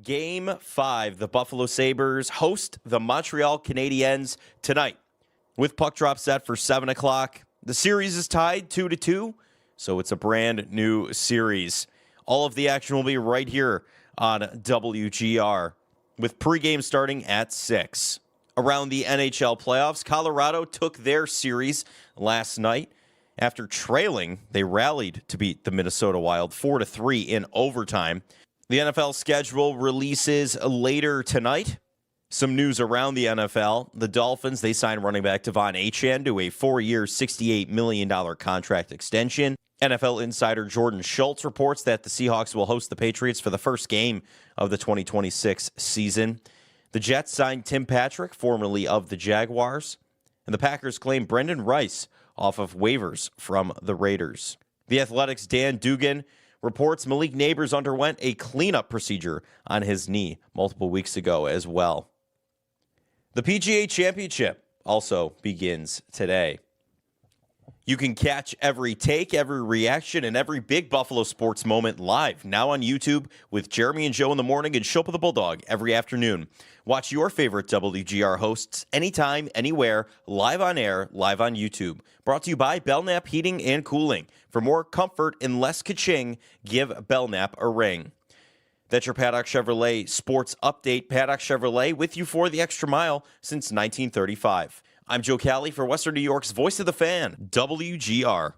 Game 5, the Buffalo Sabres host the Montreal Canadiens tonight. With puck drop set for 7 o'clock, the series is tied 2-2, so it's a brand new series. All of the action will be right here on WGR, with pregame starting at 6. Around the NHL playoffs, Colorado took their series last night. After trailing, they rallied to beat the Minnesota Wild 4-3 in overtime. The NFL schedule releases later tonight. Some news around the NFL. The Dolphins, they signed running back Devon Achane to a 4-year, $68 million contract extension. NFL insider Jordan Schultz reports that the Seahawks will host the Patriots for the first game of the 2026 season. The Jets signed Tim Patrick, formerly of the Jaguars. And the Packers claim Brendan Rice off of waivers from the Raiders. The Athletics' Dan Dugan reports Malik Neighbors underwent a cleanup procedure on his knee multiple weeks ago as well. The PGA Championship also begins today. You can catch every take, every reaction, and every big Buffalo sports moment live now on YouTube with Jeremy and Joe in the morning and Show Up the Bulldog every afternoon. Watch your favorite WGR hosts anytime, anywhere, live on air, live on YouTube. Brought to you by Belknap Heating and Cooling. For more comfort and less ka-ching, give Belknap a ring. That's your Paddock Chevrolet Sports Update. Paddock Chevrolet with you for the extra mile since 1935. I'm Joe Cali for Western New York's Voice of the Fan, WGR.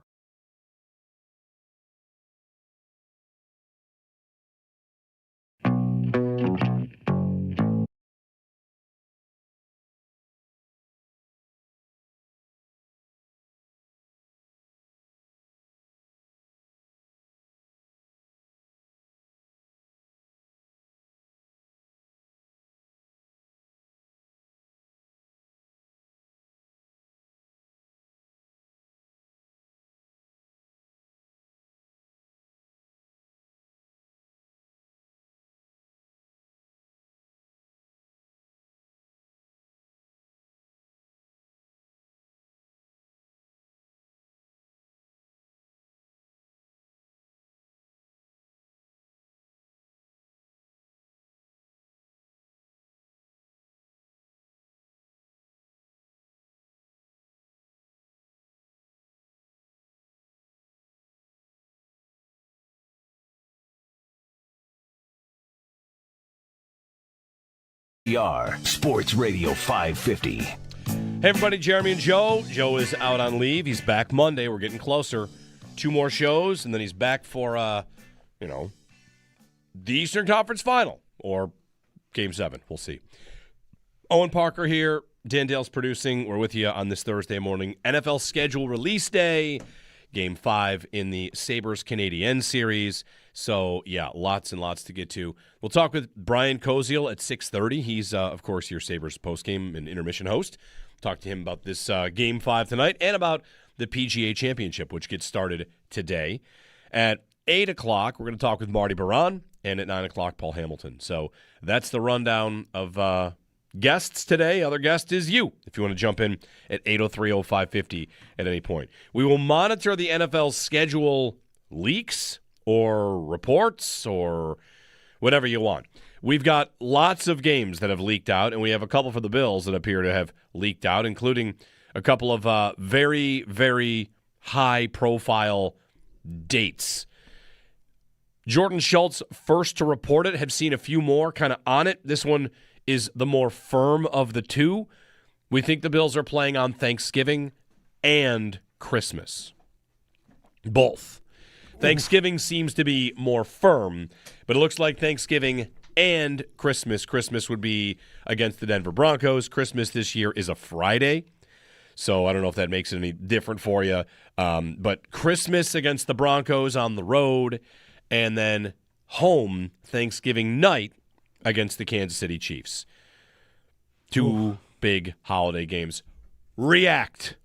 Sports Radio 550. Hey, everybody, Jeremy and Joe. Joe is out on leave. He's back Monday. We're getting closer. 2 more shows, and then he's back for, the Eastern Conference Final or Game 7. We'll see. Owen Parker here. Dan Dale's producing. We're with you on this Thursday morning. NFL schedule release day. Game 5 in the Sabres-Canadiens series. So, yeah, lots and lots to get to. We'll talk with Brian Koziol at 6:30. He's, of course, your Sabres postgame and intermission host. Talk to him about this Game 5 tonight and about the PGA Championship, which gets started today. At 8 o'clock, we're going to talk with Marty Biron, and at 9 o'clock, Paul Hamilton. So that's the rundown of guests today. Other guest is you, if you want to jump in at 803-0550 at any point. We will monitor the NFL schedule leaks or reports or whatever you want. We've got lots of games that have leaked out, and we have a couple for the Bills that appear to have leaked out, including a couple of very, very high-profile dates. Jordan Schultz, first to report it, have seen a few more kind of on it. This one is the more firm of the two. We think the Bills are playing on Thanksgiving and Christmas. Both. Thanksgiving seems to be more firm, but it looks like Thanksgiving and Christmas. Christmas would be against the Denver Broncos. Christmas this year is a Friday, so I don't know if that makes it any different for you. But Christmas against the Broncos on the road, and then home Thanksgiving night against the Kansas City Chiefs. 2 big holiday games. React,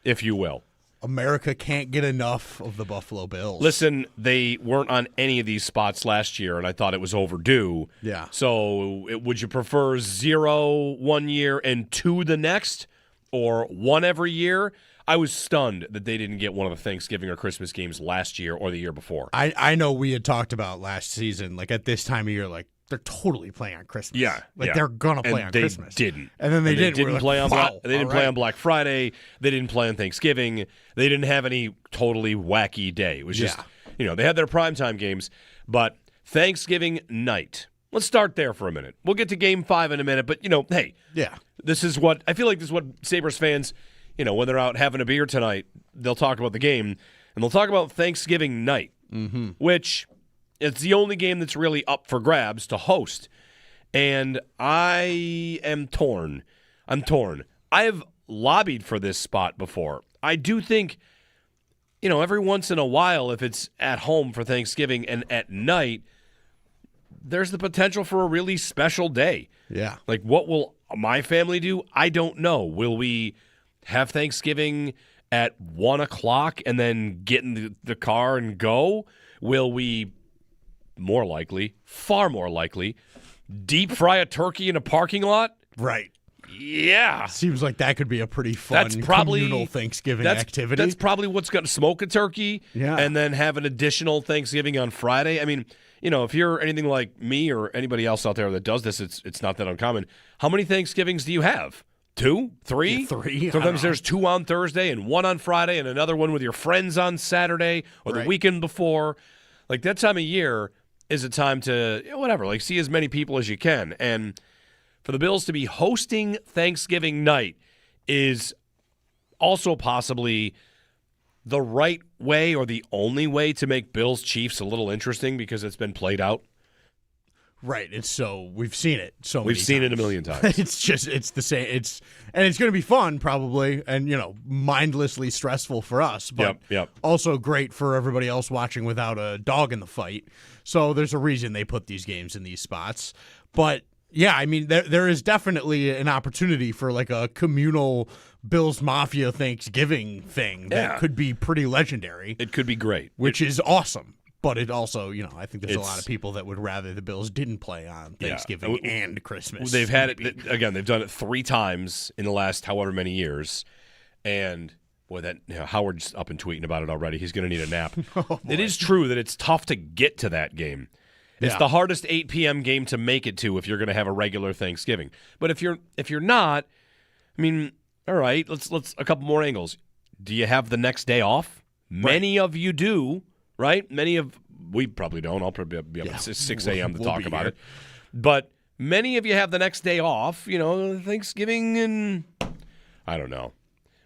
if you will. America can't get enough of the Buffalo Bills. Listen, they weren't on any of these spots last year, and I thought it was overdue. Yeah. So would you prefer 0 one year and 2 the next, or 1 every year? I was stunned that they didn't get one of the Thanksgiving or Christmas games last year or the year before. I know we had talked about last season, like at this time of year, like they're totally playing on Christmas. Yeah, like yeah. they're gonna play and on they Christmas. Didn't. And then they They didn't. didn't We're play like, on. wow, They didn't play on Black Friday. They didn't play on Thanksgiving. They didn't have any totally wacky day. It was just they had their primetime games, but Thanksgiving night. Let's start there for a minute. We'll get to Game 5 in a minute, but hey, this is what I feel like. This is what Sabres fans, when they're out having a beer tonight, they'll talk about the game and they'll talk about Thanksgiving night, which it's the only game that's really up for grabs to host. And I am torn. I'm torn. I have lobbied for this spot before. I do think, every once in a while, if it's at home for Thanksgiving and at night, there's the potential for a really special day. Yeah. Like, what will my family do? I don't know. Will we have Thanksgiving at 1 o'clock and then get in the car and go? Will we, far more likely, deep fry a turkey in a parking lot? Right. Yeah. Seems like that could be a pretty fun communal Thanksgiving activity. That's probably what's going to smoke a turkey and then have an additional Thanksgiving on Friday. I mean, if you're anything like me or anybody else out there that does this, it's not that uncommon. How many Thanksgivings do you have? 2? 3? Yeah, 3. Sometimes there's 2 on Thursday and 1 on Friday and another one with your friends on Saturday or the weekend before. Like, that time of year is a time to, see as many people as you can. And for the Bills to be hosting Thanksgiving night is also possibly the right way or the only way to make Bills Chiefs a little interesting because it's been played out. Right. It's so we've seen it so we've many seen times. It a million times. It's the same. It's going to be fun probably and mindlessly stressful for us, but also great for everybody else watching without a dog in the fight. So there's a reason they put these games in these spots. But yeah, I mean there is definitely an opportunity for like a communal Bills Mafia Thanksgiving thing that could be pretty legendary. It could be great. Which is awesome. But it also, I think there's a lot of people that would rather the Bills didn't play on Thanksgiving and Christmas. They've had it, again, they've done it 3 times in the last however many years. And, boy, Howard's up and tweeting about it already. He's going to need a nap. It is true that it's tough to get to that game. It's the hardest 8 p.m. game to make it to if you're going to have a regular Thanksgiving. But if you're not, I mean, all right, let's a couple more angles. Do you have the next day off? Right. Many of you do. Right? We probably don't. I'll probably be up at 6 a.m. to talk about it. But many of you have the next day off, Thanksgiving, and I don't know.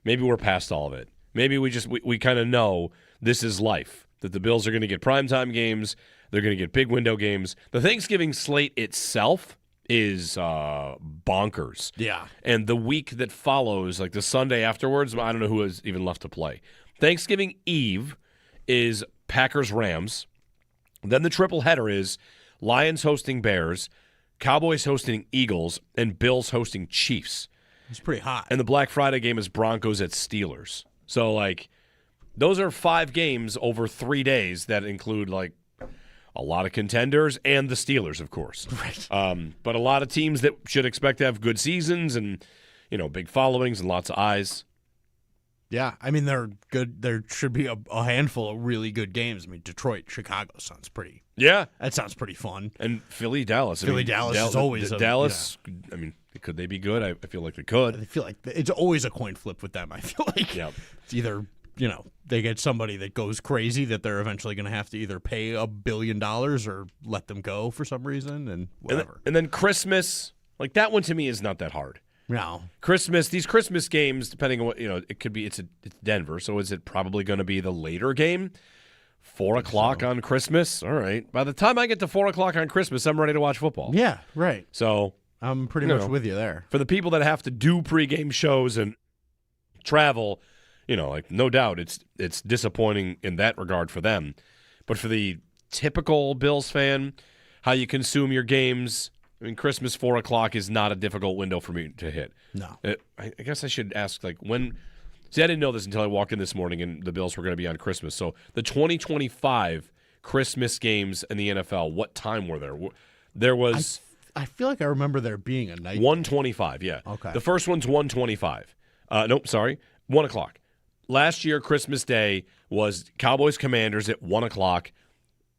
Maybe we're past all of it. Maybe we kind of know this is life, that the Bills are going to get primetime games. They're going to get big window games. The Thanksgiving slate itself is bonkers. Yeah. And the week that follows, like the Sunday afterwards, I don't know who is even left to play. Thanksgiving Eve is Packers-Rams. Then the triple header is Lions hosting Bears, Cowboys hosting Eagles, and Bills hosting Chiefs. It's pretty hot. And the Black Friday game is Broncos at Steelers. So, those are 5 games over 3 days that include, a lot of contenders and the Steelers, of course. Right. But a lot of teams that should expect to have good seasons and, big followings and lots of eyes. Yeah, I mean, they're good. There should be a handful of really good games. I mean, Detroit, Chicago sounds pretty. Yeah. That sounds pretty fun. And Philly, Dallas. Dallas is always Dallas, I mean, could they be good? I feel like they could. I feel like it's always a coin flip with them. I feel like it's either, they get somebody that goes crazy that they're eventually going to have to either pay $1 billion or let them go for some reason and whatever. And then Christmas, that one to me is not that hard. No. These Christmas games, depending on what, it could be, it's Denver, so is it probably going to be the later game? 4 o'clock on Christmas? All right. By the time I get to 4 o'clock on Christmas, I'm ready to watch football. Yeah, right. So I'm pretty much with you there. For the people that have to do pregame shows and travel, no doubt it's disappointing in that regard for them. But for the typical Bills fan, how you consume your games, I mean, Christmas 4 o'clock is not a difficult window for me to hit. No. I guess I should ask, when... See, I didn't know this until I walked in this morning and the Bills were going to be on Christmas. So the 2025 Christmas games in the NFL, what time were there? There was... I feel like I remember there being a night. 1:25, yeah. Okay. The first one's 1:25. Nope, sorry. 1 o'clock. Last year, Christmas Day was Cowboys Commanders at 1 o'clock.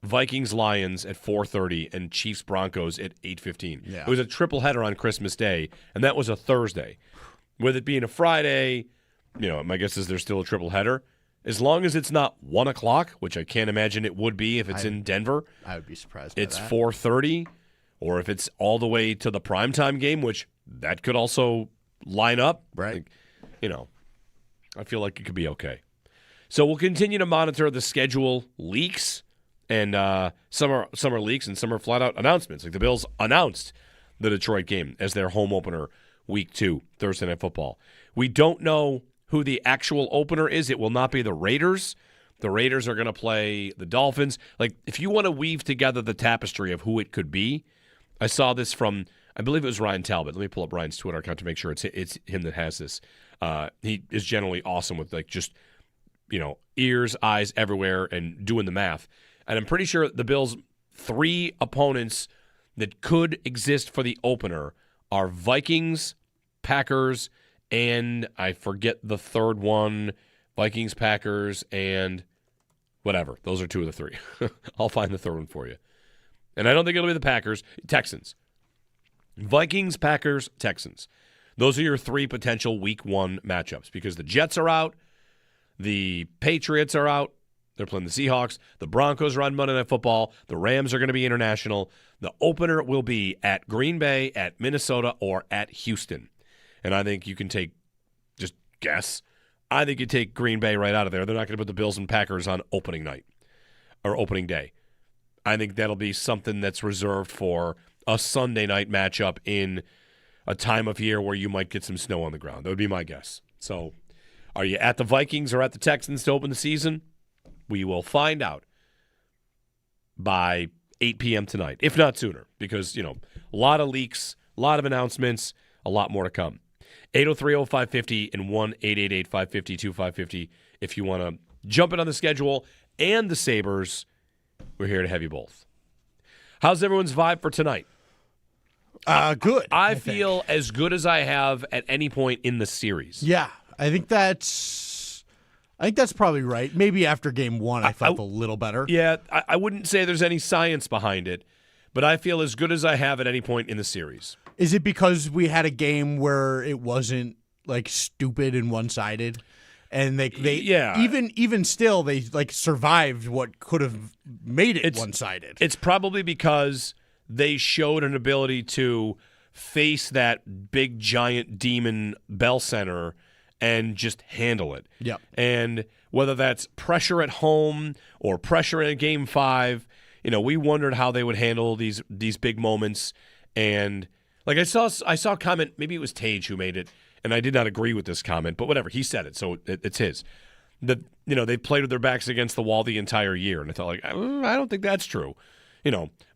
Vikings-Lions at 4:30 and Chiefs-Broncos at 8:15. Yeah. It was a triple header on Christmas Day, and that was a Thursday. With it being a Friday, my guess is there's still a triple header. As long as it's not 1 o'clock, which I can't imagine it would be if it's in Denver. I would be surprised by It's that. 4:30, or if it's all the way to the primetime game, which that could also line up. Right. I feel like it could be okay. So we'll continue to monitor the schedule leaks, and some are leaks and some are flat-out announcements. Like the Bills announced the Detroit game as their home opener week 2, Thursday Night Football. We don't know who the actual opener is. It will not be the Raiders. The Raiders are going to play the Dolphins. Like, if you want to weave together the tapestry of who it could be, I saw this from, I believe it was Ryan Talbot. Let me pull up Ryan's Twitter account to make sure it's him that has this. He is generally awesome with, just, ears, eyes everywhere and doing the math. And I'm pretty sure the Bills' 3 opponents that could exist for the opener are Vikings, Packers, and I forget the third one, Vikings, Packers, and whatever. Those are 2 of the 3. I'll find the third one for you. And I don't think it'll be the Packers. Texans. Vikings, Packers, Texans. Those are your 3 potential week 1 matchups because the Jets are out. The Patriots are out. They're playing the Seahawks. The Broncos are on Monday Night Football. The Rams are going to be international. The opener will be at Green Bay, at Minnesota, or at Houston. And I think you can I think you take Green Bay right out of there. They're not going to put the Bills and Packers on opening night or opening day. I think that'll be something that's reserved for a Sunday night matchup in a time of year where you might get some snow on the ground. That would be my guess. So are you at the Vikings or at the Texans to open the season? We will find out by 8 p.m. tonight, if not sooner, because, a lot of leaks, a lot of announcements, a lot more to come. 803-0550 and 1-888-550-2550 if you want to jump in on the schedule and the Sabres. We're here to have you both. How's everyone's vibe for tonight? Good. I feel as good as I have at any point in the series. Yeah, I think that's probably right. Maybe after game 1, I felt a little better. Yeah, I wouldn't say there's any science behind it, but I feel as good as I have at any point in the series. Is it because we had a game where it wasn't stupid and one-sided, and they even still they survived what could have made it one-sided? It's probably because they showed an ability to face that big giant demon Bell Center and just handle it. Yep. And whether that's pressure at home or pressure in Game 5, we wondered how they would handle these big moments. And I saw a comment, maybe it was Tage who made it, and I did not agree with this comment, but whatever, he said it, so it's his. That they played with their backs against the wall the entire year, and I thought I don't think that's true.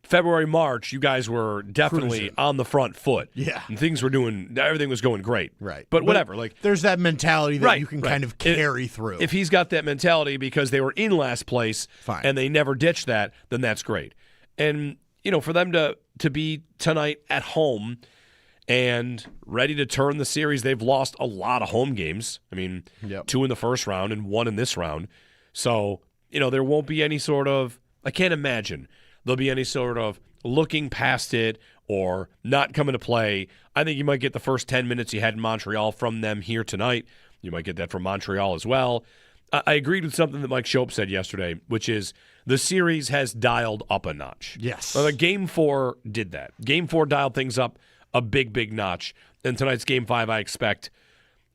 February, March, you guys were definitely cruising on the front foot. Yeah. And everything was going great. Right. But whatever. There's that mentality that you can kind of carry through. If he's got that mentality because they were in last place Fine. and they never ditched that, then that's great. And, for them to be tonight at home and ready to turn the series, they've lost a lot of home games. I mean, 2 in the first round and 1 in this round. So, there won't be any sort of, I can't imagine there'll be any sort of looking past it or not coming to play. I think you might get the first 10 minutes you had in Montreal from them here tonight. You might get that from Montreal as well. I agreed with something that Mike Shope said yesterday, which is the series has dialed up a notch. Yes. Game 4 did that. Game 4 dialed things up a big, big notch. And tonight's Game 5, I expect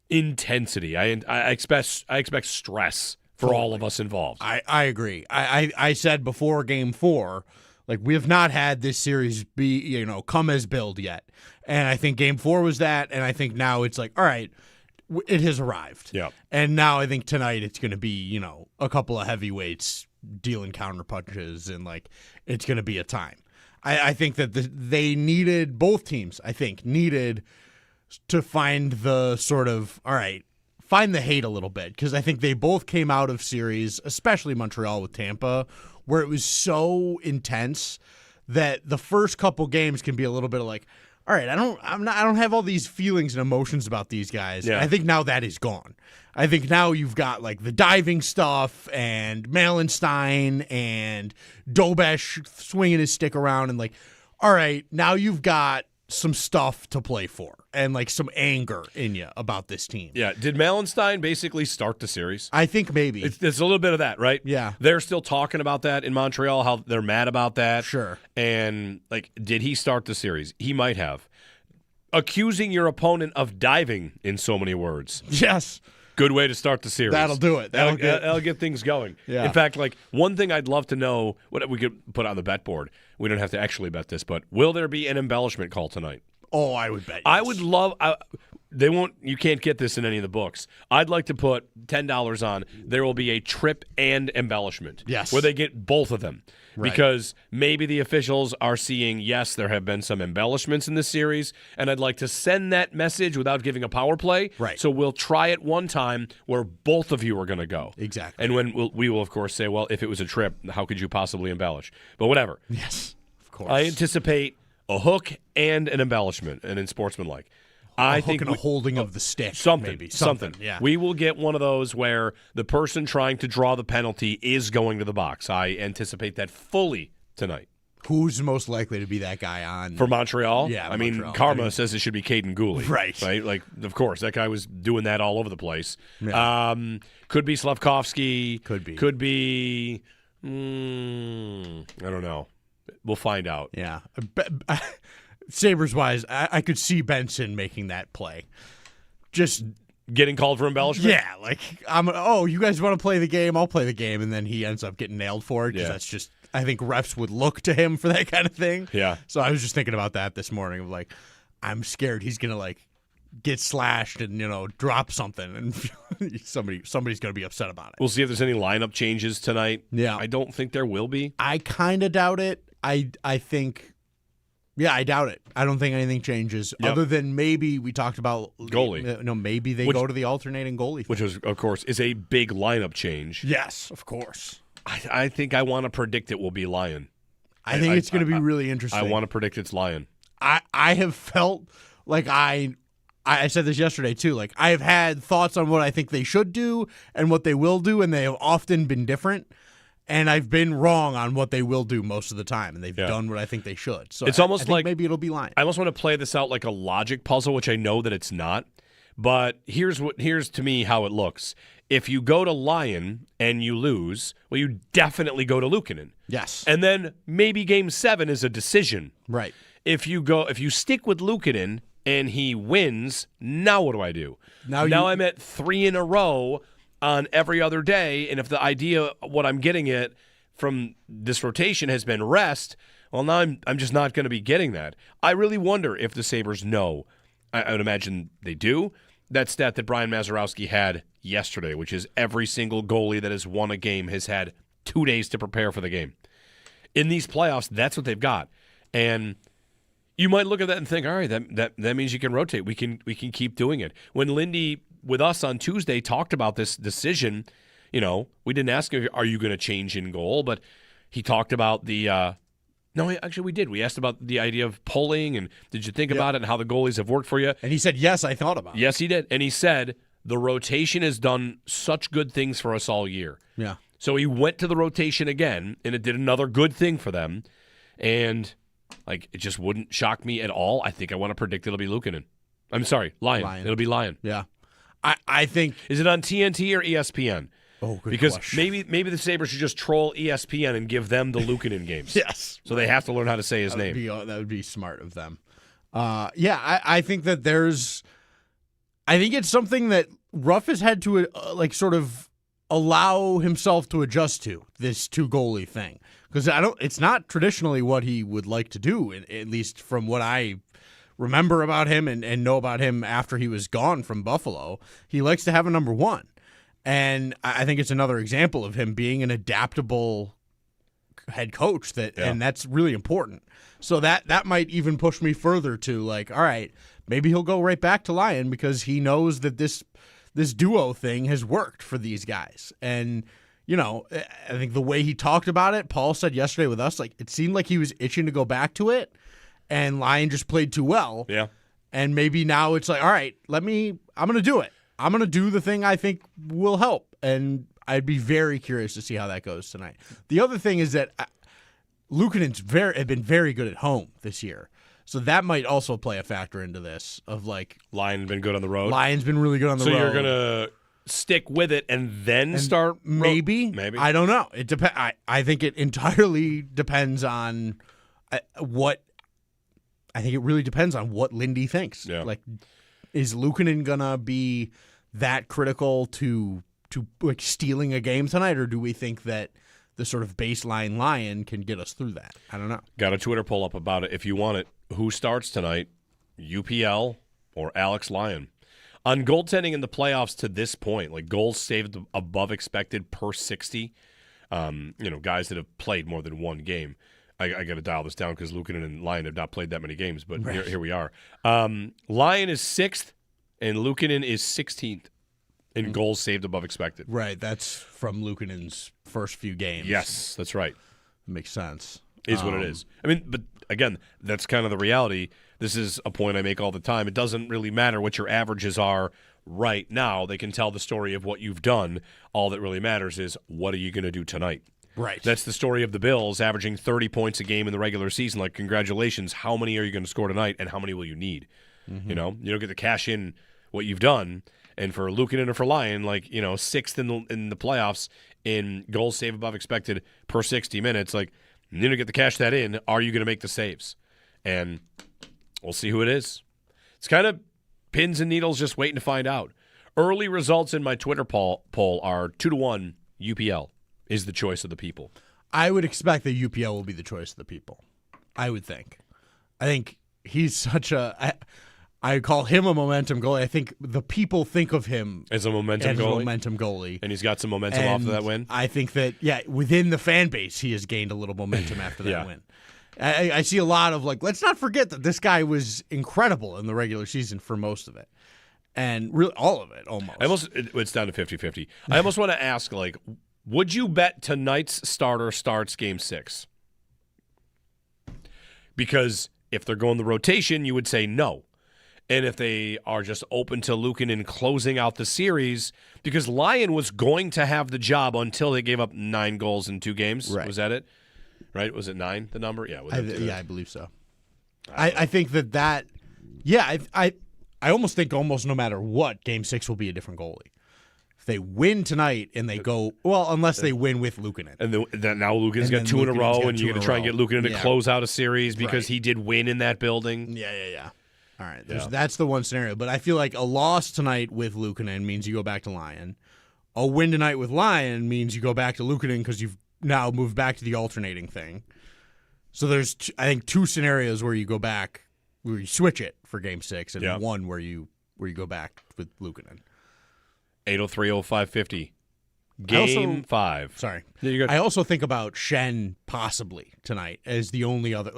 intensity. I expect stress for all of us involved. I agree. I said before Game 4, we have not had this series be, come as billed yet. And I think Game 4 was that, and I think now it's all right, it has arrived. Yeah. And now I think tonight it's going to be, a couple of heavyweights dealing counter punches, and it's going to be a time. I think that they needed, both teams, needed to find the sort of, find the hate a little bit, because I think they both came out of series, especially Montreal with Tampa, where it was so intense that the first couple games can be a little bit of all right, I don't have all these feelings and emotions about these guys. Yeah. I think now that is gone. I think now you've got like the diving stuff and Malenstein and Dobesh swinging his stick around and like, all right, now you've got some stuff to play for and like some anger in you about this team. Yeah. Did Malenstein basically start the series? I think maybe. It's a little bit of that, right? Yeah. They're still talking about that in Montreal, how they're mad about that. Sure. And, like, did he start the series? He might have. Accusing your opponent of diving, in so many words. Yes. Good way to start the series. That'll do it. That'll get things going. Yeah. In fact, like, one thing I'd love to know, what we could put on the bet board, we don't have to actually bet this, but will there be an embellishment call tonight? Oh, I would bet. Yes. I would love. They won't. You can't get this in any of the books. I'd like to put $10 on. There will be a trip and embellishment. Yes, where they get both of them, right. Because maybe the officials are seeing. Yes, there have been some embellishments in this series, and I'd like to send that message without giving a power play. Right. So we'll try it one time where both of you are going to go. Exactly. And when we will of course say, well, if it was a trip, how could you possibly embellish? But whatever. Yes, of course. I anticipate a hook and an embellishment, and in sportsmanlike. I think a holding of the stick. Something. Maybe. Something. Yeah. We will get one of those where the person trying to draw the penalty is going to the box. I anticipate that fully tonight. Who's most likely to be that guy on? For Montreal? Yeah, I mean, Montreal. Karma says it should be Caden Goalie. Right. Right? Like, of course, that guy was doing that all over the place. Yeah. Could be Slavkovsky. Could be. Could be, I don't know. We'll find out. Yeah. Sabres-wise, I could see Benson making that play. Just Getting called for embellishment? yeah, like you guys want to play the game? I'll play the game, and then he ends up getting nailed for it because that's just. I think refs would look to him for that kind of thing. Yeah. So I was just thinking about that this morning. Of like, I'm scared he's gonna like get slashed and drop something, and somebody's gonna be upset about it. We'll see if there's any lineup changes tonight. Yeah. I don't think there will be. I kind of doubt it. I think. Yeah, I doubt it. I don't think anything changes other than maybe we talked about goalie. No, maybe they go to the alternating goalie thing. Which is, of course, is a big lineup change. Yes, of course. I think I want to predict it will be Lion. I think it's going to be really interesting. I want to predict it's Lion. I have felt like I said this yesterday too. Like I have had thoughts on what I think they should do and what they will do, and they have often been different. And I've been wrong on what they will do most of the time, and they've done what I think they should. So it's almost I think like maybe it'll be Lion. I almost want to play this out like a logic puzzle, which I know that it's not. But here's to me how it looks. If you go to Lion and you lose, well, you definitely go to Luukkonen. Yes. And then maybe Game 7 is a decision. Right. If you stick with Luukkonen and he wins, now what do I do? Now I'm at 3 in a row on every other day, and if the idea, what I'm getting at from this rotation has been rest, well, now I'm just not going to be getting that. I really wonder if the Sabres know. I would imagine they do. That stat that Brian Mazurowski had yesterday, which is every single goalie that has won a game has had 2 days to prepare for the game. In these playoffs, that's what they've got. And you might look at that and think, all right, that means you can rotate. We can keep doing it. When Lindy with us on Tuesday talked about this decision, we didn't ask him, are you going to change in goal? But he talked about no, actually we did. We asked about the idea of pulling, and did you think about it and how the goalies have worked for you? And he said, yes, I thought about it. Yes, he did. And he said, the rotation has done such good things for us all year. Yeah. So he went to the rotation again, and it did another good thing for them. And it just wouldn't shock me at all. I think I want to predict it'll be Luukkonen. I'm sorry, Lion. It'll be Lion. Yeah. I think. Is it on TNT or ESPN? Oh, good because question. maybe the Sabres should just troll ESPN and give them the Luukkonen games. Yes. So they have to learn how to say his name. That would be smart of them. I think that I think it's something that Ruff has had to sort of allow himself to adjust to, this 2 goalie thing, because it's not traditionally what he would like to do, at least from what I remember about him and know about him after he was gone from Buffalo. He likes to have a number 1. And I think it's another example of him being an adaptable head coach and that's really important. So that might even push me further to all right, maybe he'll go right back to Lion because he knows that this duo thing has worked for these guys. And I think the way he talked about it, Paul said yesterday with us, it seemed like he was itching to go back to it. and Lyon just played too well. Yeah. And maybe now it's like, all right, I'm going to do it. I'm going to do the thing I think will help. And I'd be very curious to see how that goes tonight. The other thing is that Luukkonen's have been very good at home this year. So that might also play a factor into this of like. Lyon's been good on the road. Lyon's been really good on the road. So you're going to stick with it and then start? Maybe. Maybe. I don't know. It depends. I think it entirely depends on what. I think it really depends on what Lindy thinks. Yeah. Like, is Luukkonen gonna be that critical to like stealing a game tonight, or do we think that the sort of baseline Lyon can get us through that? I don't know. Got a Twitter poll up about it if you want it. Who starts tonight, UPL or Alex Lyon? On goaltending in the playoffs to this point, like goals saved above expected per 60, guys that have played more than one game. I got to dial this down because Luukkonen and Lyon have not played that many games, but right. here we are. Lyon is 6th, and Luukkonen is 16th in goals saved above expected. Right, that's from Luukkonen's first few games. Yes, that's right. Makes sense. Is what it is. I mean, but again, that's kind of the reality. This is a point I make all the time. It doesn't really matter what your averages are right now. They can tell the story of what you've done. All that really matters is what are you going to do tonight? Right. That's the story of the Bills, averaging 30 points a game in the regular season. Like, congratulations. How many are you going to score tonight, and how many will you need? Mm-hmm. You don't get to cash in what you've done. And for Luukkonen and for Lyon, 6th in the playoffs in goals saved above expected per 60 minutes. Like, you don't get to cash that in. Are you going to make the saves? And we'll see who it is. It's kind of pins and needles just waiting to find out. Early results in my Twitter poll are 2-1 UPL. Is the choice of the people. I would expect that UPL will be the choice of the people. I would think. I think he's such a. I call him a momentum goalie. I think the people think of him as a momentum goalie. And he's got some momentum off of that win. I think that, within the fan base, he has gained a little momentum after that win. I see a lot of let's not forget that this guy was incredible in the regular season for most of it. And really all of it, almost. It's down to 50-50. I almost want to ask, would you bet tonight's starter starts Game 6? Because if they're going the rotation, you would say no. And if they are just open to Luukkonen closing out the series, because Lyon was going to have the job until they gave up 9 goals in 2 games. Right. Was that it? Right? Was it 9, the number? Yeah. I believe so. I think that I almost think no matter what, Game 6 will be a different goalie. If they win tonight and they go, unless they win with Luukkonen. And then now Luukkonen's got 2 in a row, and you're going to try and get Luukkonen to close out a series because he did win in that building. Yeah. All right, that's the one scenario. But I feel like a loss tonight with Luukkonen means you go back to Lyon. A win tonight with Lyon means you go back to Luukkonen because you've now moved back to the alternating thing. So there's, I think, 2 scenarios where you go back, where you switch it for Game 6, and one where you go back with Luukkonen. 803-0550. Game 5. Sorry. I also think about Shen possibly tonight as the only other.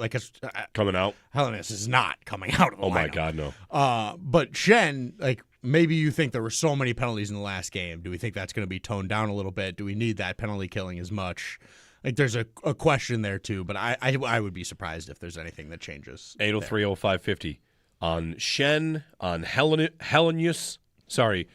Coming out? Helenius is not coming out of the lineup. My God, no. But Shen, maybe you think there were so many penalties in the last game. Do we think that's going to be toned down a little bit? Do we need that penalty killing as much? There's a question there, too. But I would be surprised if there's anything that changes. 803-0550. On Shen, on Helenius. Sorry.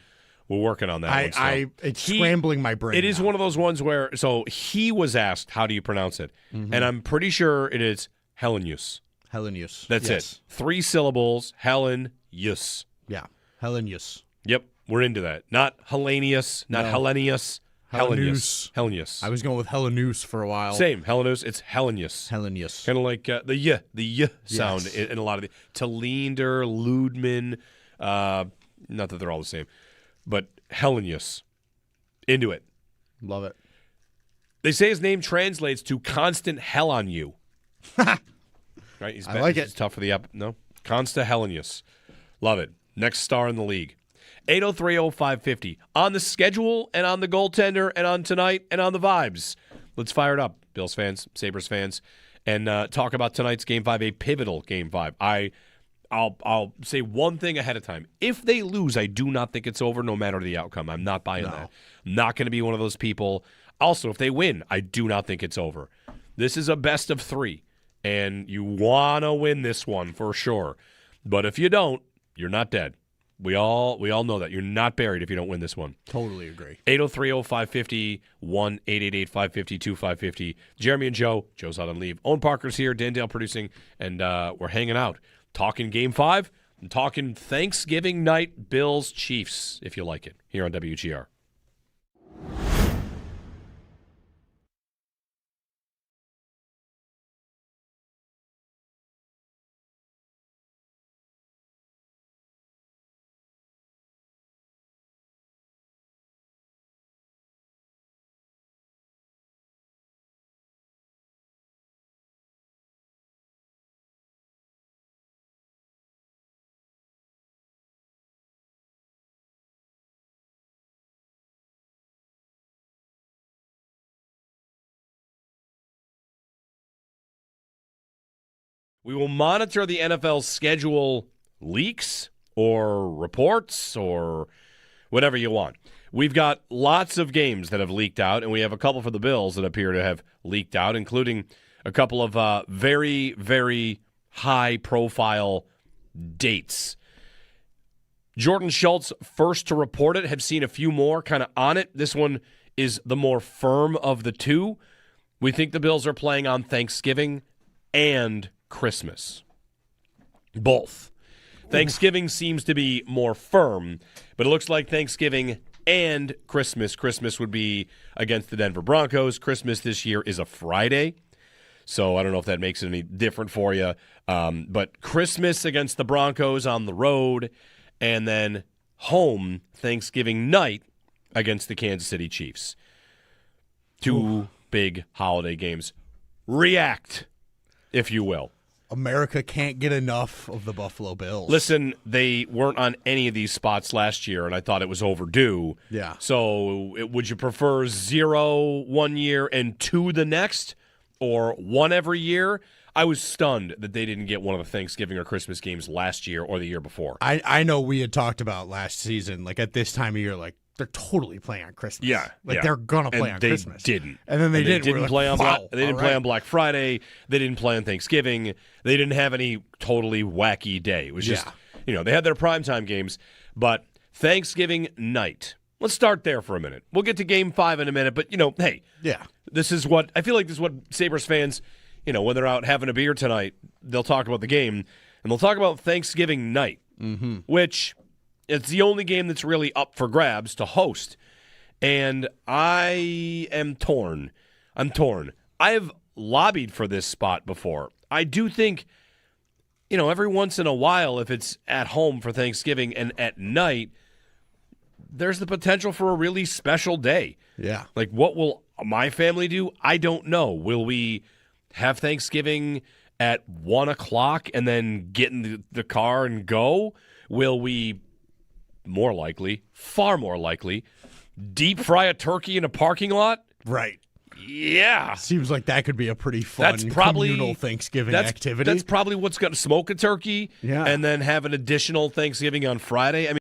We're working on that one. It's scrambling my brain. It is one of those ones where, he was asked, how do you pronounce it? Mm-hmm. And I'm pretty sure it is Helenius. Helenius. That's it. 3 syllables, Helenius. Yeah, Helenius. Yep, we're into that. Not Hellenius, not Hellenius. Helenius. I was going with Helenius for a while. Same, Helenius. It's Helenius. Helenius. Kind of like the y sound in a lot of the Talender, Ludman. Not that they're all the same. But Helenius. Into it. Love it. They say his name translates to constant hell on you. Right? I like it. It's tough for the no? Consta Helenius. Love it. Next star in the league. 803-0550. On the schedule and on the goaltender and on tonight and on the vibes. Let's fire it up, Bills fans, Sabres fans, and talk about tonight's Game 5, a pivotal Game 5. I'll say one thing ahead of time. If they lose, I do not think it's over no matter the outcome. I'm not buying that. I'm not going to be one of those people. Also, if they win, I do not think it's over. This is a best of 3. and you want to win this one for sure. But if you don't, you're not dead. We all know that. You're not buried if you don't win this one. Totally agree. 803-0550, 1-888-552-550. Jeremy and Joe. Joe's out on leave. Owen Parker's here, Dan Dale producing, and we're hanging out. Talking Game 5 and talking Thanksgiving night Bills-Chiefs, if you like it, here on WGR. We will monitor the NFL schedule leaks or reports or whatever you want. We've got lots of games that have leaked out, and we have a couple for the Bills that appear to have leaked out, including a couple of very, very high-profile dates. Jordan Schultz, first to report it, have seen a few more kind of on it. This one is the more firm of the two. We think the Bills are playing on Thanksgiving and Christmas. Both. Thanksgiving seems to be more firm, but it looks like Thanksgiving and Christmas. Christmas would be against the Denver Broncos. Christmas this year is a Friday, so I don't know if that makes it any different for you. But Christmas against the Broncos on the road, and then home Thanksgiving night against the Kansas City Chiefs. Two big holiday games. React, if you will. America can't get enough of the Buffalo Bills. Listen, they weren't on any of these spots last year, and I thought it was overdue. Yeah. So would you prefer 0 one year and 2 the next, or 1 every year? I was stunned that they didn't get one of the Thanksgiving or Christmas games last year or the year before. I know we had talked about last season, like at this time of year, like they're totally playing on Christmas. Yeah, they're gonna play on Christmas. They didn't, and then they didn't play on Black Friday. They didn't play on Thanksgiving. They didn't have any totally wacky day. It was just they had their primetime games, but Thanksgiving night. Let's start there for a minute. We'll get to Game 5 in a minute, but hey, this is what I feel like. This is what Sabres fans, when they're out having a beer tonight, they'll talk about the game and they'll talk about Thanksgiving night, which. It's the only game that's really up for grabs to host. And I am torn. I'm torn. I have lobbied for this spot before. I do think, every once in a while, if it's at home for Thanksgiving and at night, there's the potential for a really special day. Yeah. Like, what will my family do? I don't know. Will we have Thanksgiving at 1 o'clock and then get in the car and go? Will we... more likely, far more likely, deep fry a turkey in a parking lot? Right. Yeah. Seems like that could be a pretty fun communal Thanksgiving activity. That's probably what's going to smoke a turkey and then have an additional Thanksgiving on Friday. I mean,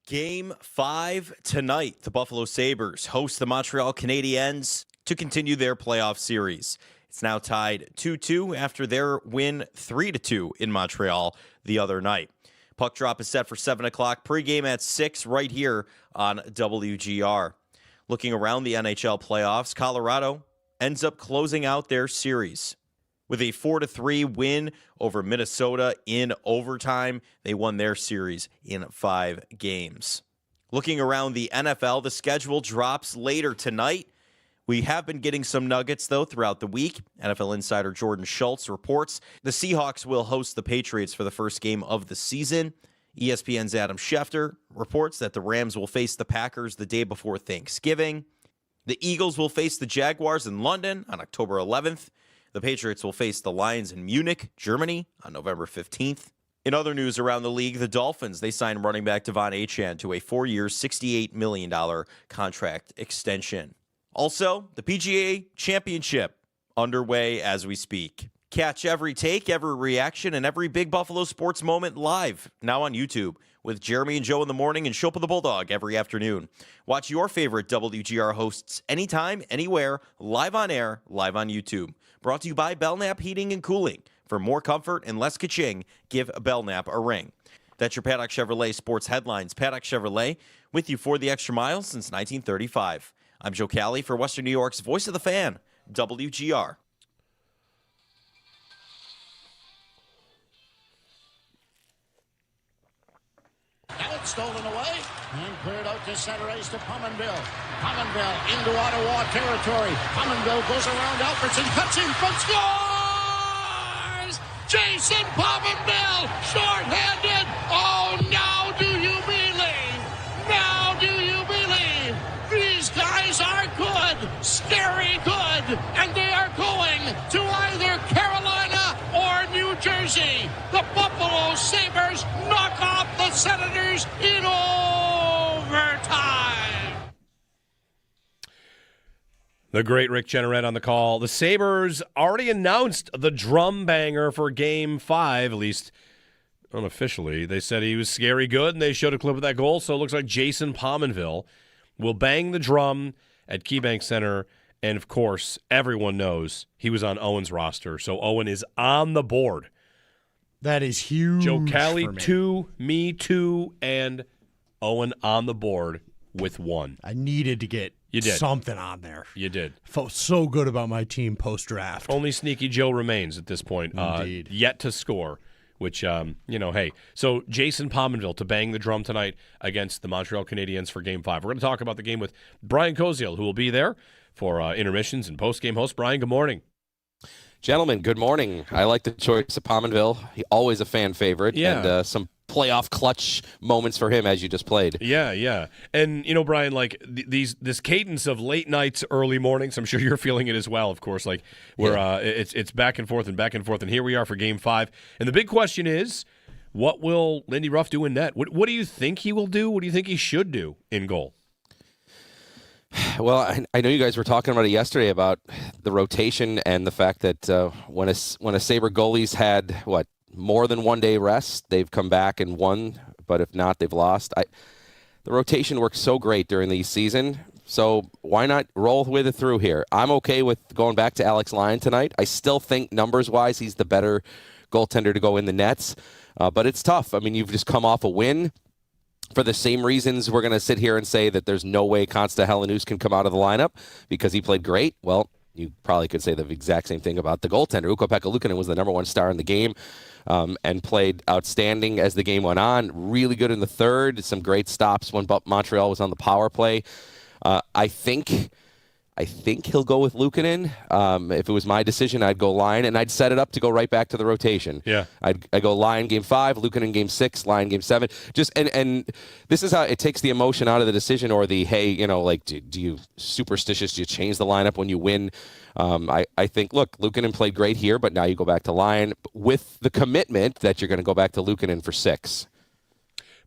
Game 5 tonight. The Buffalo Sabres host the Montreal Canadiens to continue their playoff series. It's now tied 2-2 after their win 3-2 in Montreal the other night. Puck drop is set for 7 o'clock. Pregame at 6 right here on WGR. Looking around the NHL playoffs, Colorado ends up closing out their series with a 4-3 win over Minnesota in overtime. They won their series in 5 games. Looking around the NFL, the schedule drops later tonight. We have been getting some nuggets, though, throughout the week. NFL insider Jordan Schultz reports the Seahawks will host the Patriots for the first game of the season. ESPN's Adam Schefter reports that the Rams will face the Packers the day before Thanksgiving. The Eagles will face the Jaguars in London on October 11th. The Patriots will face the Lions in Munich, Germany on November 15th. In other news around the league, the Dolphins, they signed running back Devon Achane to a 4-year, $68 million contract extension. Also, the PGA Championship underway as we speak. Catch every take, every reaction, and every big Buffalo sports moment live now on YouTube with Jeremy and Joe in the morning and Shope of the Bulldog every afternoon. Watch your favorite WGR hosts anytime, anywhere, live on air, live on YouTube. Brought to you by Belknap Heating and Cooling. For more comfort and less ka-ching, give Belknap a ring. That's your Paddock Chevrolet Sports Headlines. Paddock Chevrolet, with you for the extra mile since 1935. I'm Joe Cali for Western New York's Voice of the Fan, WGR. Now it's stolen away and cleared out to center ice to Pominville. Pominville into Ottawa territory. Pominville goes around Alfredson, cuts in front, scores! Jason Pominville, short-handed. Oh, now do you believe? Now do you believe? These guys are good, scary good, and they are going to either Carolina or New Jersey. The Buffalo Sabres knock off the Senators in overtime. The great Rick Jenneret on the call. The Sabres already announced the drum banger for Game 5, at least unofficially. They said he was scary good, and they showed a clip of that goal, so it looks like Jason Pominville will bang the drum at KeyBank Center, and of course, everyone knows he was on Owen's roster, so Owen is on the board. That is huge. Joe Cali, for me. 2, me 2, and Owen on the board with 1. I needed to get something on there. You did. Felt so good about my team post-draft. Only Sneaky Joe remains at this point, Indeed. yet to score, which, hey. So Jason Pominville to bang the drum tonight against the Montreal Canadiens for Game 5. We're going to talk about the game with Brian Koziol, who will be there for intermissions and post-game host. Brian, good morning. Gentlemen, good morning. I like the choice of Pominville. Always a fan favorite. Yeah. And some playoff clutch moments for him as you just played. Yeah. And, Brian, like this cadence of late nights, early mornings, I'm sure you're feeling it as well, of course. Like where it's back and forth. And here we are for Game 5. And the big question is, what will Lindt Ruff do in net? What do you think he will do? What do you think he should do in goal? Well, I know you guys were talking about it yesterday about the rotation and the fact that when a Sabre goalie's had, more than 1 day rest, they've come back and won, but if not, they've lost. The rotation works so great during the season, so why not roll with it through here? I'm okay with going back to Alex Lyon tonight. I still think numbers-wise he's the better goaltender to go in the nets, but it's tough. I mean, you've just come off a win. For the same reasons, we're going to sit here and say that there's no way Konsta Helenius can come out of the lineup because he played great. Well, you probably could say the exact same thing about the goaltender. Ukko-Pekka Luukkonen was the number 1 star in the game and played outstanding as the game went on. Really good in the third. Some great stops when Montreal was on the power play. I think he'll go with Luukkonen. If it was my decision, I'd go Lyon, and I'd set it up to go right back to the rotation. Yeah. I'd go Lyon Game 5, Luukkonen Game 6, Lyon Game 7. And this is how it takes the emotion out of the decision, or the, hey, do you superstitious? Do you change the lineup when you win? I think, look, Luukkonen played great here, but now you go back to Lyon with the commitment that you're going to go back to Luukkonen for 6.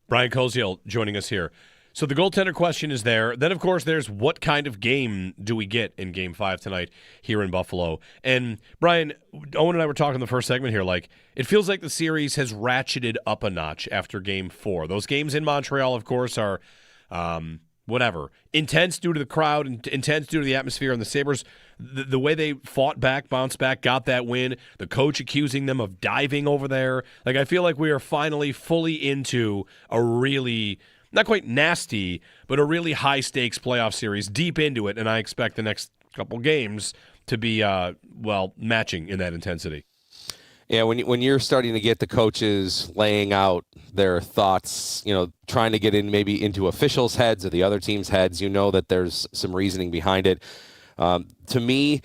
Brian Koziol joining us here. So the goaltender question is there. Then, of course, there's what kind of game do we get in Game 5 tonight here in Buffalo? And, Brian, Owen and I were talking in the first segment here, like, it feels like the series has ratcheted up a notch after Game 4. Those games in Montreal, of course, are intense due to the crowd, and intense due to the atmosphere, and the Sabres, the way they fought back, bounced back, got that win, the coach accusing them of diving over there. Like, I feel like we are finally fully into a really, not quite nasty, but a really high-stakes playoff series, deep into it, and I expect the next couple games to be, matching in that intensity. Yeah, when you're starting to get the coaches laying out their thoughts, trying to get maybe into officials' heads or the other team's heads, that there's some reasoning behind it. To me,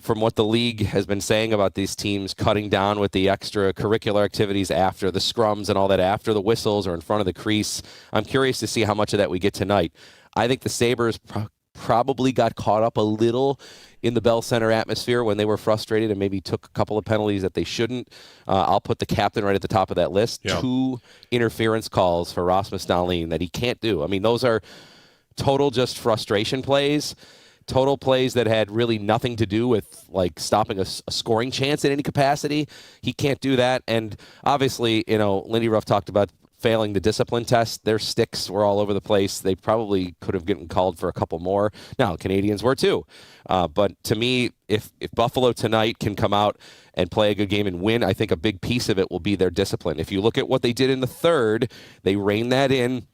from what the league has been saying about these teams cutting down with the extracurricular activities after the scrums and all that, after the whistles or in front of the crease, I'm curious to see how much of that we get tonight. I think the Sabres probably got caught up a little in the Bell Center atmosphere when they were frustrated and maybe took a couple of penalties that they shouldn't. I'll put the captain right at the top of that list. Yeah. 2 interference calls for Rasmus Dahlin that he can't do. I mean, those are total just frustration plays, total plays that had really nothing to do with like stopping a scoring chance in any capacity. He can't do that. And obviously, Lindt Ruff talked about failing the discipline test. Their sticks were all over the place. They probably could have gotten called for a couple more. Now, Canadians were too. But to me, if Buffalo tonight can come out and play a good game and win, I think a big piece of it will be their discipline. If you look at what they did in the third, they reined that in.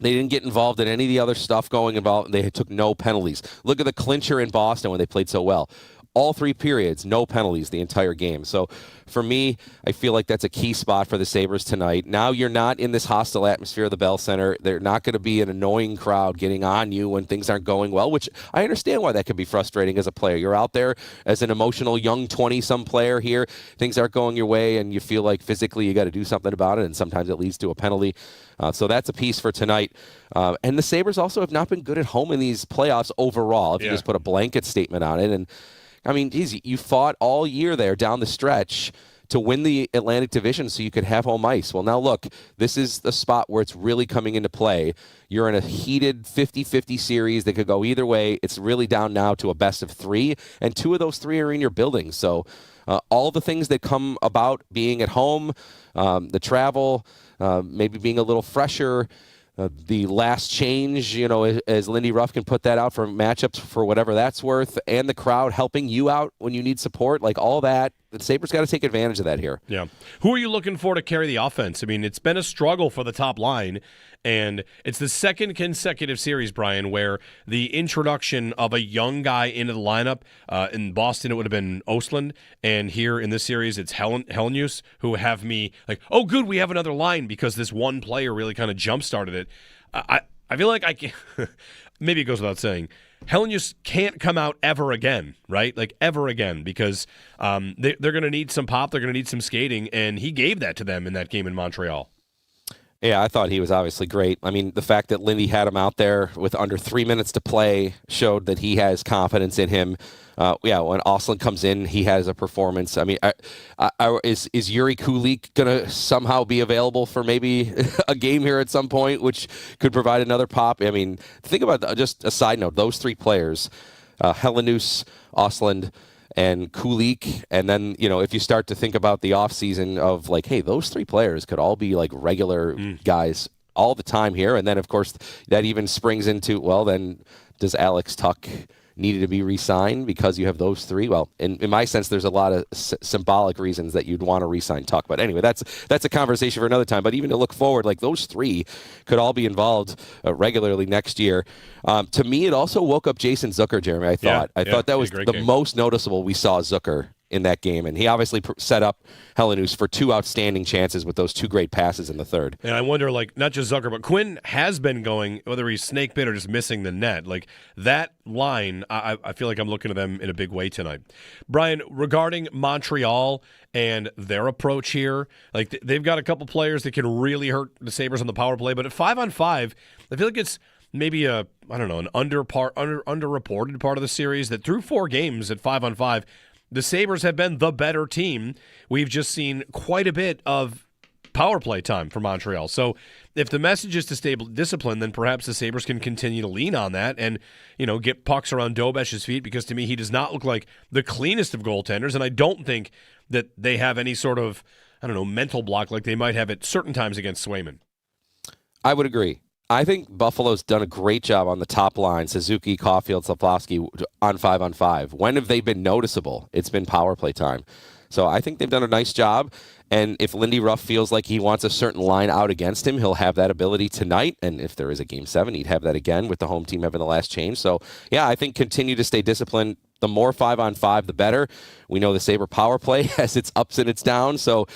They didn't get involved in any of the other stuff going involved. They took no penalties. Look at the clincher in Boston when they played so well. All 3 periods, no penalties the entire game. So for me, I feel like that's a key spot for the Sabres tonight. Now you're not in this hostile atmosphere of the Bell Center. They're not going to be an annoying crowd getting on you when things aren't going well, which I understand why that can be frustrating as a player. You're out there as an emotional young 20-some player here. Things aren't going your way, and you feel like physically you got to do something about it, and sometimes it leads to a penalty. So that's a piece for tonight. And the Sabres also have not been good at home in these playoffs overall, if you just put a blanket statement on it. And I mean, geez, you fought all year there down the stretch to win the Atlantic Division so you could have home ice. Well, now look, this is the spot where it's really coming into play. You're in a heated 50-50 series that could go either way. It's really down now to a best of 3, and 2 of those 3 are in your building. So all the things that come about being at home, the travel, maybe being a little fresher, the last change, as Lindt Ruff can put that out for matchups for whatever that's worth, and the crowd helping you out when you need support, like all that. The Sabres got to take advantage of that here. Yeah. Who are you looking for to carry the offense? I mean, it's been a struggle for the top line, and it's the second consecutive series, Brian, where the introduction of a young guy into the lineup, in Boston it would have been Östlund, and here in this series it's Hellenius, who have me like, oh, good, we have another line because this one player really kind of jump-started it. I feel like I can maybe it goes without saying, Hellenius can't come out ever again, right? Like ever again, because they're going to need some pop, they're going to need some skating, and he gave that to them in that game in Montreal. Yeah, I thought he was obviously great. I mean, the fact that Lindy had him out there with under 3 minutes to play showed that he has confidence in him. When Östlund comes in, he has a performance. I mean, is Yuri Kulich going to somehow be available for maybe a game here at some point, which could provide another pop? I mean, think about just a side note, those 3 players, Hellenius, Östlund, and Kulich, and then, if you start to think about the offseason of like, hey, those 3 players could all be like regular guys all the time here. And then, of course, that even springs into, well, then does Alex Tuch needed to be re-signed because you have those 3? Well, in my sense, there's a lot of symbolic reasons that you'd want to re-sign Tuch. But anyway, that's a conversation for another time. But even to look forward, like those 3 could all be involved regularly next year. To me, it also woke up Jason Zucker, Jeremy, I thought. I thought that was the game. Most noticeable we saw Zucker in that game. And he obviously set up Hellenius for 2 outstanding chances with those 2 great passes in the third. And I wonder, like, not just Zucker, but Quinn has been going, whether he's snake bit or just missing the net. Like, that line, I feel like I'm looking at them in a big way tonight. Brian, regarding Montreal and their approach here, like, they've got a couple players that can really hurt the Sabres on the power play, but at 5-on-5, I feel like it's maybe an underreported part of the series that through 4 games at 5-on-5, the Sabres have been the better team. We've just seen quite a bit of power play time for Montreal. So if the message is to stay disciplined, then perhaps the Sabres can continue to lean on that and, get pucks around Dobesh's feet, because to me he does not look like the cleanest of goaltenders, and I don't think that they have any sort of, mental block like they might have at certain times against Swayman. I would agree. I think Buffalo's done a great job on the top line, Suzuki, Caulfield, Slafkovsky, on 5-on-5. When have they been noticeable? It's been power play time. So I think they've done a nice job. And if Lindt Ruff feels like he wants a certain line out against him, he'll have that ability tonight. And if there is a Game 7, he'd have that again with the home team having the last change. So, yeah, I think continue to stay disciplined. The more 5-on-5, the better. We know the Sabre power play has its ups and its downs. So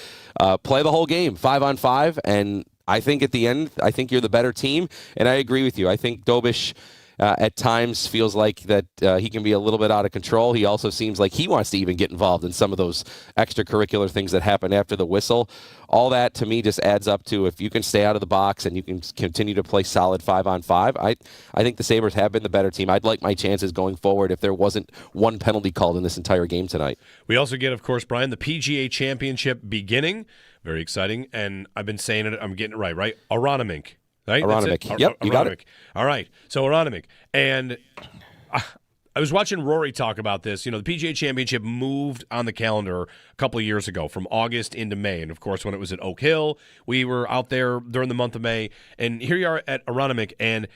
play the whole game, 5-on-5. And I think at the end, I think you're the better team. And I agree with you. I think Dobish at times feels like that he can be a little bit out of control. He also seems like he wants to even get involved in some of those extracurricular things that happen after the whistle. All that, to me, just adds up to, if you can stay out of the box and you can continue to play solid 5-on-5, I think the Sabres have been the better team. I'd like my chances going forward if there wasn't one penalty called in this entire game tonight. We also get, of course, Brian, the PGA Championship beginning. Very exciting. And I've been saying it, I'm getting it right? Aronimink. Right? Aronimink. Yep, you got it. All right. So Aronimink. And I was watching Rory talk about this. The PGA Championship moved on the calendar a couple of years ago from August into May. And, of course, when it was at Oak Hill, we were out there during the month of May. And here you are at Aronimink. And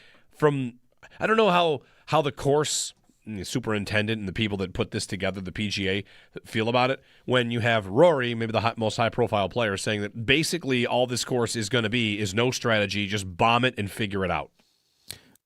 I don't know how the course superintendent and the people that put this together, the PGA, feel about it, when you have Rory, maybe the most high-profile player, saying that basically all this course is going to be is no strategy, just bomb it and figure it out.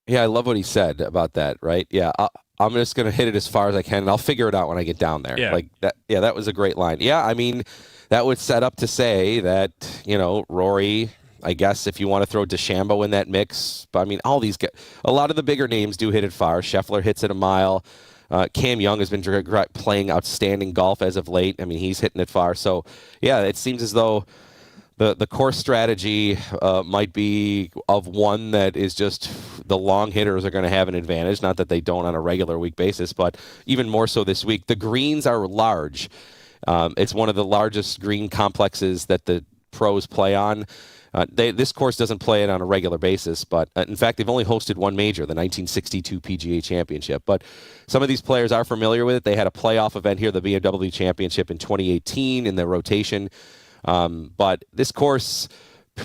Yeah, I love what he said about that, right? Yeah, I'm just going to hit it as far as I can, and I'll figure it out when I get down there. Yeah. Like that. Yeah, that was a great line. Yeah, I mean, that would set up to say that, Rory, I guess if you want to throw DeChambeau in that mix, but I mean, a lot of the bigger names do hit it far. Scheffler hits it a mile. Cam Young has been playing outstanding golf as of late. I mean, he's hitting it far. So, yeah, it seems as though the course strategy might be of one that is just the long hitters are going to have an advantage. Not that they don't on a regular week basis, but even more so this week. The greens are large. It's one of the largest green complexes that the pros play on. This course doesn't play it on a regular basis, but in fact, they've only hosted one major, the 1962 PGA Championship. But some of these players are familiar with it. They had a playoff event here, the BMW Championship in 2018 in the rotation. But this course,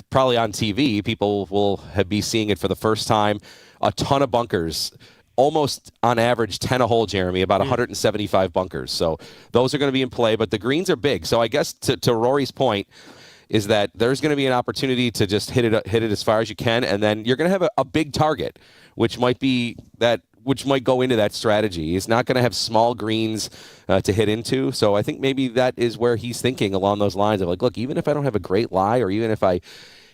probably on TV, people will be seeing it for the first time. A ton of bunkers. Almost on average 10 a hole, Jeremy, about 175 bunkers. So those are going to be in play, but the greens are big. So I guess to Rory's point, is that there's going to be an opportunity to just hit it as far as you can, and then you're going to have a big target, which might go into that strategy. He's not going to have small greens to hit into, so I think maybe that is where he's thinking along those lines of like, look, even if I don't have a great lie, or even if I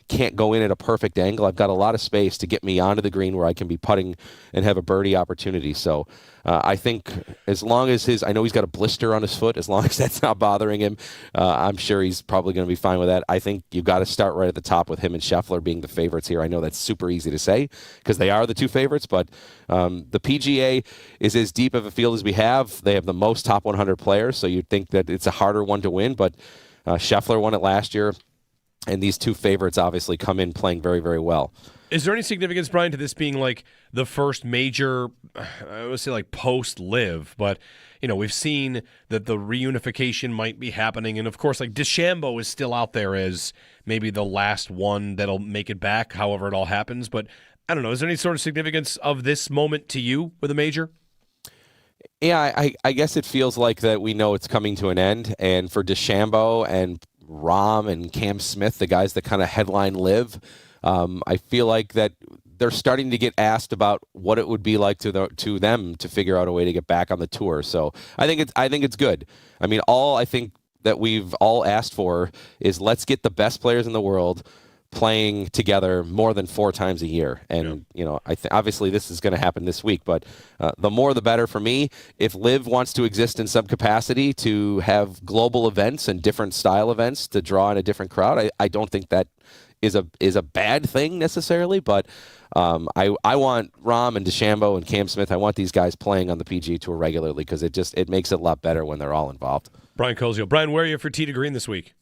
can't go in at a perfect angle, I've got a lot of space to get me onto the green where I can be putting and have a birdie opportunity. So I think as long as I know he's got a blister on his foot, as long as that's not bothering him, I'm sure he's probably going to be fine with that. I think you've got to start right at the top with him and Scheffler being the favorites here. I know that's super easy to say because they are the two favorites, but the PGA is as deep of a field as we have. They have the most top 100 players, so you'd think that it's a harder one to win, but Scheffler won it last year. And these two favorites obviously come in playing very, very well. Is there any significance, Brian, to this being like the first major, I would say like post-live, but, we've seen that the reunification might be happening. And, of course, like DeChambeau is still out there as maybe the last one that'll make it back, however it all happens. But, I don't know, is there any sort of significance of this moment to you with a major? Yeah, I guess it feels like that we know it's coming to an end. And for DeChambeau and Rahm and Cam Smith, the guys that kind of headline live, I feel like that they're starting to get asked about what it would be like to them to figure out a way to get back on the tour. So I think it's good. I mean, all I think that we've all asked for is let's get the best players in the world playing together more than 4 times a year. And, obviously this is going to happen this week, but the more the better for me. If LIV wants to exist in some capacity to have global events and different style events to draw in a different crowd, I don't think that is a bad thing necessarily, but I want Rahm and DeChambeau and Cam Smith, I want these guys playing on the PGA Tour regularly because it makes it a lot better when they're all involved. Brian Koziol. Brian, where are you for Tee to Green this week?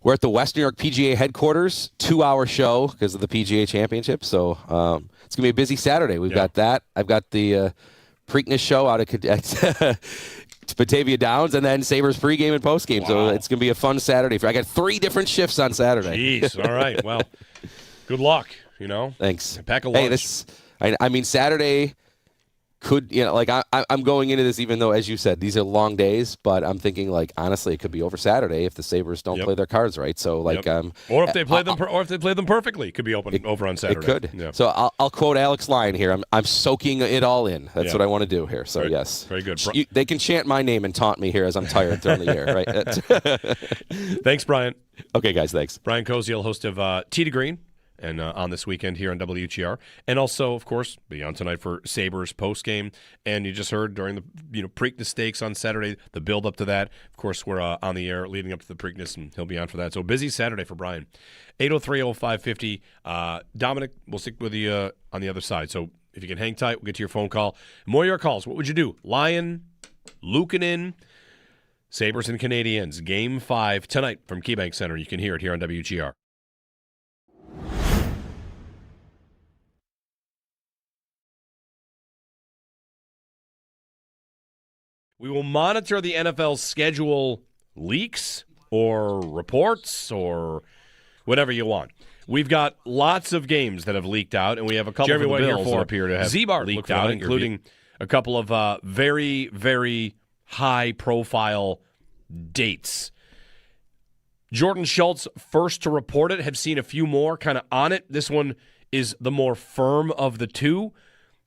we're at the West New York PGA headquarters, 2-hour show because of the PGA Championship. So it's going to be a busy Saturday. We've got that. I've got the Preakness show out at Batavia Downs, and then Sabres pregame and postgame. Wow. So it's going to be a fun Saturday. I got 3 different shifts on Saturday. Jeez. All right. Well, good luck, Thanks. Pack a lunch. Hey, I mean, Saturday could, I'm going into this even though, as you said, these are long days, but I'm thinking, honestly, it could be over Saturday if the Sabres don't play their cards right. So, or if they play them perfectly, it could be over on Saturday. It could. Yeah. So I'll quote Alex Lyon here. I'm soaking it all in. That's what I want to do here. So, yes. Very good. They can chant my name and taunt me here as I'm tired during the year, right? Thanks, Brian. Okay, guys, thanks. Brian Koziol, host of Tee to Green, and on this weekend here on WGR. And also, of course, be on tonight for Sabres postgame. And you just heard during the Preakness Stakes on Saturday, the build-up to that. Of course, we're on the air leading up to the Preakness, and he'll be on for that. So busy Saturday for Brian. 803-0550. Dominic, we'll stick with you on the other side. So if you can hang tight, we'll get to your phone call. More of your calls. What would you do? Lion, Luukkonen, Sabres and Canadiens. Game 5 tonight from KeyBank Center. You can hear it here on WGR. We will monitor the NFL schedule leaks or reports or whatever you want. We've got lots of games that have leaked out, and we have a couple of the Bills that appear to have leaked out, including a couple of very, very high-profile dates. Jordan Schultz, first to report it, have seen a few more kind of on it. This one is the more firm of the two.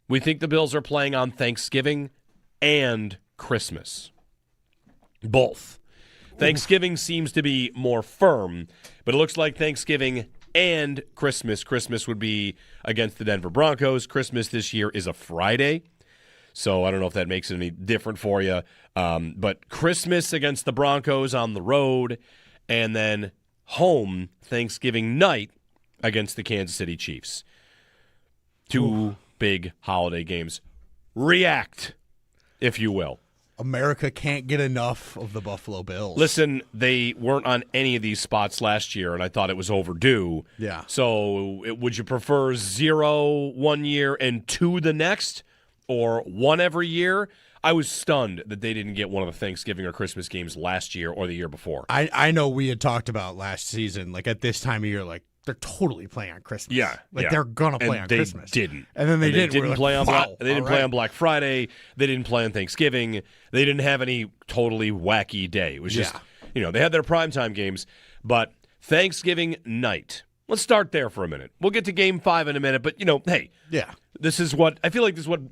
We think the Bills are playing on Thanksgiving and Christmas. Both. Thanksgiving seems to be more firm, but it looks like Thanksgiving and Christmas. Christmas would be against the Denver Broncos. Christmas this year is a Friday, so I don't know if that makes it any different for you. But Christmas against the Broncos on the road, and then home Thanksgiving night against the Kansas City Chiefs. Two big holiday games. React, if you will. America can't get enough of the Buffalo Bills. Listen, they weren't on any of these spots last year, and I thought it was overdue. Yeah. So would you prefer 0 one year and 2 the next, or 1 every year? I was stunned that they didn't get one of the Thanksgiving or Christmas games last year or the year before. I know we had talked about last season, at this time of year, they're totally playing on Christmas. Yeah. They're going to play on Christmas. They didn't. And then they didn't play on play on Black Friday. They didn't play on Thanksgiving. They didn't have any totally wacky day. It was just, they had their primetime games. But Thanksgiving night, let's start there for a minute. We'll get to Game 5 in a minute. But, hey. Yeah. This is what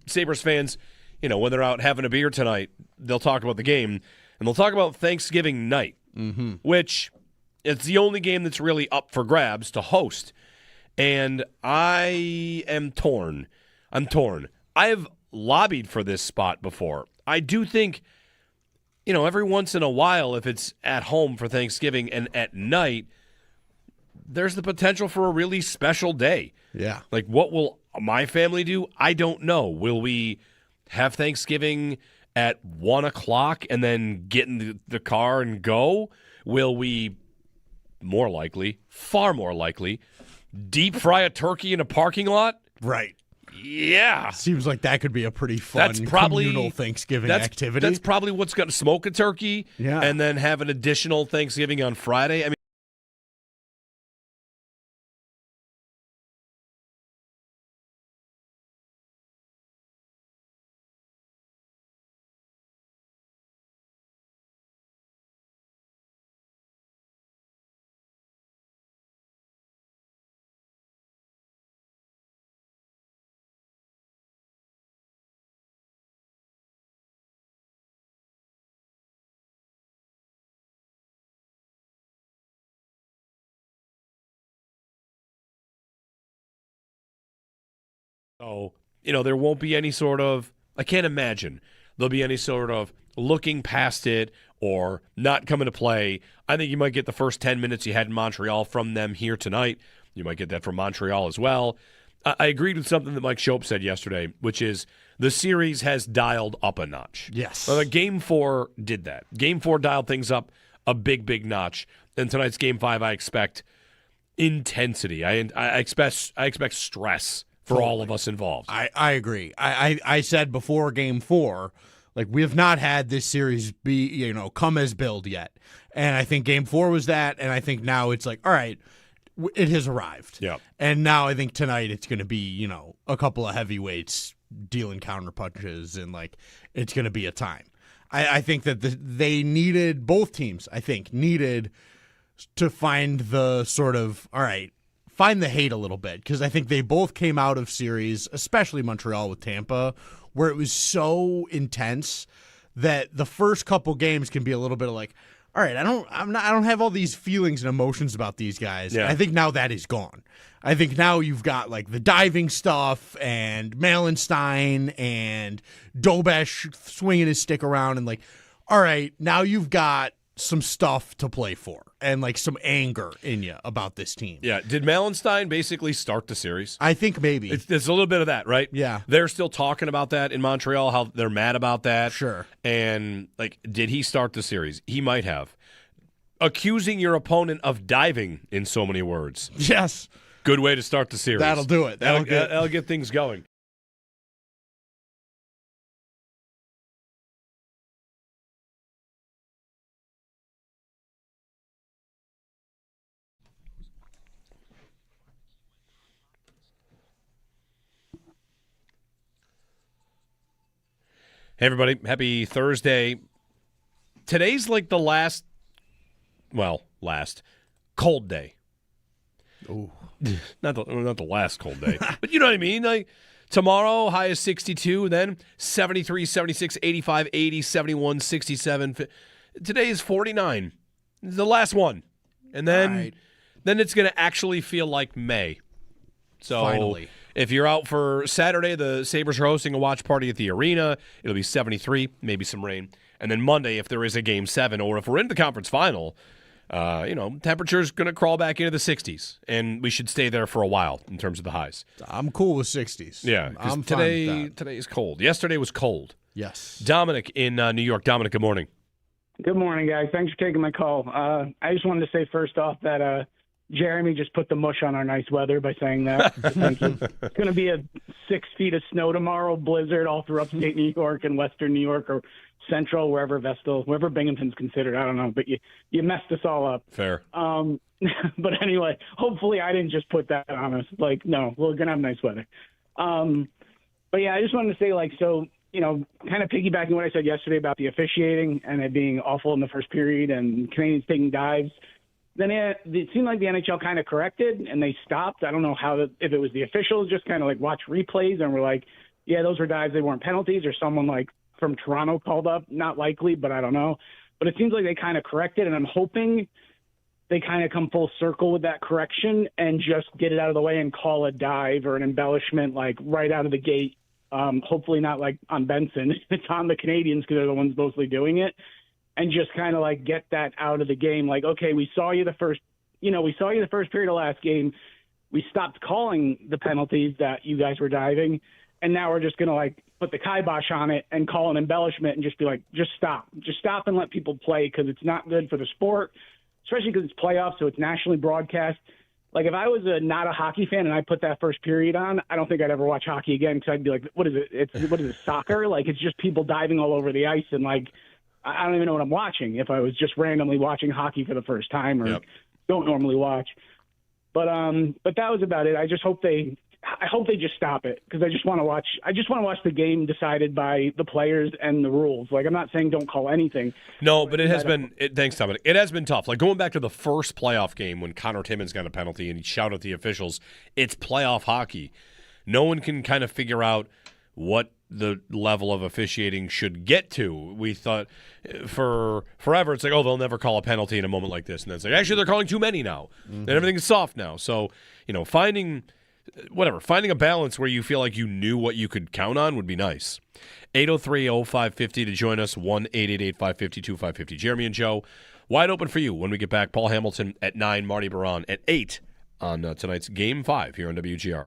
Sabres fans, when they're out having a beer tonight, they'll talk about the game. And they'll talk about Thanksgiving night, which – it's the only game that's really up for grabs to host. And I am torn. I'm torn. I have lobbied for this spot before. I do think, every once in a while, if it's at home for Thanksgiving and at night, there's the potential for a really special day. Yeah. What will my family do? I don't know. Will we have Thanksgiving at 1 o'clock and then get in the car and go? Will we... far more likely, deep fry a turkey in a parking lot? Right. Yeah. Seems like that could be a pretty fun communal Thanksgiving activity. That's probably what's going to smoke a turkey and then have an additional Thanksgiving on Friday. I mean, so, there won't be any sort of, I can't imagine there'll be any sort of looking past it or not coming to play. I think you might get the first 10 minutes you had in Montreal from them here tonight. You might get that from Montreal as well. I agreed with something that Mike Shope said yesterday, which is the series has dialed up a notch. Yes. Game 4 did that. Game 4 dialed things up a big notch. And tonight's Game 5, I expect intensity. I expect stress for all of us involved. I agree. I said before Game 4, like, we have not had this series be, come as billed yet. And I think Game 4 was that, and I think now it's like, all right, it has arrived. Yeah. And now I think tonight it's going to be, a couple of heavyweights dealing counter punches, and, like, it's going to be a time. I think that they needed, both teams, needed to find the sort of, all right, find the hate a little bit, because I think they both came out of series, especially Montreal with Tampa, where it was so intense that the first couple games can be a little bit of like, all right, I don't have all these feelings and emotions about these guys. Yeah. I think now that is gone. I think now you've got like the diving stuff and Malenstein and Dobesh swinging his stick around, and like, all right, now you've got some stuff to play for and like some anger in you about this team. Yeah. Did Malenstein basically start the series? I think maybe. It's a little bit of that, right? Yeah. They're still talking about that in Montreal, how they're mad about that. Sure. And, like, did he start the series? He might have. Accusing your opponent of diving, in so many words. Yes. Good way to start the series. That'll do it. That'll get things going. Hey, everybody. Happy Thursday. Today's like the last cold day. Ooh. Not the last cold day, but you know what I mean? Like, tomorrow, high is 62, then 73, 76, 85, 80, 71, 67. Today is 49. The last one. And then it's going to actually feel like May. So Finally. If you're out for Saturday, the Sabres are hosting a watch party at the arena. It'll be 73, maybe some rain. And then Monday, if there is a Game 7, or if we're in the conference final, temperature's going to crawl back into the 60s. And we should stay there for a while in terms of the highs. I'm cool with 60s. Yeah, because I'm fine with that. today is cold. Yesterday was cold. Yes. Dominic in New York. Dominic, good morning. Good morning, guys. Thanks for taking my call. I just wanted to say first off that Jeremy just put the mush on our nice weather by saying that. So thank you. It's going to be a 6 feet of snow tomorrow, blizzard all through upstate New York and western New York, or central, wherever Binghamton's considered. I don't know, but you messed us all up. Fair. But anyway, hopefully I didn't just put that on us. Like, no, we're going to have nice weather. But yeah, I just wanted to say, like, so, kind of piggybacking what I said yesterday about the officiating and it being awful in the first period and Canadians taking dives. Then it seemed like the NHL kind of corrected and they stopped. I don't know if it was the officials just kind of like watch replays and were like, yeah, those were dives, they weren't penalties, or someone like from Toronto called up. Not likely, but I don't know. But it seems like they kind of corrected, and I'm hoping they kind of come full circle with that correction and just get it out of the way and call a dive or an embellishment like right out of the gate. Hopefully not like on Benson. It's on the Canadians because they're the ones mostly doing it. And just kind of like get that out of the game. Like, okay, we saw you the first period of last game. We stopped calling the penalties that you guys were diving, and now we're just going to like put the kibosh on it and call an embellishment and just be like, just stop and let people play, because it's not good for the sport, especially because it's playoffs, so it's nationally broadcast. Like, if I was not a hockey fan and I put that first period on, I don't think I'd ever watch hockey again, because I'd be like, what is it? What is it, soccer? Like, it's just people diving all over the ice, and like, I don't even know what I'm watching if I was just randomly watching hockey for the first time or don't normally watch. But that was about it. I hope they just stop it, because I just want to watch the game decided by the players and the rules. Like, I'm not saying don't call anything. No, but it has been thanks, Dominic. It has been tough. Like, going back to the first playoff game when Connor Timmins got a penalty and he shouted at the officials, it's playoff hockey. No one can kind of figure out what the level of officiating should get to. We thought for forever it's like, oh, they'll never call a penalty in a moment like this. And then it's like, actually, they're calling too many now. And everything's soft now. So, finding a balance where you feel like you knew what you could count on would be nice. 803-0550 to join us, 1-888-552-550. Jeremy and Joe, wide open for you when we get back. Paul Hamilton at 9, Marty Biron at 8 on tonight's Game 5 here on WGR.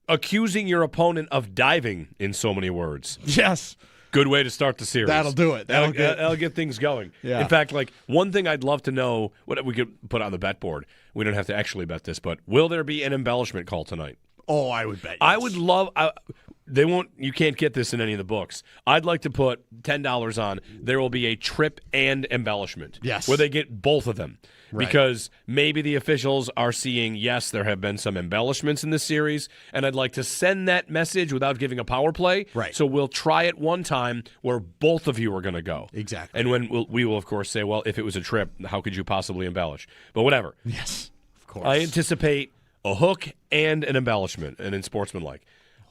accusing your opponent of diving in so many words. Yes. Good way to start the series. That'll do it. That'll get things going. Yeah. In fact, like one thing I'd love to know, what we could put on the bet board. We don't have to actually bet this, but will there be an embellishment call tonight? Oh, I would bet. Yes. I would love. They won't. You can't get this in any of the books. I'd like to put $10 on. There will be a trip and embellishment. Yes. Where they get both of them. Right. Because maybe the officials are seeing, yes, there have been some embellishments in this series, and I'd like to send that message without giving a power play. Right. So we'll try it one time where both of you are going to go. Exactly. And when we will, of course, say, well, if it was a trip, how could you possibly embellish? But whatever. Yes, of course. I anticipate a hook and an embellishment, and in sportsmanlike.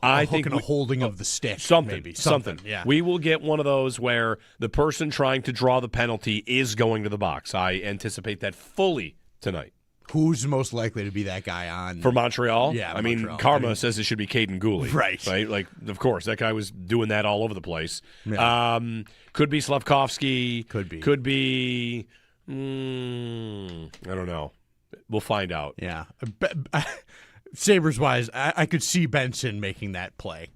I think a holding of the stick. Something. Maybe. Something. Yeah. We will get one of those where the person trying to draw the penalty is going to the box. I anticipate that fully tonight. Who's most likely to be that guy on? For Montreal? Yeah, I mean, Montreal. Karma says it should be Caden Goalie. Right. Like, of course, that guy was doing that all over the place. Yeah. Could be Slavkovsky. Could be. Could be, I don't know. We'll find out. Yeah. Sabres-wise, I could see Benson making that play.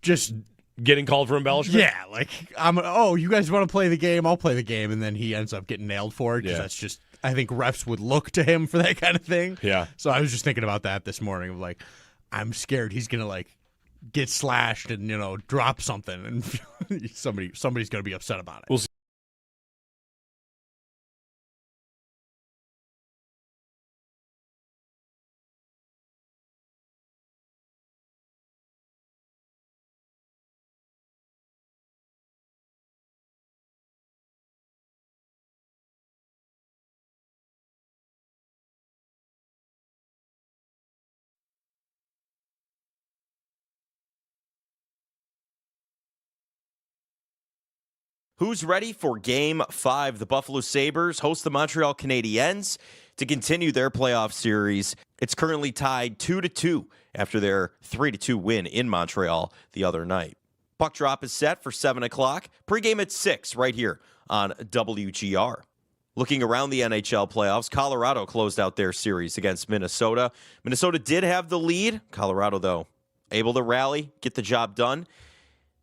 Just getting called for embellishment? Yeah, like, you guys want to play the game? I'll play the game. And then he ends up getting nailed for it because that's just, I think refs would look to him for that kind of thing. Yeah. So I was just thinking about that this morning. Of like, I'm scared he's going to, like, get slashed and, drop something. And somebody's going to be upset about it. We'll see. Who's ready for Game 5? The Buffalo Sabres host the Montreal Canadiens to continue their playoff series. It's currently tied 2-2 after their 3-2 win in Montreal the other night. Puck drop is set for 7 o'clock. Pregame at 6 right here on WGR. Looking around the NHL playoffs, Colorado closed out their series against Minnesota. Minnesota did have the lead. Colorado, though, able to rally, get the job done.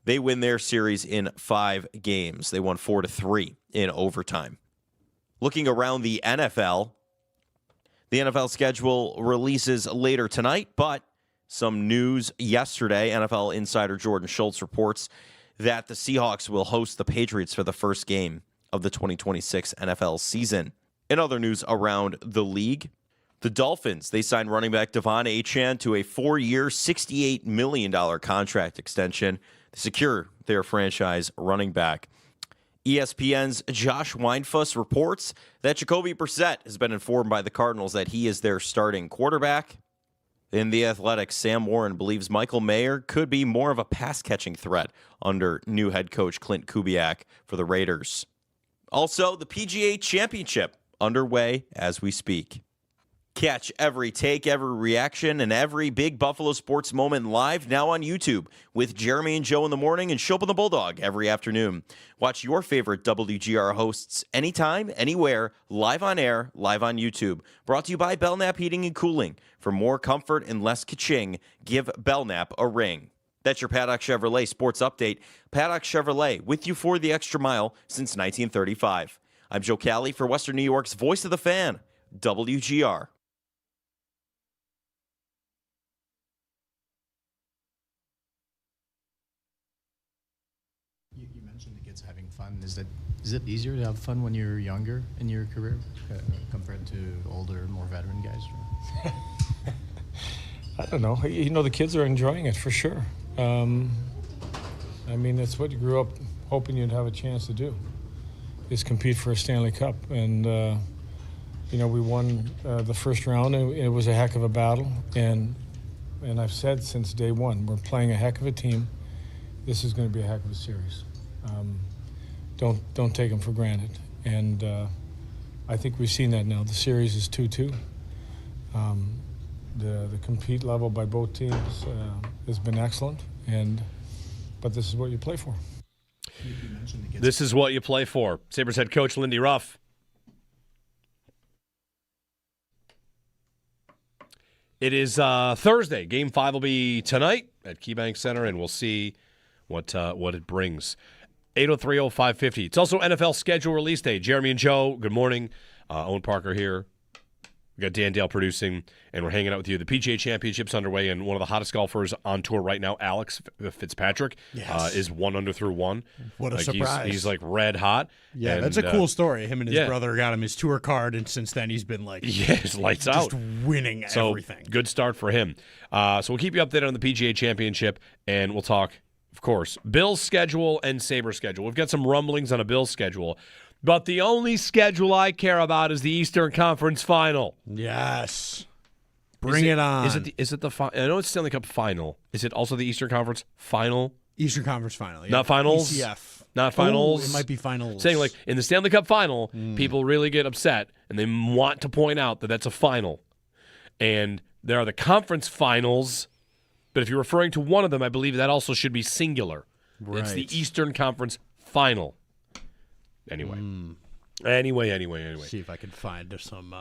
They win their series in 5 games. They won 4-3 in overtime. Looking around the NFL schedule releases later tonight, but some news yesterday. NFL insider Jordan Schultz reports that the Seahawks will host the Patriots for the first game of the 2026 NFL season. In other news around the league, the Dolphins, they signed running back Devon Achane to a 4-year, $68 million contract extension to secure their franchise running back. ESPN's Josh Weinfuss reports that Jacoby Brissett has been informed by the Cardinals that he is their starting quarterback. In The Athletic, Sam Warren believes Michael Mayer could be more of a pass-catching threat under new head coach Clint Kubiak for the Raiders. Also, the PGA Championship underway as we speak. Catch every take, every reaction, and every big Buffalo sports moment live now on YouTube with Jeremy and Joe in the morning and Shope and the Bulldog every afternoon. Watch your favorite WGR hosts anytime, anywhere, live on air, live on YouTube. Brought to you by Belknap Heating and Cooling. For more comfort and less ka-ching, give Belknap a ring. That's your Paddock Chevrolet Sports Update. Paddock Chevrolet, with you for the extra mile since 1935. I'm Joe Cali for Western New York's Voice of the Fan, WGR. You mentioned the kids having fun. Is it easier to have fun when you're younger in your career compared to older, more veteran guys? I don't know. The kids are enjoying it for sure. It's what you grew up hoping you'd have a chance to do, is compete for a Stanley Cup. And, we won the first round. And it was a heck of a battle. And I've said since day one, we're playing a heck of a team. This is going to be a heck of a series. Don't take them for granted. And I think we've seen that now. The series is 2-2. The compete level by both teams has been excellent, but this is what you play for. This is what you play for. Sabres head coach Lindt Ruff. It is Thursday. Game 5 will be tonight at KeyBank Center, and we'll see what it brings. 803-0550. It's also NFL schedule release day. Jeremy and Joe, good morning. Owen Parker here. We got Dan Dale producing, and we're hanging out with you. The PGA Championship's underway, and one of the hottest golfers on tour right now, Alex Fitzpatrick, is 1 under through 1. What a surprise. He's like red hot. Yeah, and that's a cool story. Him and his brother got him his tour card, and since then he's been like his lights out. Just winning everything. Good start for him. So we'll keep you updated on the PGA Championship, and we'll talk, of course, Bills schedule and Sabres schedule. We've got some rumblings on a Bills schedule. But the only schedule I care about is the Eastern Conference Final. Yes. Bring it on. Is it the I know it's Stanley Cup Final. Is it also the Eastern Conference Final? Eastern Conference Final. Yeah. Not finals? ECF. Not finals? It might be finals. Saying like in the Stanley Cup Final, people really get upset and they want to point out that that's a final. And there are the conference finals, but if you're referring to one of them, I believe that also should be singular. Right. It's the Eastern Conference Final. Anyway. See if I can find some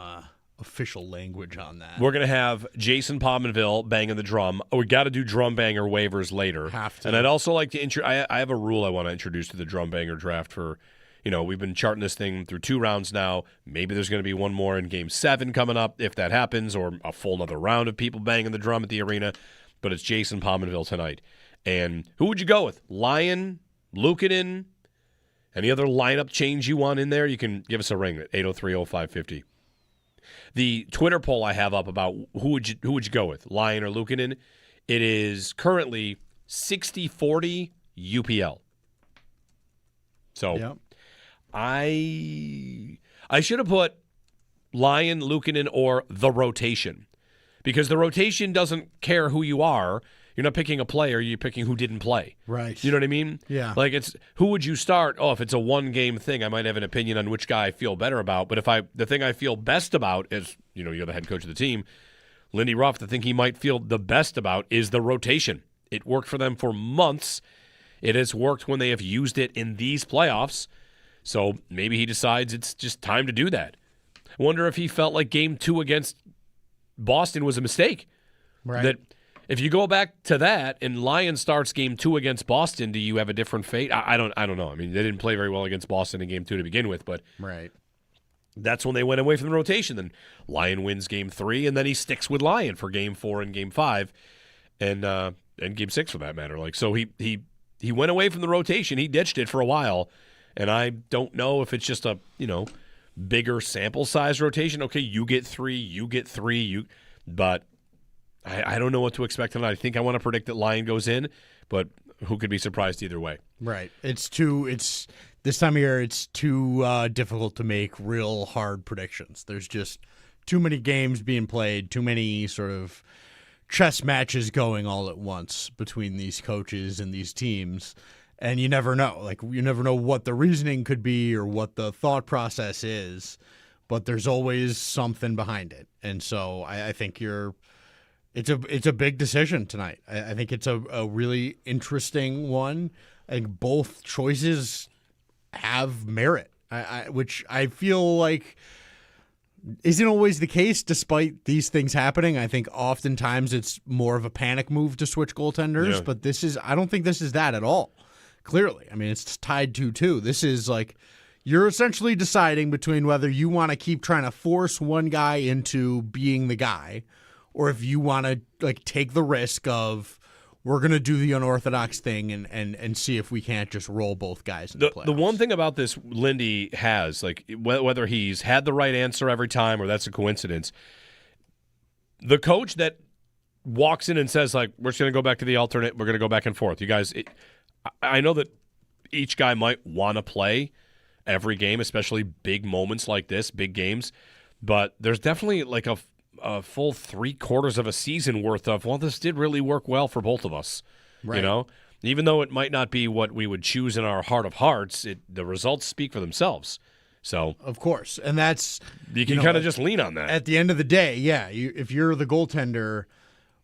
official language on that. We're going to have Jason Pominville banging the drum. We got to do drum banger waivers later. Have to. And I'd also like to I have a rule I want to introduce to the drum banger draft for, we've been charting this thing through 2 rounds now. Maybe there's going to be one more in Game 7 coming up if that happens, or a full another round of people banging the drum at the arena. But it's Jason Pominville tonight. And who would you go with? Lyon, Luukkonen? Any other lineup change you want in there, you can give us a ring at 803-0550. The Twitter poll I have up about who would you go with, Lyon or Luukkonen, it is currently 60-40 UPL. So yep. I should have put Lyon, Luukkonen, or the rotation, because the rotation doesn't care who you are. You're not picking a player, you're picking who didn't play. Right. You know what I mean? Yeah. Like, it's who would you start? Oh, if it's a one-game thing, I might have an opinion on which guy I feel better about. But the thing I feel best about is, you're the head coach of the team, Lindt Ruff, the thing he might feel the best about is the rotation. It worked for them for months. It has worked when they have used it in these playoffs. So maybe he decides it's just time to do that. I wonder if he felt like Game 2 against Boston was a mistake. Right. That if you go back to that and Lyon starts Game 2 against Boston, do you have a different fate? I don't know. I mean, they didn't play very well against Boston in Game 2 to begin with, but right. That's when they went away from the rotation. Then Lyon wins Game 3, and then he sticks with Lyon for Game 4 and Game 5, and Game 6 for that matter. Like, so he went away from the rotation. He ditched it for a while, and I don't know if it's just a bigger sample size rotation. Okay, you get 3, but I don't know what to expect tonight. I think I want to predict that Lyon goes in, but who could be surprised either way? Right. It's this time of year, it's too difficult to make real hard predictions. There's just too many games being played, too many sort of chess matches going all at once between these coaches and these teams, and you never know. Like, you never know what the reasoning could be or what the thought process is, but there's always something behind it. And so I think it's a big decision tonight. I think it's a really interesting one. I think both choices have merit, which I feel like isn't always the case despite these things happening. I think oftentimes it's more of a panic move to switch goaltenders, but I don't think this is that at all. Clearly. I mean, it's tied 2-2. This is like you're essentially deciding between whether you want to keep trying to force one guy into being the guy, or if you want to like take the risk of we're going to do the unorthodox thing and see if we can't just roll both guys in the playoffs. The one thing about this Lindy has, like whether he's had the right answer every time or that's a coincidence, the coach that walks in and says, like, we're just going to go back to the alternate, we're going to go back and forth. You guys, I know that each guy might want to play every game, especially big moments like this, big games, but there's definitely like a full 3/4 of a season worth of, well, this did really work well for both of us. Right. Even though it might not be what we would choose in our heart of hearts, the results speak for themselves. So, of course, and that's you can kind of just lean on that. At the end of the day, yeah, if you're the goaltender,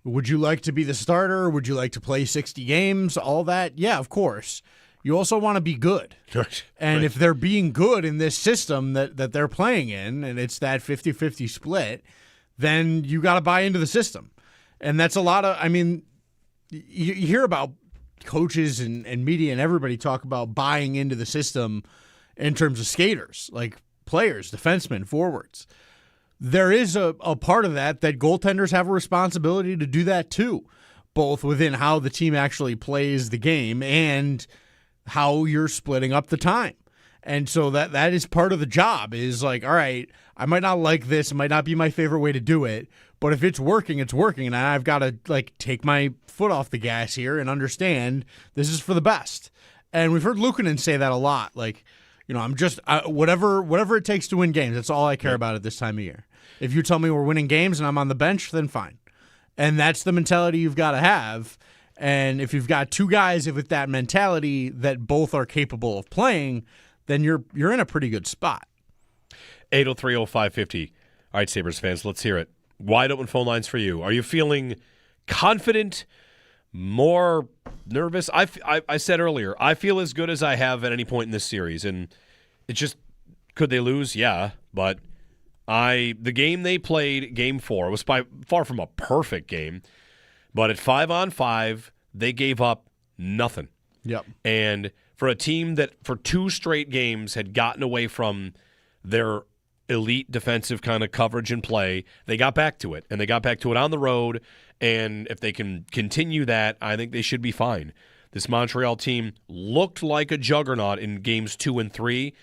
would you like to be the starter? Would you like to play 60 games? All that, yeah, of course. You also want to be good. And if they're being good in this system that they're playing in, and it's that 50-50 split, then you got to buy into the system. And that's a lot of, I mean, you hear about coaches and media and everybody talk about buying into the system in terms of skaters, like players, defensemen, forwards. There is a part of that goaltenders have a responsibility to do that too, both within how the team actually plays the game and how you're splitting up the time. And so that is part of the job is like, all right, I might not like this. It might not be my favorite way to do it. But if it's working, it's working. And I've got to like take my foot off the gas here and understand this is for the best. And we've heard Luukkonen say that a lot. Like, you know, I'm just whatever it takes to win games. That's all I care about at this time of year. If you tell me we're winning games and I'm on the bench, then fine. And that's the mentality you've got to have. And if you've got two guys with that mentality that both are capable of playing, then you're in a pretty good spot. 803-0550. All right, Sabres fans, let's hear it. Wide open phone lines for you. Are you feeling confident, more nervous? I said earlier, I feel as good as I have at any point in this series. And it's just, could they lose? Yeah. But the game they played, Game 4, was by far from a perfect game. But at 5-on-5, they gave up nothing. Yep. And for a team that for 2 straight games had gotten away from their elite defensive kind of coverage and play, they got back to it. And they got back to it on the road. And if they can continue that, I think they should be fine. This Montreal team looked like a juggernaut in games 2 and 3,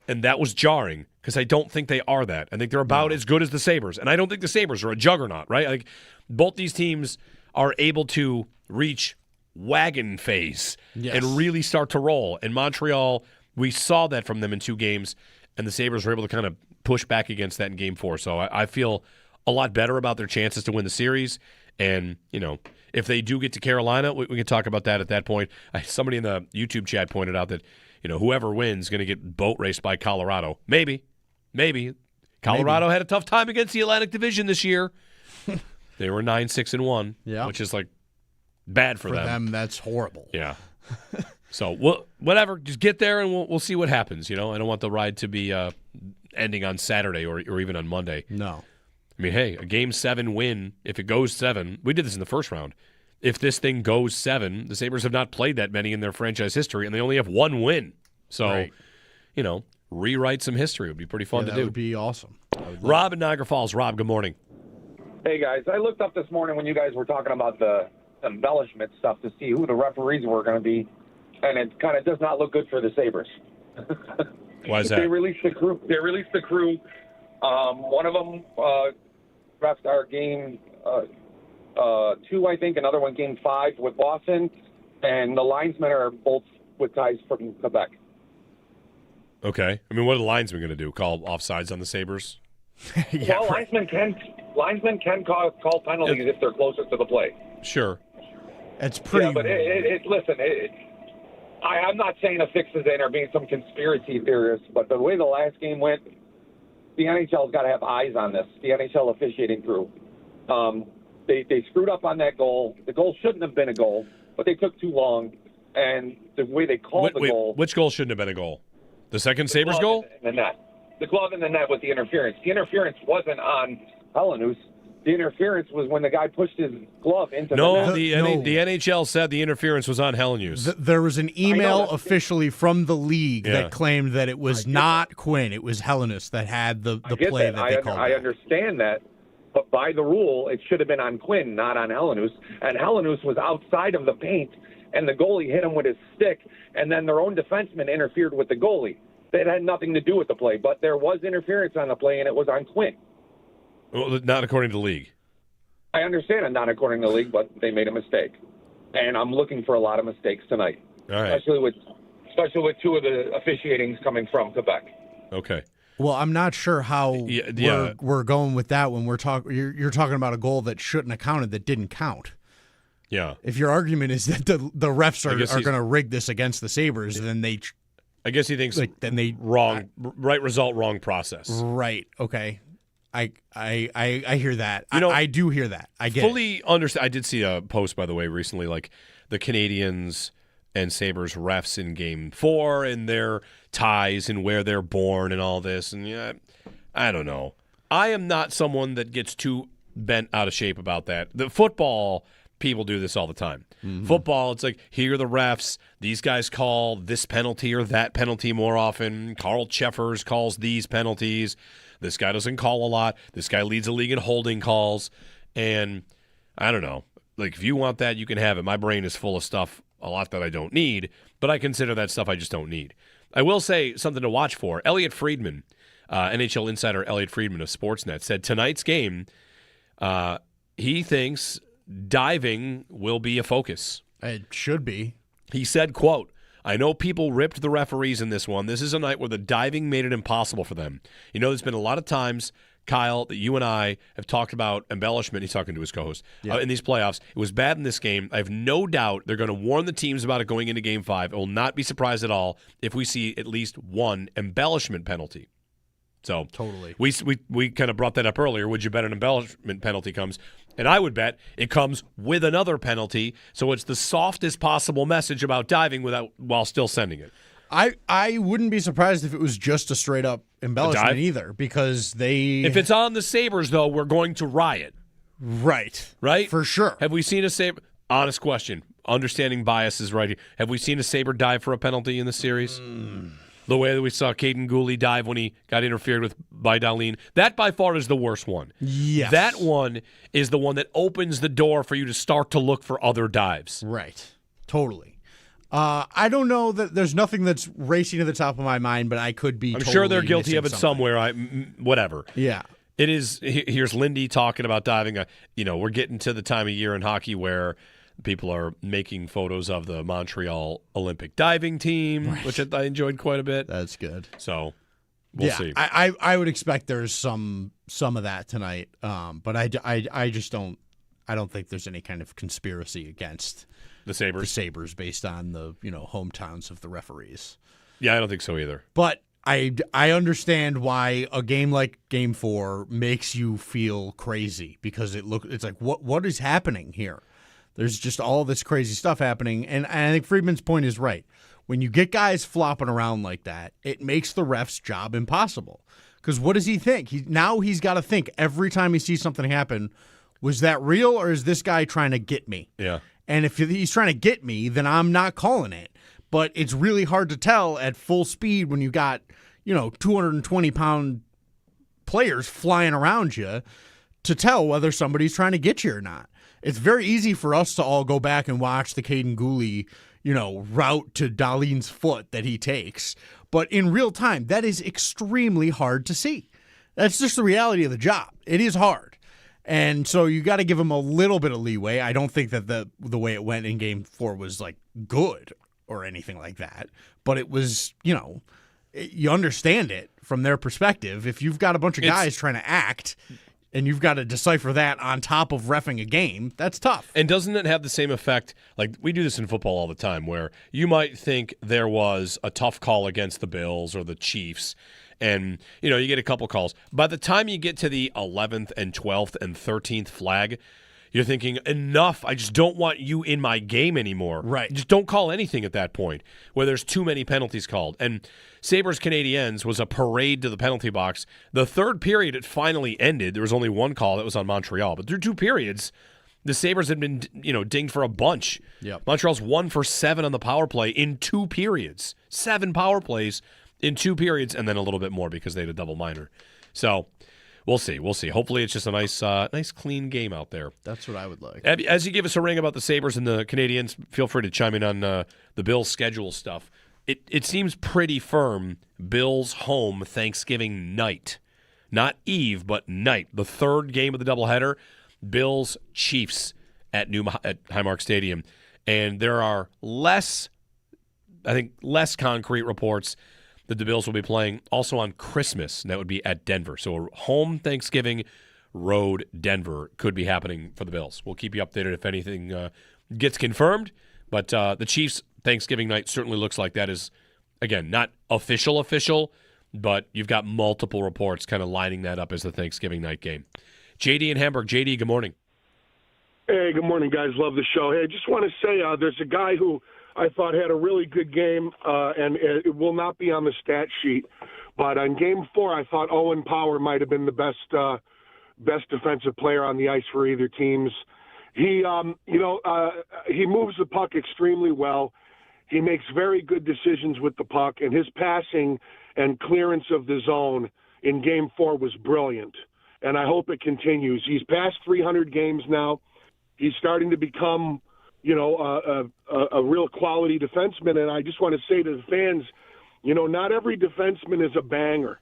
and that was jarring because I don't think they are that. I think they're about as good as the Sabres. And I don't think the Sabres are a juggernaut, right? Like both these teams are able to reach wagon phase and really start to roll. And Montreal, we saw that from them in 2 games, and the Sabres were able to kind of push back against that in Game 4. So I feel a lot better about their chances to win the series. And, you know, if they do get to Carolina, we can talk about that at that point. Somebody in the YouTube chat pointed out that, you know, whoever wins is going to get boat raced by Colorado. Maybe. Colorado had a tough time against the Atlantic Division this year. They were 9-6-1, which is like bad for them. For them, that's horrible. Yeah. So whatever, just get there and we'll see what happens. You know, I don't want the ride to be ending on Saturday or even on Monday. No. I mean, hey, a Game 7 win, if it goes 7, we did this in the first round. If this thing goes 7, the Sabres have not played that many in their franchise history, and they only have 1 win. So, you know, rewrite some history would be pretty fun to do. That would be awesome. Rob in Niagara Falls. Rob, good morning. Hey, guys. I looked up this morning when you guys were talking about the embellishment stuff to see who the referees were going to be, and it kind of does not look good for the Sabres. Why is that? They released the crew. One of them refed our game 2, I think. Another one, Game 5 with Boston. And the linesmen are both with ties from Quebec. Okay. I mean, what are the linesmen going to do? Call offsides on the Sabres? Linesmen can call penalties if they're closer to the play. Sure. It's pretty. Yeah, but listen, I'm not saying the fix is in or being some conspiracy theorist, but the way the last game went, the NHL's got to have eyes on this. The NHL officiating crew. They screwed up on that goal. The goal shouldn't have been a goal, but they took too long. And the way they called the goal. Which goal shouldn't have been a goal? The second Sabres goal? The net. The glove in the net with the interference. The interference wasn't on Helenius. The interference was when the guy pushed his glove into the net. The NHL said the interference was on Helenius. There was an email officially from the league that claimed that it was not Quinn. It was Helenius that had the play that they called. I understand that. But by the rule, it should have been on Quinn, not on Helenius. And Helenius was outside of the paint, and the goalie hit him with his stick, and then their own defenseman interfered with the goalie. That had nothing to do with the play, but there was interference on the play, and it was on Quinn. Well, not according to the league. I understand it, not according to the league, but they made a mistake. And I'm looking for a lot of mistakes tonight, all right. especially with 2 of the officiatings coming from Quebec. Okay. Well, I'm not sure how we're going with that when we're talking. You're talking about a goal that shouldn't have counted, that didn't count. Yeah. If your argument is that the refs are going to rig this against the Sabres, then they. I guess he thinks wrong, right result, wrong process. Right. Okay. I hear that. I do hear that. I get fully understand. I did see a post, by the way, recently, like the Canadians and Sabres refs in Game 4 and their ties and where they're born and all this. And yeah, I don't know. I am not someone that gets too bent out of shape about that. The football people do this all the time. Mm-hmm. Football, it's like, here are the refs. These guys call this penalty or that penalty more often. Carl Cheffers calls these penalties. This guy doesn't call a lot. This guy leads the league in holding calls. And I don't know. Like, if you want that, you can have it. My brain is full of stuff, a lot that I don't need, but I consider that stuff I just don't need. I will say something to watch for. Elliot Friedman, NHL insider Elliot Friedman of Sportsnet, said tonight's game, he thinks diving will be a focus. It should be. He said, quote, I know people ripped the referees in this one. This is a night where the diving made it impossible for them. You know, there's been a lot of times, Kyle, that you and I have talked about embellishment. He's talking to his co-host in these playoffs. It was bad in this game. I have no doubt they're going to warn the teams about it going into Game 5. I will not be surprised at all if we see at least one embellishment penalty. So totally, we kind of brought that up earlier. Would you bet an embellishment penalty comes? And I would bet it comes with another penalty. So it's the softest possible message about diving while still sending it. I wouldn't be surprised if it was just a straight up embellishment either, because if it's on the Sabres, though, we're going to riot. Right, for sure. Have we seen a Sabre? Honest question. Understanding bias is right here. Have we seen a Sabre dive for a penalty in the series? The way that we saw Caden Goalie dive when he got interfered with by Dahlin, that by far is the worst one. Yes. That one is the one that opens the door for you to start to look for other dives. Right. Totally. I don't know that there's nothing that's racing to the top of my mind, but I could be. I'm sure they're guilty of it somewhere. Whatever. Yeah. It is. Here's Lindy talking about diving. We're getting to the time of year in hockey where people are making photos of the Montreal Olympic diving team, which I enjoyed quite a bit. That's good. So we'll see. I would expect there's some of that tonight, but I just don't. I don't think there's any kind of conspiracy against the Sabres. The Sabres based on the hometowns of the referees. Yeah, I don't think so either. But I understand why a game like Game 4 makes you feel crazy, because it's like what is happening here? There's just all this crazy stuff happening, and I think Friedman's point is right. When you get guys flopping around like that, it makes the ref's job impossible. Because what does he think? He's got to think every time he sees something happen, was that real or is this guy trying to get me? Yeah. And if he's trying to get me, then I'm not calling it. But it's really hard to tell at full speed when you got 220-pound players flying around you to tell whether somebody's trying to get you or not. It's very easy for us to all go back and watch the Caden Goalie, route to Dahlin's foot that he takes. But in real time, that is extremely hard to see. That's just the reality of the job. It is hard. And so you got to give him a little bit of leeway. I don't think that the way it went in Game 4 was like good or anything like that. But it was, you understand it from their perspective. If you've got a bunch of guys trying to act, and you've got to decipher that on top of reffing a game, that's tough. And doesn't it have the same effect? Like, we do this in football all the time, where you might think there was a tough call against the Bills or the Chiefs, and, you get a couple calls. By the time you get to the 11th and 12th and 13th flag, you're thinking, enough, I just don't want you in my game anymore. Right. Just don't call anything at that point, where there's too many penalties called. And Sabres Canadiens was a parade to the penalty box. The third period, it finally ended. There was only one call that was on Montreal. But through two periods, the Sabres had been, dinged for a bunch. Yep. Montreal's 1 for 7 on the power play in 2 periods. 7 power plays in 2 periods, and then a little bit more because they had a double minor. So we'll see. Hopefully it's just a nice clean game out there. That's what I would like. As you give us a ring about the Sabres and the Canadiens, feel free to chime in on the Bills schedule stuff. It seems pretty firm. Bills home Thanksgiving night. Not eve, but night. The third game of the doubleheader, Bills Chiefs at Highmark Stadium. And there are less concrete reports that the Bills will be playing also on Christmas, and that would be at Denver. So home Thanksgiving, road Denver could be happening for the Bills. We'll keep you updated if anything gets confirmed. But the Chiefs Thanksgiving night certainly looks like that is, again, not official, but you've got multiple reports kind of lining that up as the Thanksgiving night game. JD in Hamburg. JD, good morning. Hey, good morning, guys. Love the show. Hey, I just want to say there's a guy who I thought had a really good game, and it will not be on the stat sheet, But in Game 4, I thought Owen Power might have been the best defensive player on the ice for either teams. He moves the puck extremely well. He makes very good decisions with the puck, and his passing and clearance of the zone in Game 4 was brilliant. And I hope it continues. He's past 300 games now. He's starting to become, a real quality defenseman. And I just want to say to the fans, not every defenseman is a banger.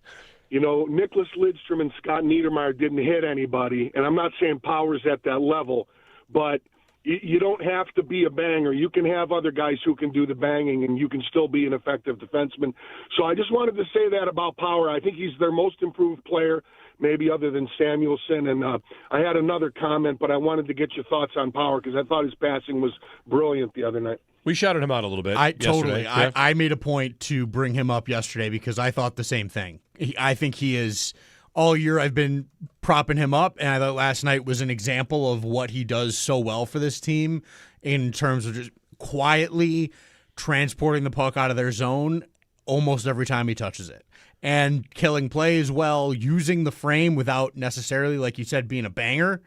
Nicholas Lidstrom and Scott Niedermayer didn't hit anybody, and I'm not saying Power's at that level, but you don't have to be a banger. You can have other guys who can do the banging, and you can still be an effective defenseman. So I just wanted to say that about Power. I think he's their most improved player, maybe other than Samuelson. And I had another comment, but I wanted to get your thoughts on Power because I thought his passing was brilliant the other night. We shouted him out a little bit. Totally. Yeah. I made a point to bring him up yesterday because I thought the same thing. I think he is, all year I've been propping him up, and I thought last night was an example of what he does so well for this team in terms of just quietly transporting the puck out of their zone almost every time he touches it. And killing plays well, using the frame without necessarily, like you said, being a banger.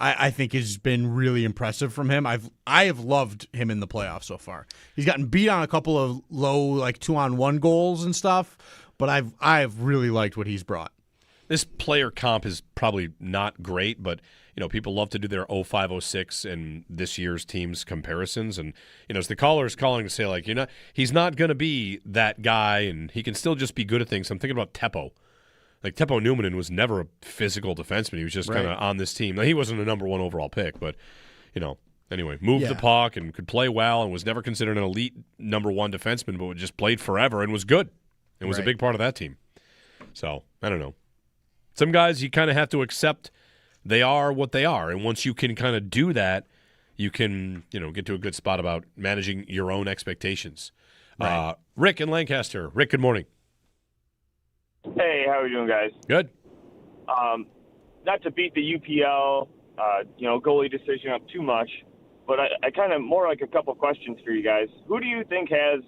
I think has been really impressive from him. I have loved him in the playoffs so far. He's gotten beat on a couple of low 2-on-1 goals and stuff, but I've really liked what he's brought. This player comp is probably not great, but people love to do their 05-06 and this year's team's comparisons. And as the caller is calling to say he's not going to be that guy, and he can still just be good at things. I'm thinking about Teppo. Teppo Numminen was never a physical defenseman. He was just kind of on this team. Now, he wasn't a number 1 overall pick, but, anyway, moved the puck and could play well and was never considered an elite number 1 defenseman, but just played forever and was good and was a big part of that team. So, I don't know. Some guys you kind of have to accept they are what they are, and once you can kind of do that, you can, get to a good spot about managing your own expectations. Right. Rick in Lancaster. Rick, good morning. Hey, how are you doing, guys? Good. Not to beat the UPL, goalie decision up too much, but I kind of more like a couple questions for you guys. Who do you think has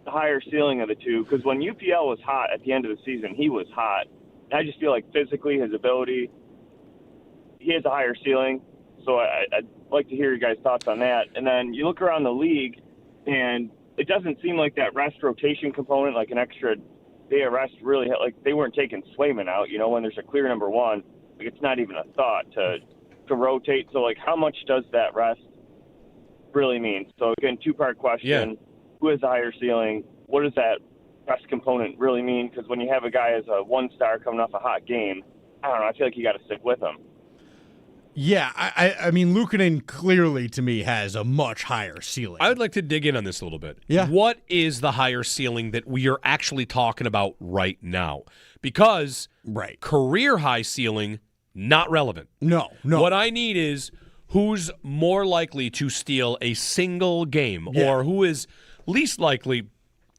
the higher ceiling of the two? Because when UPL was hot at the end of the season, he was hot. I just feel like physically, his ability, he has a higher ceiling. So I'd like to hear your guys' thoughts on that. And then you look around the league, and it doesn't seem like that rest rotation component, like an extra day of rest, really, they weren't taking Swayman out, when there's a clear number 1. It's not even a thought to rotate. So, how much does that rest really mean? So, again, 2-part question. Yeah. Who has the higher ceiling? What does that rest component really mean? Because when you have a guy as a 1-star coming off a hot game, I don't know, I feel like you got to stick with him. Yeah, I mean, Luukkonen clearly, to me, has a much higher ceiling. I would like to dig in on this a little bit. Yeah. What is the higher ceiling that we are actually talking about right now? Because career high ceiling, not relevant. No. What I need is who's more likely to steal a single game or who is least likely.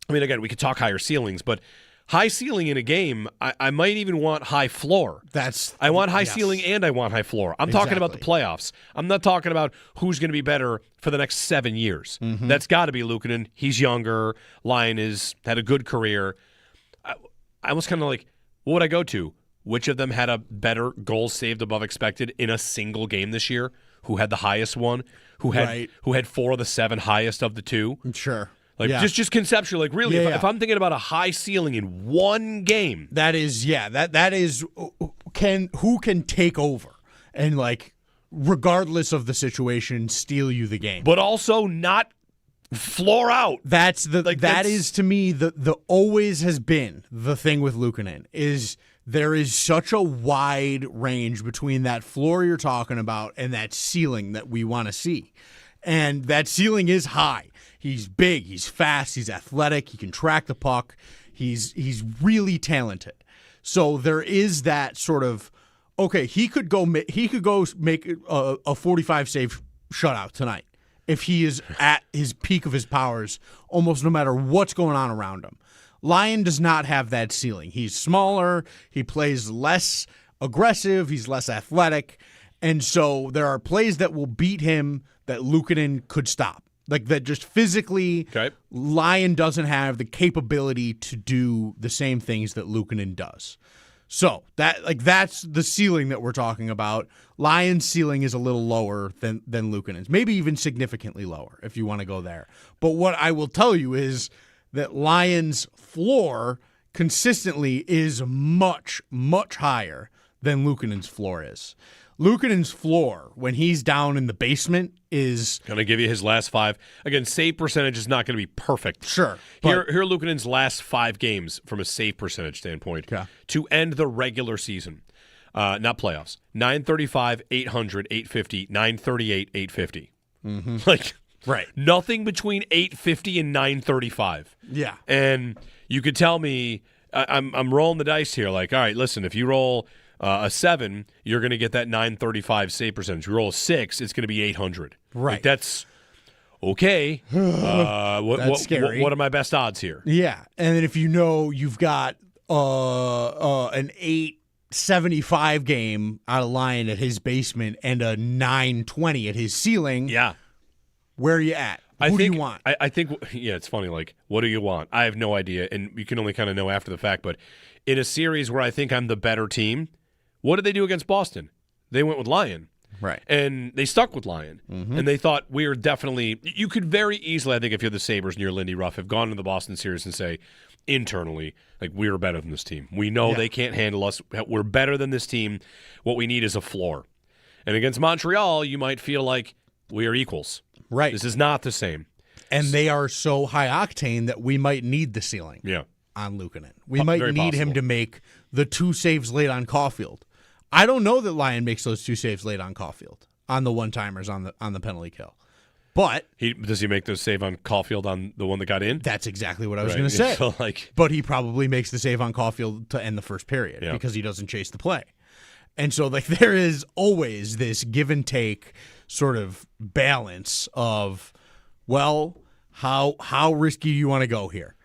I mean, again, we could talk higher ceilings, but high ceiling in a game, I might even want high floor. I want high ceiling and I want high floor. I'm talking about the playoffs. I'm not talking about who's going to be better for the next 7 years. Mm-hmm. That's got to be Luukkonen. He's younger. Lyon has had a good career. I was kind of like, what would I go to? Which of them had a better goals saved above expected in a single game this year? Who had the highest one? Who had 4 of the 7 highest of the 2? Sure. Just conceptually, really, if I'm thinking about a high ceiling in one game. That is who can take over and, regardless of the situation, steal you the game. But also not floor out. That is to me the always has been the thing with Luukkonen is there is such a wide range between that floor you're talking about and that ceiling that we want to see. And that ceiling is high. He's big, he's fast, he's athletic, he can track the puck. He's really talented. So there is that sort of he could go make a 45 save shutout tonight if he is at his peak of his powers almost no matter what's going on around him. Lyon does not have that ceiling. He's smaller, he plays less aggressive, he's less athletic, and so there are plays that will beat him that Luukkonen could stop. Like that just physically, Lyon doesn't have the capability to do the same things that Luukkonen does. So that's the ceiling that we're talking about. Lyon's ceiling is a little lower than Luukkonen's, maybe even significantly lower if you want to go there. But what I will tell you is that Lyon's floor consistently is much, much higher than Luukkonen's floor is. Luukkonen's floor, when he's down in the basement, is going to give you his last 5. Again, save percentage is not going to be perfect. Sure. Here are Luukkonen's last 5 games from a save percentage standpoint to end the regular season, not playoffs. 935, 800, 850, 938, 850. Mm-hmm. Like, right. Nothing between 850 and 935. Yeah. And you could tell me, I'm rolling the dice here. Like, all right, listen, if you roll a 7, you're going to get that 935 save percentage. You roll a 6, it's going to be 800. Right. Like, that's okay. That's scary. What are my best odds here? Yeah. And then if you know you've got an 875 game out of Lyon at his basement and a 920 at his ceiling, where are you at? Who do you want? I think, it's funny. Like, what do you want? I have no idea, and you can only kind of know after the fact. But in a series where I think I'm the better team, what did they do against Boston? They went with Lyon. Right. And they stuck with Lyon. Mm-hmm. And they thought we're definitely – you could very easily, I think, if you're the Sabres and you're Lindt Ruff, have gone to the Boston series and say internally, like, we're better than this team. We know they can't handle us. We're better than this team. What we need is a floor. And against Montreal, you might feel like we are equals. Right. This is not the same. And they are so high octane that we might need the ceiling on Luukkonen. We might need him to make the 2 saves late on Caulfield. I don't know that Lyon makes those 2 saves late on Caulfield on the one-timers on the penalty kill. But does he make the save on Caulfield on the one that got in? That's exactly what I was going to say. So, but he probably makes the save on Caulfield to end the first period because he doesn't chase the play. And so there is always this give and take sort of balance of, well, how risky do you want to go here?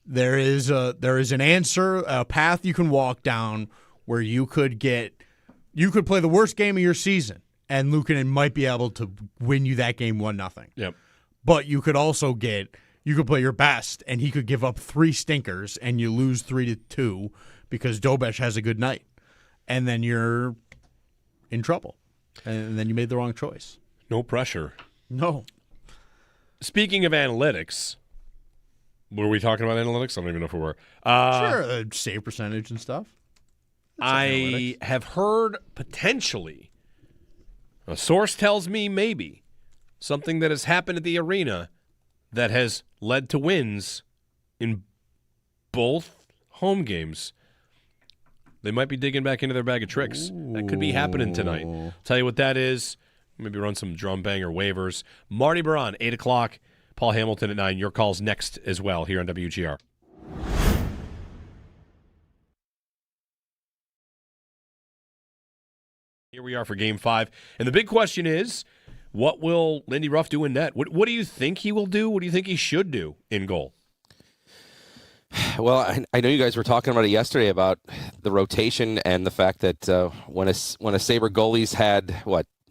There is an answer, a path you can walk down where you could play the worst game of your season, and Luukkonen might be able to win you that game 1-0. Yep. But you could also play your best, and he could give up 3 stinkers, and you lose 3-2 because Dobesh has a good night, and then you're in trouble, and then you made the wrong choice. No pressure. No. Speaking of analytics, were we talking about analytics? I don't even know if we were. Sure, save percentage and stuff. I have heard potentially, a source tells me maybe, something that has happened at the arena that has led to wins in both home games. They might be digging back into their bag of tricks. That could be happening tonight. Tell you what that is. Maybe run some drum banger waivers. Marty Biron, 8 o'clock. Paul Hamilton at 9. Your call's next as well here on WGR. Here we are for Game 5. And the big question is, what will Lindt Ruff do in net? What do you think he will do? What do you think he should do in goal? Well, I know you guys were talking about it yesterday about the rotation and the fact that when a Sabre goalie's had,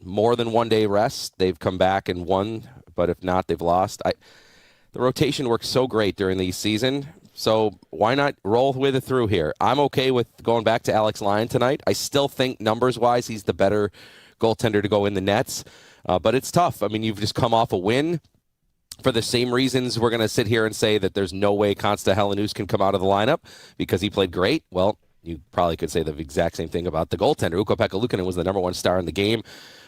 more than 1 day rest, they've come back and won, but if not, they've lost. The rotation works so great during the season, so why not roll with it through here? I'm okay with going back to Alex Lyon tonight. I still think numbers-wise he's the better goaltender to go in the nets, but it's tough. I mean, you've just come off a win. For the same reasons, we're going to sit here and say that there's no way Konsta Helenius can come out of the lineup because he played great. Well, you probably could say the exact same thing about the goaltender. Ukko-Pekka Luukkonen was the number 1 star in the game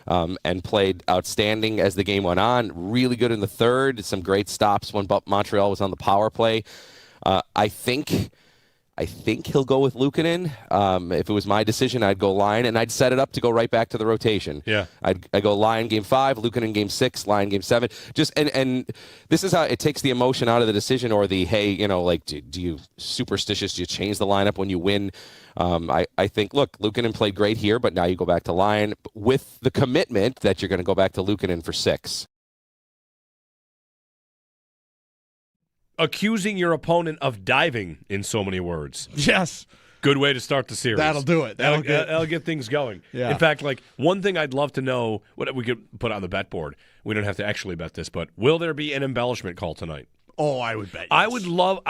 and played outstanding as the game went on. Really good in the third. Some great stops when Montreal was on the power play. I think he'll go with Luukkonen. If it was my decision, I'd go Lyon, and I'd set it up to go right back to the rotation. Yeah, I'd go Lyon game 5, Luukkonen game 6, Lyon game 7. And this is how it takes the emotion out of the decision, or the do you superstitious? Do you change the lineup when you win? I think Luukkonen played great here, but now you go back to Lyon with the commitment that you're going to go back to Luukkonen for 6. Accusing your opponent of diving in so many words. Yes. Good way to start the series. That'll do it. That'll get things going. Yeah. In fact, like one thing I'd love to know, what we could put on the bet board. We don't have to actually bet this, but will there be an embellishment call tonight? Oh, I would bet. Yes. I would love.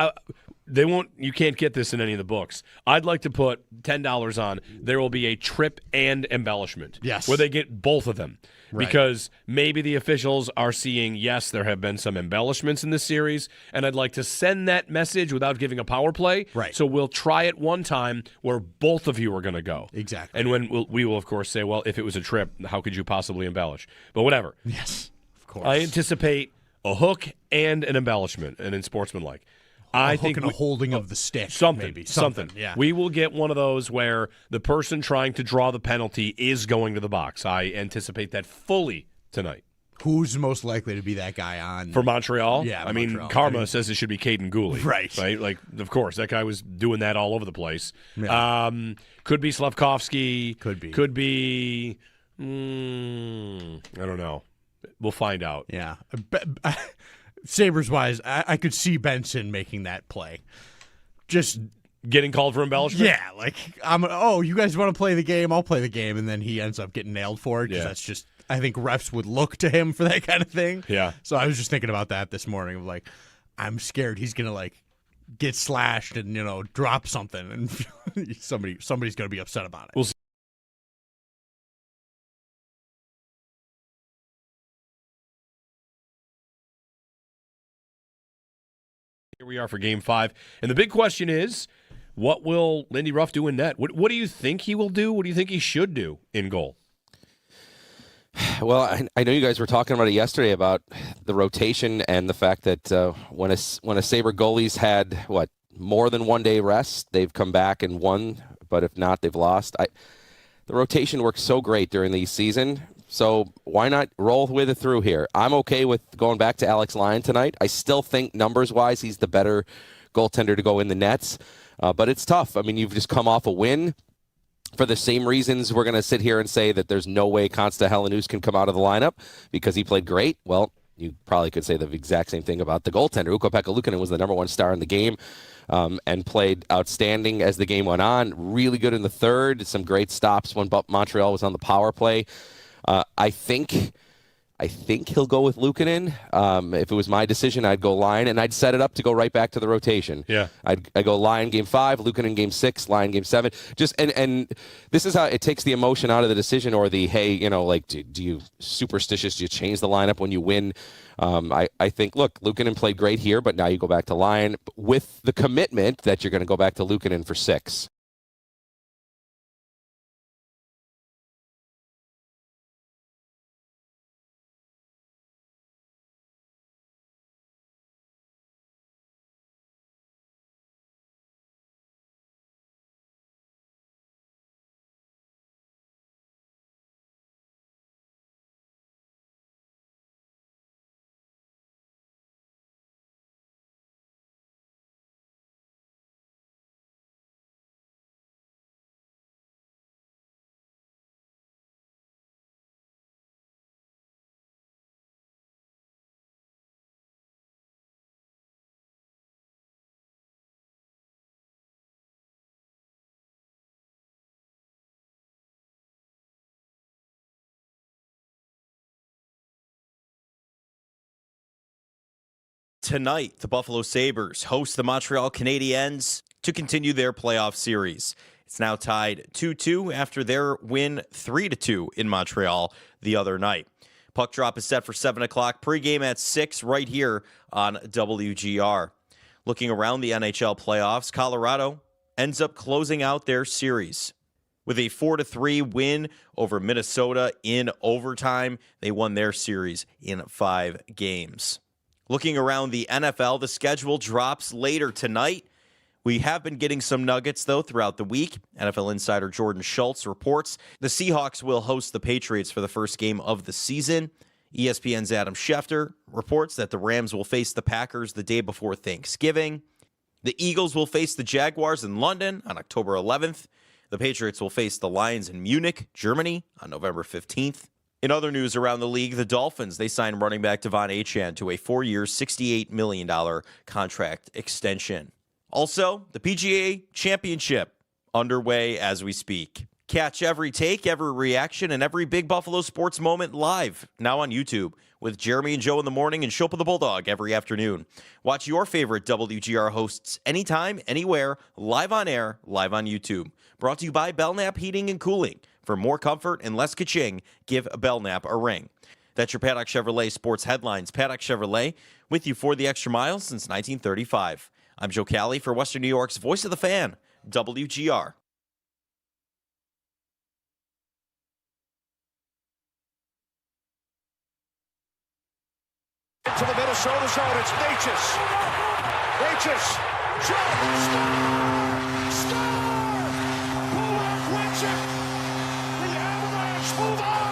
They won't. You can't get this in any of the books. I'd like to put $10 on. There will be a trip and embellishment. Yes. Where they get both of them. Right. Because maybe the officials are seeing, yes, there have been some embellishments in this series, and I'd like to send that message without giving a power play. Right. So we'll try it one time where both of you are going to go. Exactly. And when we will, of course, say, well, if it was a trip, how could you possibly embellish? But whatever. Yes, of course. I anticipate a hook and an embellishment, and in sportsmanlike. I think a holding of the stick. Something. Maybe. Something. Yeah. We will get one of those where the person trying to draw the penalty is going to the box. I anticipate that fully tonight. Who's most likely to be that guy on? For Montreal? Yeah, I mean, Montreal. karma says it should be Caden Goalie. Right. Right? Like, of course, that guy was doing that all over the place. Yeah. Could be Slavkovsky. Could be. Could be, I don't know. We'll find out. Yeah. Sabres-wise, I could see Benson making that play. Just getting called for embellishment? Yeah, like, you guys want to play the game? I'll play the game. And then he ends up getting nailed for it because that's just, I think refs would look to him for that kind of thing. Yeah. So I was just thinking about that this morning. Of like, I'm scared he's going to, like, get slashed and, drop something. And somebody's going to be upset about it. We'll see. Here we are for Game 5. And the big question is, what will Lindt Ruff do in net? What do you think he will do? What do you think he should do in goal? Well, I know you guys were talking about it yesterday about the rotation and the fact that when a Sabre goalie's had, more than 1 day rest, they've come back and won, but if not, they've lost. The rotation works so great during the season. So why not roll with it through here? I'm okay with going back to Alex Lyon tonight. I still think numbers-wise he's the better goaltender to go in the nets. But it's tough. I mean, you've just come off a win. For the same reasons, we're going to sit here and say that there's no way Konsta Helenius can come out of the lineup because he played great. Well, you probably could say the exact same thing about the goaltender. Ukko-Pekka Luukkonen was the number one star in the game and played outstanding as the game went on. Really good in the third. Some great stops when Montreal was on the power play. I think he'll go with Luukkonen. If it was my decision, I'd go Lyon, and I'd set it up to go right back to the rotation. Yeah, I'd go Lyon Game 5, Luukkonen Game 6, Lyon Game 7. And this is how it takes the emotion out of the decision, or the do you superstitious? Do you change the lineup when you win? I think Luukkonen played great here, but now you go back to Lyon with the commitment that you're going to go back to Luukkonen for 6. Tonight, the Buffalo Sabres host the Montreal Canadiens to continue their playoff series. It's now tied 2-2 after their win 3-2 in Montreal the other night. Puck drop is set for 7 o'clock. Pregame at 6 right here on WGR. Looking around the NHL playoffs, Colorado ends up closing out their series. With a 4-3 win over Minnesota in overtime, they won their series in 5 games. Looking around the NFL, the schedule drops later tonight. We have been getting some nuggets, though, throughout the week. NFL insider Jordan Schultz reports the Seahawks will host the Patriots for the first game of the season. ESPN's Adam Schefter reports that the Rams will face the Packers the day before Thanksgiving. The Eagles will face the Jaguars in London on October 11th. The Patriots will face the Lions in Munich, Germany on November 15th. In other news around the league, the Dolphins, they signed running back Devon Achane to a 4-year, $68 million contract extension. Also, the PGA Championship underway as we speak. Catch every take, every reaction, and every big Buffalo sports moment live, now on YouTube, with Jeremy and Joe in the morning and Shope of the Bulldog every afternoon. Watch your favorite WGR hosts anytime, anywhere, live on air, live on YouTube. Brought to you by Belknap Heating and Cooling. For more comfort and less ka-ching, give Belknap a ring. That's your Paddock Chevrolet Sports Headlines. Paddock Chevrolet, with you for the extra mile since 1935. I'm Joe Cali for Western New York's Voice of the Fan, WGR. To the Minnesota zone, it's Natchez. Score! Bullock wins it! The Avalanche move on!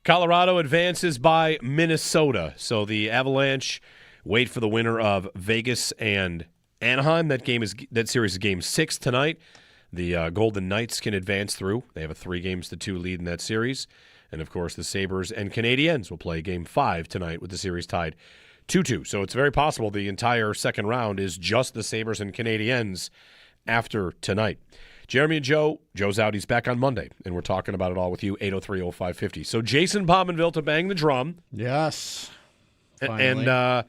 Colorado advances by Minnesota. So the Avalanche wait for the winner of Vegas and Anaheim. That series is game 6 tonight. The Golden Knights can advance through. They have a 3-2 lead in that series. And, of course, the Sabres and Canadiens will play Game 5 tonight with the series tied 2-2. So it's very possible the entire second round is just the Sabres and Canadiens after tonight. Jeremy and Joe. Joe's out. He's back on Monday, and we're talking about it all with you, 803-0550. So Jason Pominville to bang the drum. Yes. Finally. And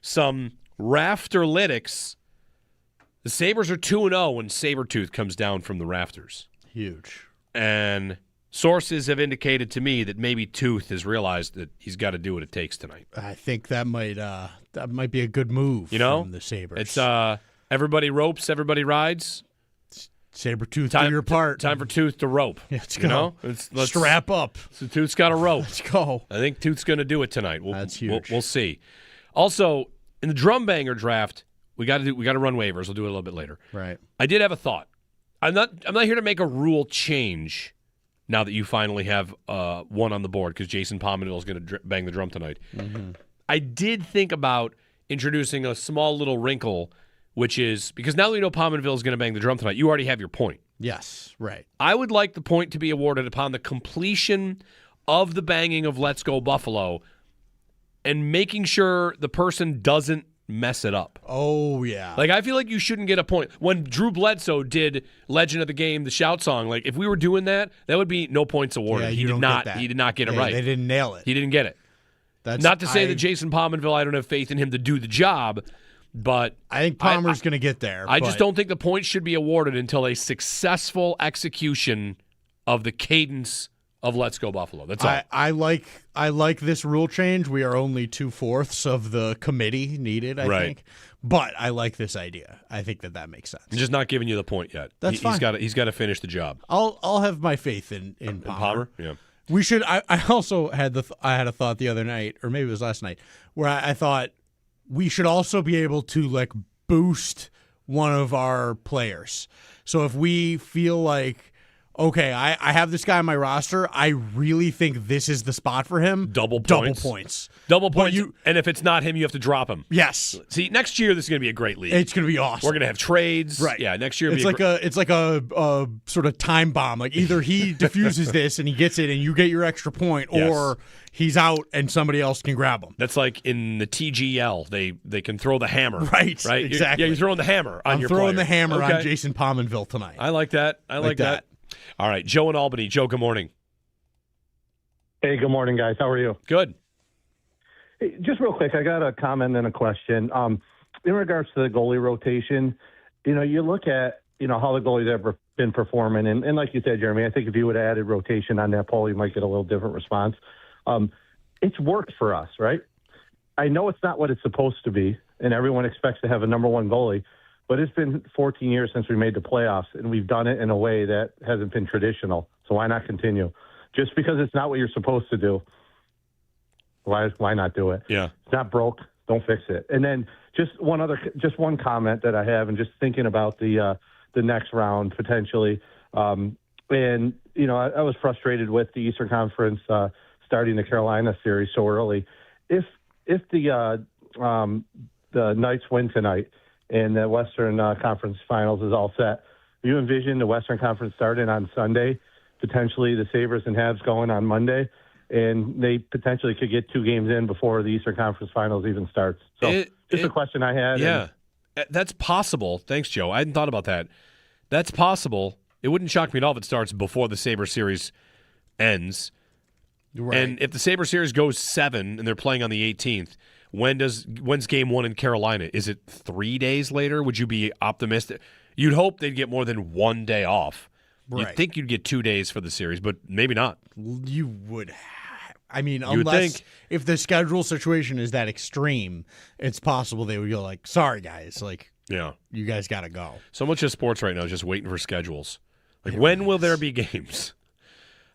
some Rafterlytics. The Sabres are 2-0 when Sabretooth comes down from the rafters. Huge. And sources have indicated to me that maybe Tooth has realized that he's got to do what it takes tonight. I think that might be a good move from the Sabres. It's everybody ropes, everybody rides. Sabretooth, do your part. Time for Tooth to rope. Let's go. Let's strap up. So Tooth's got a rope. Let's go. I think Tooth's going to do it tonight. That's huge. We'll see. Also, in the drum banger draft, we got to run waivers. We'll do it a little bit later. Right. I did have a thought. I'm not here to make a rule change now that you finally have one on the board, because Jason Pominville is going to bang the drum tonight. Mm-hmm. I did think about introducing a small little wrinkle, which is, because now that we know Pominville is going to bang the drum tonight, you already have your point. Yes, right. I would like the point to be awarded upon the completion of the banging of Let's Go Buffalo and making sure the person doesn't mess it up. Oh, yeah. Like, I feel like you shouldn't get a point. When Drew Bledsoe did Legend of the Game, the shout song, like, if we were doing that, that would be no points awarded. Yeah, He did not get it right. They didn't nail it. He didn't get it. Not to say that Jason Pominville, I don't have faith in him to do the job, but I think Palmer's going to get there. I just don't think the points should be awarded until a successful execution of the cadence of Let's Go Buffalo. That's all. I like this rule change. We are only 2/4 of the committee needed, I think. But I like this idea. I think that makes sense. I'm just not giving you the point yet. That's fine. He's got to finish the job. I'll have my faith in Palmer. Yeah. We should. I also had a thought the other night, or maybe it was last night, where I thought we should also be able to like boost one of our players. So if we feel like, okay, I have this guy on my roster, I really think this is the spot for him. Double points. And if it's not him, you have to drop him. Yes. See, next year this is going to be a great league. It's going to be awesome. We're going to have trades. Right. Yeah, next year it's like a sort of time bomb. Like either he diffuses this and he gets it and you get your extra point, or he's out and somebody else can grab him. That's like in the TGL. They can throw the hammer. Right. Exactly. You're throwing the hammer on your player. I'm throwing the hammer on Jason Pominville tonight. I like that. I like that. All right, Joe in Albany. Joe, good morning. Hey, good morning, guys. How are you? Good. Hey, just real quick, I got a comment and a question. In regards to the goalie rotation, you look at, how the goalie's ever been performing. And like you said, Jeremy, I think if you would have added rotation on that poll, you might get a little different response. It's worked for us, right? I know it's not what it's supposed to be, and everyone expects to have a number one goalie. But it's been 14 years since we made the playoffs, and we've done it in a way that hasn't been traditional. So why not continue? Just because it's not what you're supposed to do, why not do it? Yeah. It's not broke. Don't fix it. And then just one comment that I have, and just thinking about the next round potentially. I was frustrated with the Eastern Conference starting the Carolina series so early. If the Knights win tonight, and the Western Conference Finals is all set, you envision the Western Conference starting on Sunday, potentially the Sabres and Habs going on Monday, and they potentially could get 2 games in before the Eastern Conference Finals even starts. So just a question I had. Yeah. That's possible. Thanks, Joe. I hadn't thought about that. That's possible. It wouldn't shock me at all if it starts before the Sabre series ends. Right. And if the Sabre series goes 7 and they're playing on the 18th, when's game 1 in Carolina? Is it 3 days later? Would you be optimistic? You'd hope they'd get more than 1 day off. Right. You'd think you'd get 2 days for the series, but maybe not. You would. I mean, would unless think. if the schedule situation is that extreme, it's possible they would go like, "Sorry, guys, like, Yeah. you guys got to go." So much of sports right now is just waiting for schedules. Like, when will there be games?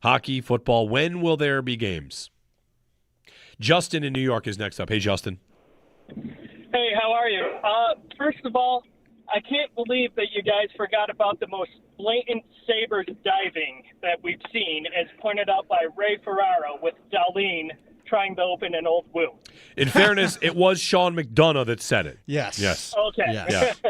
Hockey, football, when will there be games? Justin in New York is next up. Hey, Justin. Hey, how are you? First of all, I can't believe that you guys forgot about the most blatant Sabres diving that we've seen, as pointed out by Ray Ferraro with Darlene trying to open an old wound. In fairness, it was Sean McDonough that said it. Yes. Yes. Okay. Yes.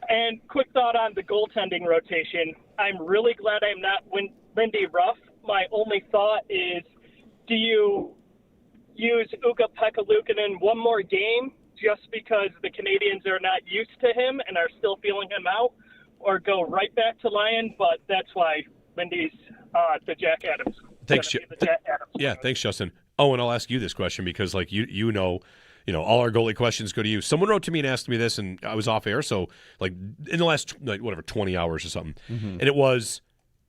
And quick thought on the goaltending rotation. I'm really glad I'm not Lindt Ruff. My only thought is, do you use Ukko-Pekka Luukkonen one more game just because the Canadians are not used to him and are still feeling him out, or go right back to Lyon? But that's why Lindy's the Jack Adams. Thanks, The Jack Adams. Yeah, thanks, Justin. Oh, and I'll ask you this question because, like, you know, all our goalie questions go to you. Someone wrote to me and asked me this, and I was off air, so, like, in the last, 20 hours or something. Mm-hmm. And it was,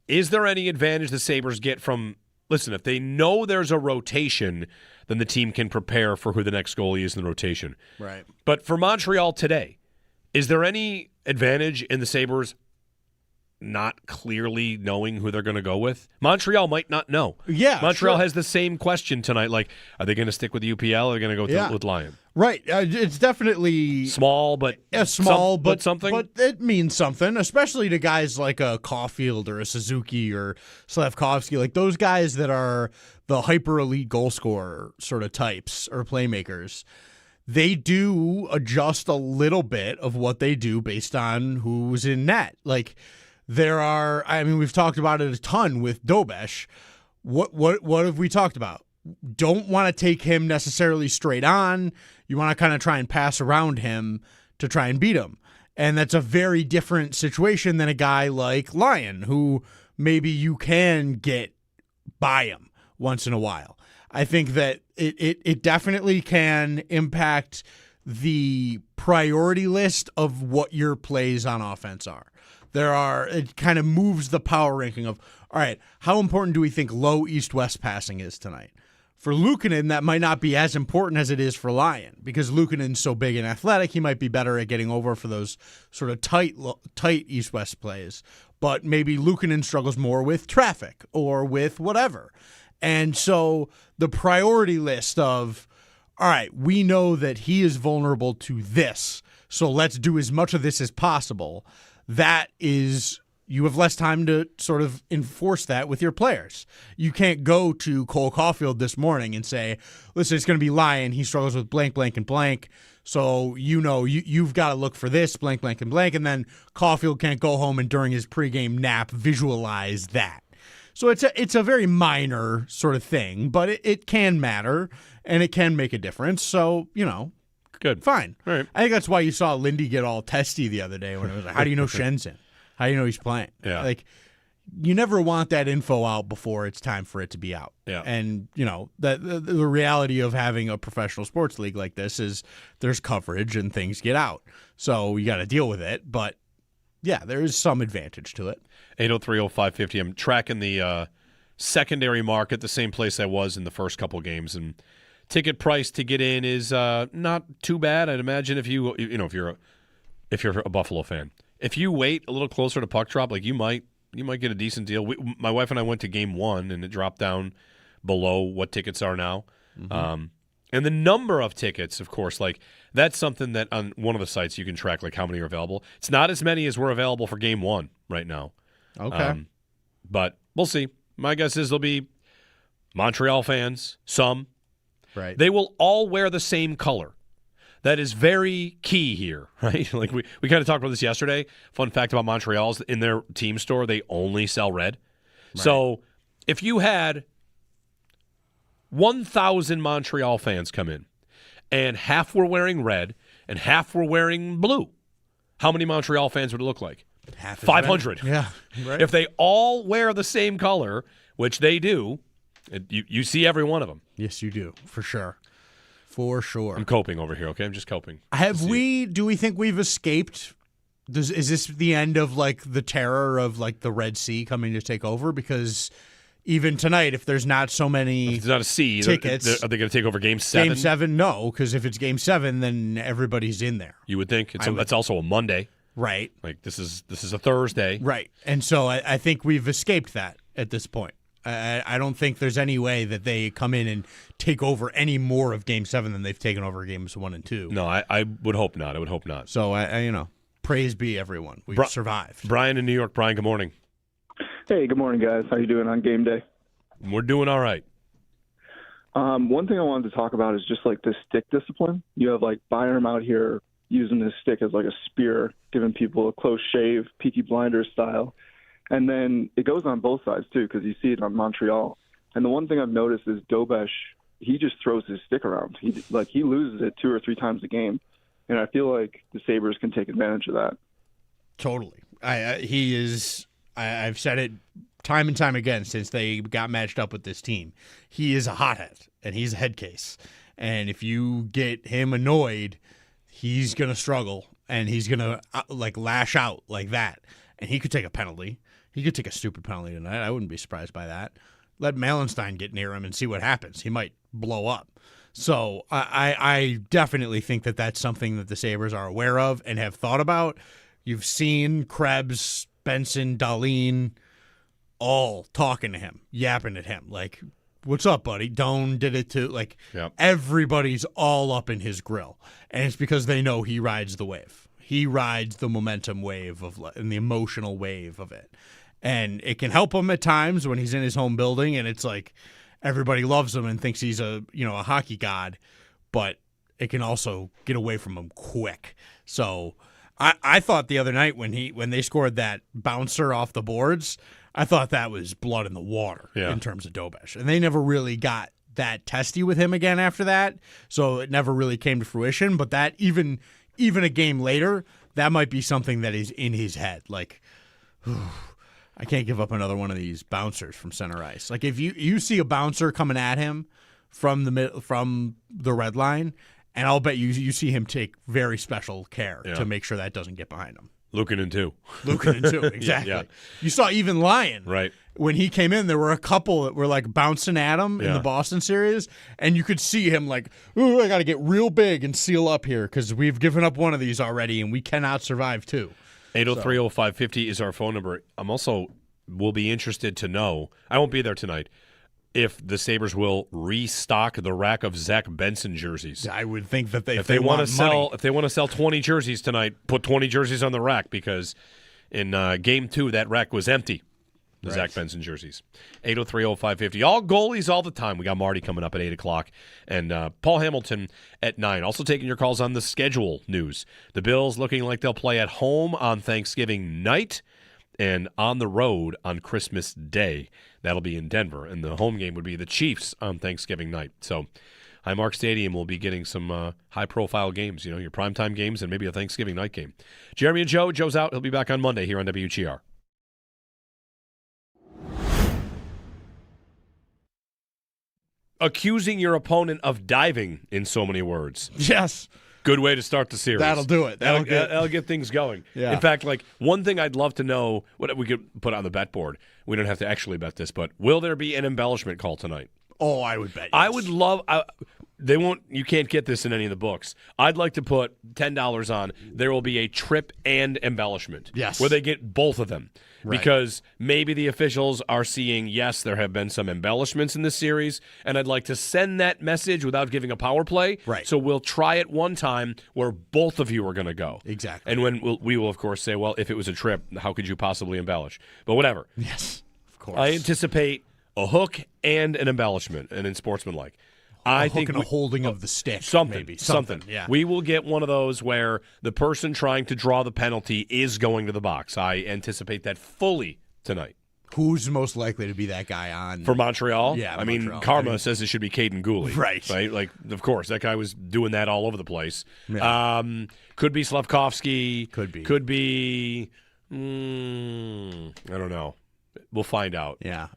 is there any advantage the Sabres get from, listen, if they know there's a rotation, then the team can prepare for who the next goalie is in the rotation. Right. But for Montreal today, is there any advantage in the Sabres not clearly knowing who they're going to go with? Montreal might not know. Yeah, Montreal sure. has the same question tonight. Like, are they going to stick with UPL or are they going to go with Lyon? Right. It's definitely Small, but but something. But it means something, especially to guys like a Caulfield or a Suzuki or Slavkovsky, like those guys that are the hyper elite goal scorer sort of types or playmakers. They do adjust a little bit of what they do based on who's in net. Like, we've talked about it a ton with Dobesh. What have we talked about? Don't want to take him necessarily straight on. You want to kind of try and pass around him to try and beat him. And that's a very different situation than a guy like Lyon, who maybe you can get by him once in a while. I think that it definitely can impact the priority list of what your plays on offense are. It kind of moves the power ranking of, all right, how important do we think low east-west passing is tonight? For Luukkonen, that might not be as important as it is for Lyon, because Luukkonen's so big and athletic, he might be better at getting over for those sort of tight east-west plays. But maybe Luukkonen struggles more with traffic or with whatever. And so the priority list of, all right, we know that he is vulnerable to this, so let's do as much of this as possible. That is, you have less time to sort of enforce that with your players. You can't go to Cole Caulfield this morning and say, listen, it's going to be Lyon. He struggles with blank, blank, and blank. So, you've got to look for this, blank, blank, and blank. And then Caulfield can't go home and during his pregame nap visualize that. So it's a very minor sort of thing, but it can matter and it can make a difference. So, good. Fine. All right. I think that's why you saw Lindy get all testy the other day when it was like, how do you know Shen's in? How do you know he's playing? Yeah. Like, you never want that info out before it's time for it to be out. Yeah. And, the reality of having a professional sports league like this is there's coverage and things get out. So you got to deal with it. But, yeah, there is some advantage to it. 803-0550. I'm tracking the secondary market, the same place I was in the first couple games, and ticket price to get in is not too bad. I'd imagine if if you're a Buffalo fan, if you wait a little closer to puck drop, like you might get a decent deal. My wife and I went to game 1, and it dropped down below what tickets are now. Mm-hmm. And the number of tickets, of course, like that's something that on one of the sites you can track, like how many are available. It's not as many as were available for game 1 right now. Okay. But we'll see. My guess is there'll be Montreal fans, some. Right. They will all wear the same color. That is very key here, right? Like we kind of talked about this yesterday. Fun fact about Montreal is in their team store, they only sell red. Right. So if you had 1,000 Montreal fans come in and half were wearing red and half were wearing blue, how many Montreal fans would it look like? Half 500. Yeah. Right. If they all wear the same color, which they do, you see every one of them. Yes, you do, for sure. For sure. I'm coping over here, okay? I'm just coping. Do we think we've escaped? Is this the end of like the terror of like the Red Sea coming to take over? Because even tonight, if there's not so many If it's not a C, tickets, are they going to take over Game 7? Game 7, no, because if it's Game 7, then everybody's in there. You would think. That's also a Monday. Right. Like this is a Thursday. Right. And so I think we've escaped that at this point. I don't think there's any way that they come in and take over any more of Game 7 than they've taken over Games 1 and 2. No, I would hope not. I would hope not. So, praise be everyone. We've survived. Brian in New York. Brian, good morning. Hey, good morning, guys. How you doing on game day? We're doing all right. One thing I wanted to talk about is just like the stick discipline. You have like Byram out here using his stick as like a spear, giving people a close shave, Peaky Blinders style. And then it goes on both sides, too, because you see it on Montreal. And the one thing I've noticed is Dobesh, he just throws his stick around. He loses it 2 or 3 times a game. And I feel like the Sabres can take advantage of that. Totally. I've said it time and time again since they got matched up with this team. He is a hothead, and he's a head case. And if you get him annoyed, he's going to struggle, and he's going to lash out like that. And he could take a penalty. He could take a stupid penalty tonight. I wouldn't be surprised by that. Let Malenstein get near him and see what happens. He might blow up. So I definitely think that that's something that the Sabres are aware of and have thought about. You've seen Krebs, Benson, Dahlin all talking to him, yapping at him. Like, what's up, buddy? Doan did it too. Like, Everybody's all up in his grill. And it's because they know he rides the wave. He rides the momentum wave and the emotional wave of it. And it can help him at times when he's in his home building and it's like everybody loves him and thinks he's a hockey god, but it can also get away from him quick. So I thought the other night when they scored that bouncer off the boards, I thought that was blood in the water in terms of Dobesh. And they never really got that testy with him again after that, so it never really came to fruition. But that even a game later, that might be something that is in his head. Like, I can't give up another one of these bouncers from center ice. Like if you see a bouncer coming at him from the red line, and I'll bet you see him take very special care to make sure that doesn't get behind him. Luukkonen too, exactly. Yeah. You saw even Lyon. Right. When he came in, there were a couple that were like bouncing at him in the Boston series, and you could see him like, ooh, I got to get real big and seal up here because we've given up one of these already, and we cannot survive two. 803-0550 is our phone number. Will be interested to know, I won't be there tonight, if the Sabres will restock the rack of Zach Benson jerseys. I would think that if they want to sell 20 jerseys tonight, put 20 jerseys on the rack because in Game 2 that rack was empty. The Zach Benson jerseys. 803-0550. All goalies all the time. We got Marty coming up at 8 o'clock and Paul Hamilton at 9. Also taking your calls on the schedule news. The Bills looking like they'll play at home on Thanksgiving night and on the road on Christmas Day. That'll be in Denver. And the home game would be the Chiefs on Thanksgiving night. So Highmark Stadium will be getting some high-profile games, your primetime games and maybe a Thanksgiving night game. Jeremy and Joe. Joe's out. He'll be back on Monday here on WGR. Accusing your opponent of diving in so many words. Yes. Good way to start the series. That'll do it. That'll get things going. Yeah. In fact, one thing I'd love to know, what we could put on the bet board, we don't have to actually bet this, but will there be an embellishment call tonight? Oh, I would bet. Yes. I would love. They won't. You can't get this in any of the books. I'd like to put $10 on. There will be a trip and embellishment. Yes. Where they get both of them. Right. Because maybe the officials are seeing, yes, there have been some embellishments in this series, and I'd like to send that message without giving a power play. Right. So we'll try it one time where both of you are going to go. Exactly. And when we will, of course, say, well, if it was a trip, how could you possibly embellish? But whatever. Yes, of course. I anticipate a hook and an embellishment, and in sportsmanlike. I think a holding of the stick. Something. Yeah. We will get one of those where the person trying to draw the penalty is going to the box. I anticipate that fully tonight. Who's most likely to be that guy on For Montreal? Yeah, I mean, Montreal. karma says it should be Caden Goalie. Right. Right? Like, of course, that guy was doing that all over the place. Yeah. Could be Slavkovsky. Could be. Could be, I don't know. We'll find out. Yeah.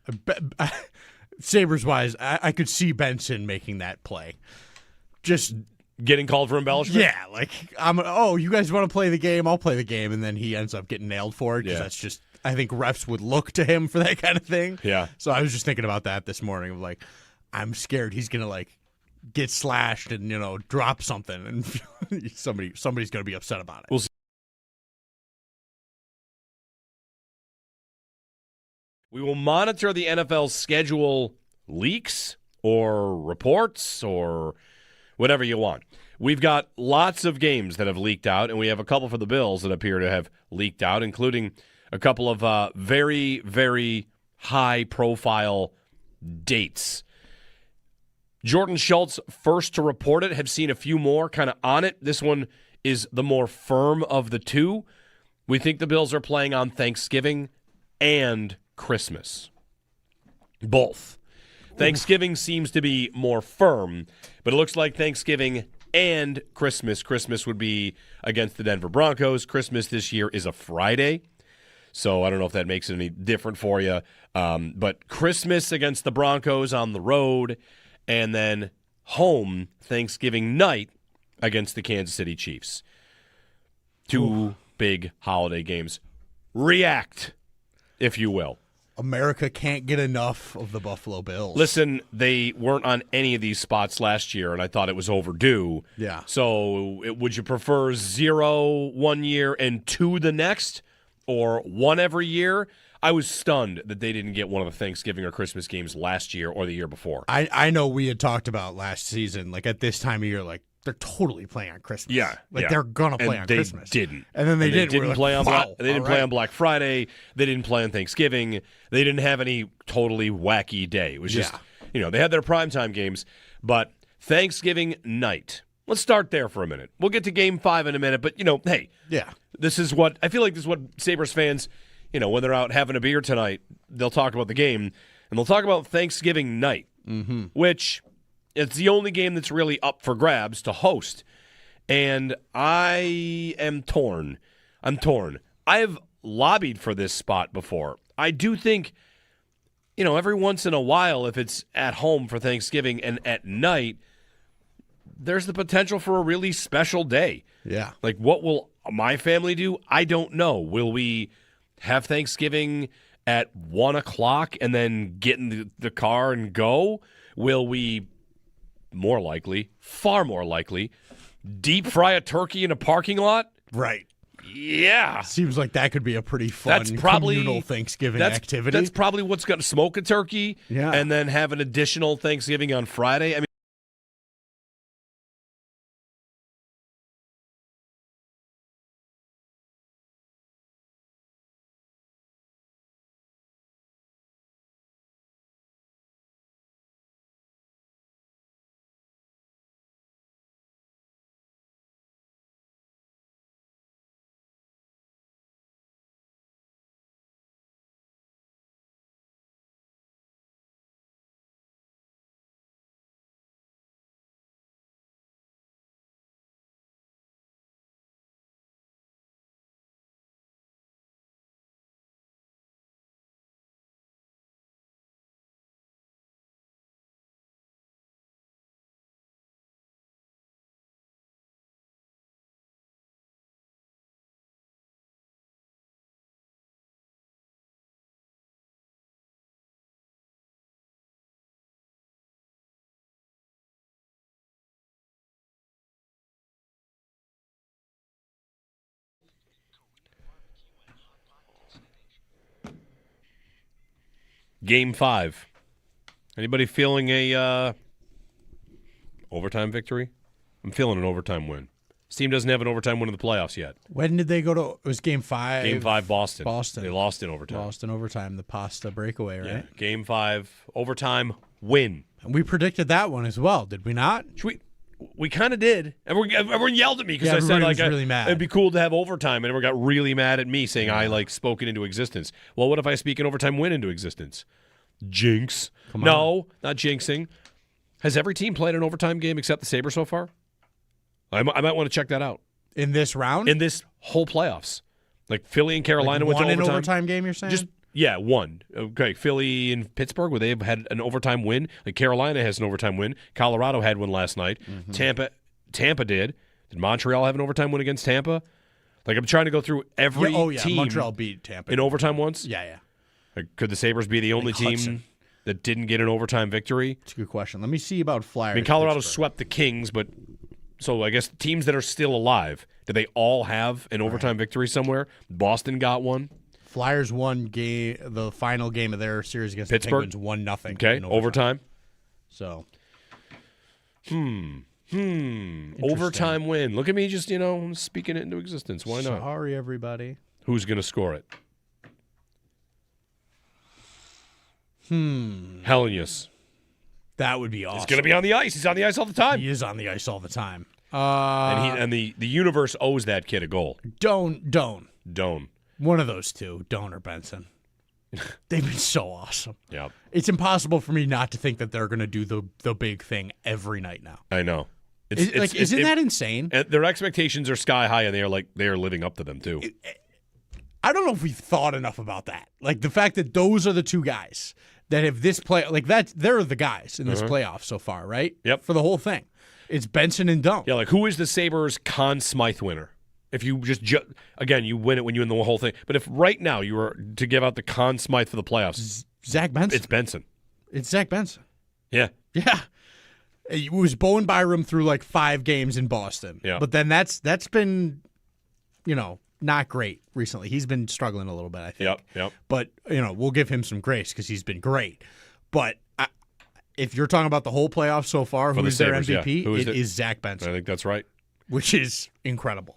Sabres-wise, I could see Benson making that play. Just getting called for embellishment? Yeah, like, you guys want to play the game? I'll play the game. And then he ends up getting nailed for it because that's just, I think refs would look to him for that kind of thing. Yeah. So I was just thinking about that this morning of like, I'm scared he's going to like get slashed and, drop something and somebody's going to be upset about it. We'll see. We will monitor the NFL's schedule leaks or reports or whatever you want. We've got lots of games that have leaked out, and we have a couple for the Bills that appear to have leaked out, including a couple of very, very high-profile dates. Jordan Schultz, first to report it, have seen a few more kind of on it. This one is the more firm of the two. We think the Bills are playing on Thanksgiving and Christmas. Both. Thanksgiving seems to be more firm, but it looks like Thanksgiving and Christmas. Christmas would be against the Denver Broncos. Christmas this year is a Friday, so I don't know if that makes it any different for you. But Christmas against the Broncos on the road, and then home Thanksgiving night against the Kansas City Chiefs. Two big holiday games. React, if you will. America can't get enough of the Buffalo Bills. Listen, they weren't on any of these spots last year, and I thought it was overdue. Yeah. So would you prefer 0 1 year and 2 the next, or 1 every year? I was stunned that they didn't get one of the Thanksgiving or Christmas games last year or the year before. I know we had talked about last season, like at this time of year, like they're totally playing on Christmas. Yeah, they're gonna play on Christmas. They didn't, and then they didn't play on play on Black Friday. They didn't play on Thanksgiving. They didn't have any totally wacky day. It was just they had their primetime games, but Thanksgiving night. Let's start there for a minute. We'll get to Game 5 in a minute, but hey, this is what I feel like. This is what Sabres fans, when they're out having a beer tonight, they'll talk about the game and they'll talk about Thanksgiving night, which. It's the only game that's really up for grabs to host. And I am torn. I'm torn. I've lobbied for this spot before. I do think, every once in a while, if it's at home for Thanksgiving and at night, there's the potential for a really special day. Yeah. Like, what will my family do? I don't know. Will we have Thanksgiving at 1 o'clock and then get in the car and go? Will we... more likely, far more likely, deep fry a turkey in a parking lot? Right. Yeah. Seems like that could be a pretty fun communal Thanksgiving activity. That's probably what's going to smoke a turkey and then have an additional Thanksgiving on Friday. I mean, Game 5. Anybody feeling a overtime victory? I'm feeling an overtime win. This team doesn't have an overtime win in the playoffs yet. When did they go to? It was Game 5. Game 5, Boston. Boston. They lost in overtime. Lost in overtime. The Pasta breakaway, right? Yeah. Game 5, overtime win. And we predicted that one as well, did we not? we kind of did. Everyone yelled at me because I said was really mad. It'd be cool to have overtime, and everyone got really mad at me saying I spoke it into existence. Well, what if I speak an overtime win into existence? Jinx. No, not jinxing. Has every team played an overtime game except the Sabres so far? I might want to check that out. In this round? In this whole playoffs. Like Philly and Carolina went to overtime. One overtime game, you're saying? One. Okay, Philly and Pittsburgh, where they've had an overtime win. Like Carolina has an overtime win. Colorado had one last night. Mm-hmm. Tampa did. Did Montreal have an overtime win against Tampa? Like, I'm trying to go through every team. Montreal beat Tampa. In overtime once? Yeah. Like, could the Sabres be the only team that didn't get an overtime victory? That's a good question. Let me see about Flyers. I mean, Colorado swept the Kings, but so I guess teams that are still alive, do they all have an overtime victory somewhere? Boston got one. Flyers won the final game of their series against Pittsburgh. the Penguins 1-0. Okay, overtime. So, overtime win. Look at me just, speaking it into existence. Why not? Sorry, everybody. Who's going to score it? Hellenius. That would be awesome. He's going to be on the ice. He's on the ice all the time. He is on the ice all the time. And the universe owes that kid a goal. Doan. One of those two, Doan or Benson. They've been so awesome. Yeah. It's impossible for me not to think that they're going to do the big thing every night now. I know. Isn't that insane? Their expectations are sky high, and they are living up to them too. I don't know if we've thought enough about that. Like the fact that those are the two guys that have this play, like that, they're the guys in this playoff so far, right? Yep. For the whole thing, it's Benson and Doan. Yeah, like who is the Sabres Conn Smythe winner? If you just again, you win it when you win the whole thing. But if right now you were to give out the Conn Smythe for the playoffs, Zach Benson. It's Benson. It's Zach Benson. Yeah. It was Bowen Byram through like 5 games in Boston. Yeah. But then that's been, not great recently. He's been struggling a little bit, I think. Yep. But, we'll give him some grace because he's been great. But if you're talking about the whole playoffs so far, who's their MVP? Yeah. It is Zach Benson. I think that's right. Which is incredible.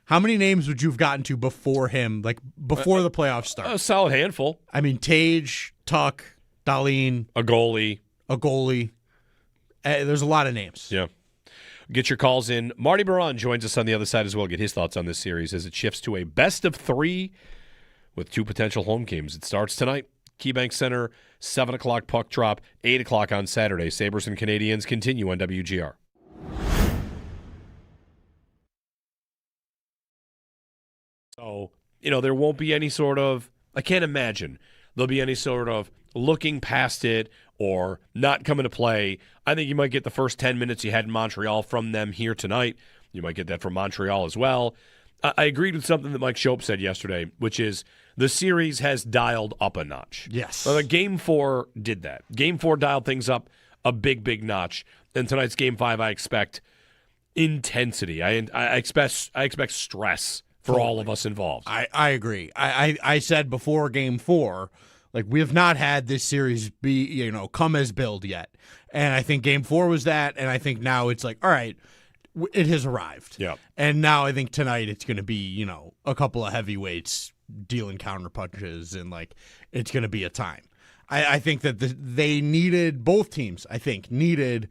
How many names would you have gotten to before him, like before the playoffs start? A solid handful. I mean, Tage, Tuck, Dahlin. A goalie. There's a lot of names. Yeah. Get your calls in. Marty Biron joins us on the other side as well. Get his thoughts on this series as it shifts to a best of 3 with 2 potential home games. It starts tonight. KeyBank Center, 7 o'clock puck drop, 8 o'clock on Saturday. Sabres and Canadiens continue on WGR. So, there won't be any sort of, I can't imagine there'll be any sort of looking past it or not coming to play. I think you might get the first 10 minutes you had in Montreal from them here tonight. You might get that from Montreal as well. I agreed with something that Mike Schopp said yesterday, which is the series has dialed up a notch. Yes. Well, Game 4 did that. Game 4 dialed things up a big notch. And tonight's Game 5, I expect intensity. I expect stress for all of us involved. I agree. I said before Game 4, like we have not had this series be, come as billed yet. And I think Game 4 was that, and I think now it's like, all right, it has arrived. Yeah. And now I think tonight it's going to be, a couple of heavyweights dealing counter punches, and like it's going to be a time. I think that they needed, both teams, needed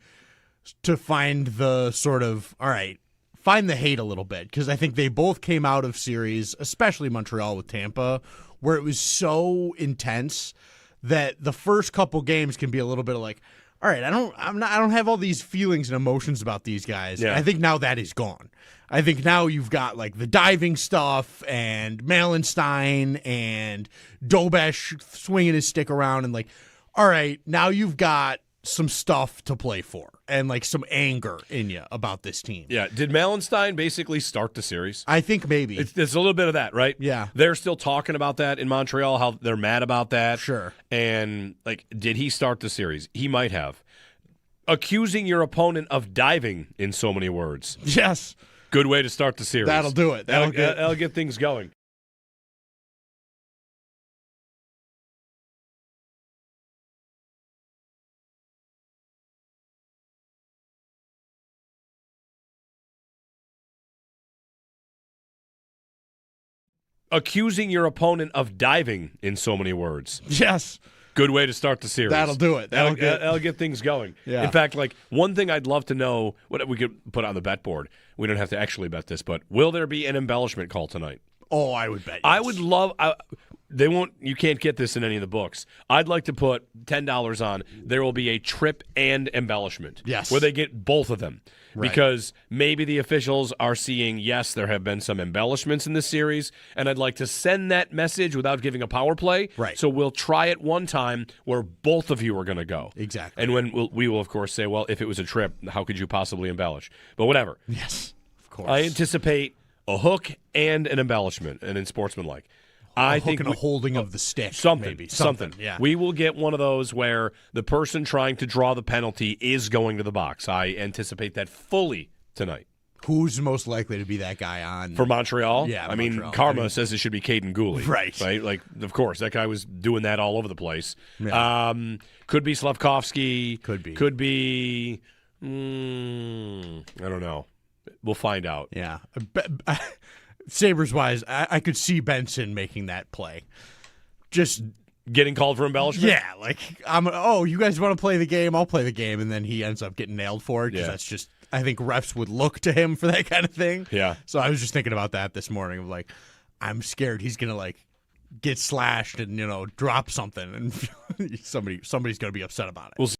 to find the sort of, all right, find the hate a little bit, because I think they both came out of series, especially Montreal with Tampa, where it was so intense that the first couple games can be a little bit of like, all right, I don't have all these feelings and emotions about these guys. Yeah. I think now that is gone. I think now you've got like the diving stuff and Malenstein and Dobesh swinging his stick around, and like, all right, now you've got some stuff to play for and like some anger in you about this team. Yeah. Did Malenstein basically start the series? I think maybe. It's a little bit of that, right? Yeah. They're still talking about that in Montreal, how they're mad about that. Sure. And, like, did he start the series? He might have. Accusing your opponent of diving, in so many words. Yes. Good way to start the series. That'll do it. That'll get things going. Accusing your opponent of diving, in so many words. Yes. Good way to start the series. That'll do it. That'll get things going. Yeah. In fact, like one thing I'd love to know, what we could put on the bet board. We don't have to actually bet this, but will there be an embellishment call tonight? Oh, I would bet. Yes. I would love. They won't. You can't get this in any of the books. I'd like to put $10 on. There will be a trip and embellishment. Yes. Where they get both of them. Right. Because maybe the officials are seeing, yes, there have been some embellishments in this series, and I'd like to send that message without giving a power play. Right. So we'll try it one time where both of you are going to go. Exactly. And when we will, of course, say, well, if it was a trip, how could you possibly embellish? But whatever. Yes, of course. I anticipate a hook and an embellishment, and in sportsmanlike. I think a holding of the stick. Something. Maybe. Something. Yeah. We will get one of those where the person trying to draw the penalty is going to the box. I anticipate that fully tonight. Who's most likely to be that guy on? For Montreal? Yeah, I mean, Montreal. karma says it should be Caden Goalie. Right. Like, of course, that guy was doing that all over the place. Yeah. Could be Slavkovsky. Could be. Could be, I don't know. We'll find out. Yeah. Sabres-wise, I could see Benson making that play. Just getting called for embellishment? Yeah, like, you guys want to play the game? I'll play the game, and then he ends up getting nailed for it because that's just, I think refs would look to him for that kind of thing. Yeah. So I was just thinking about that this morning of like, I'm scared he's going to like get slashed and, drop something, and somebody's going to be upset about it. We'll see.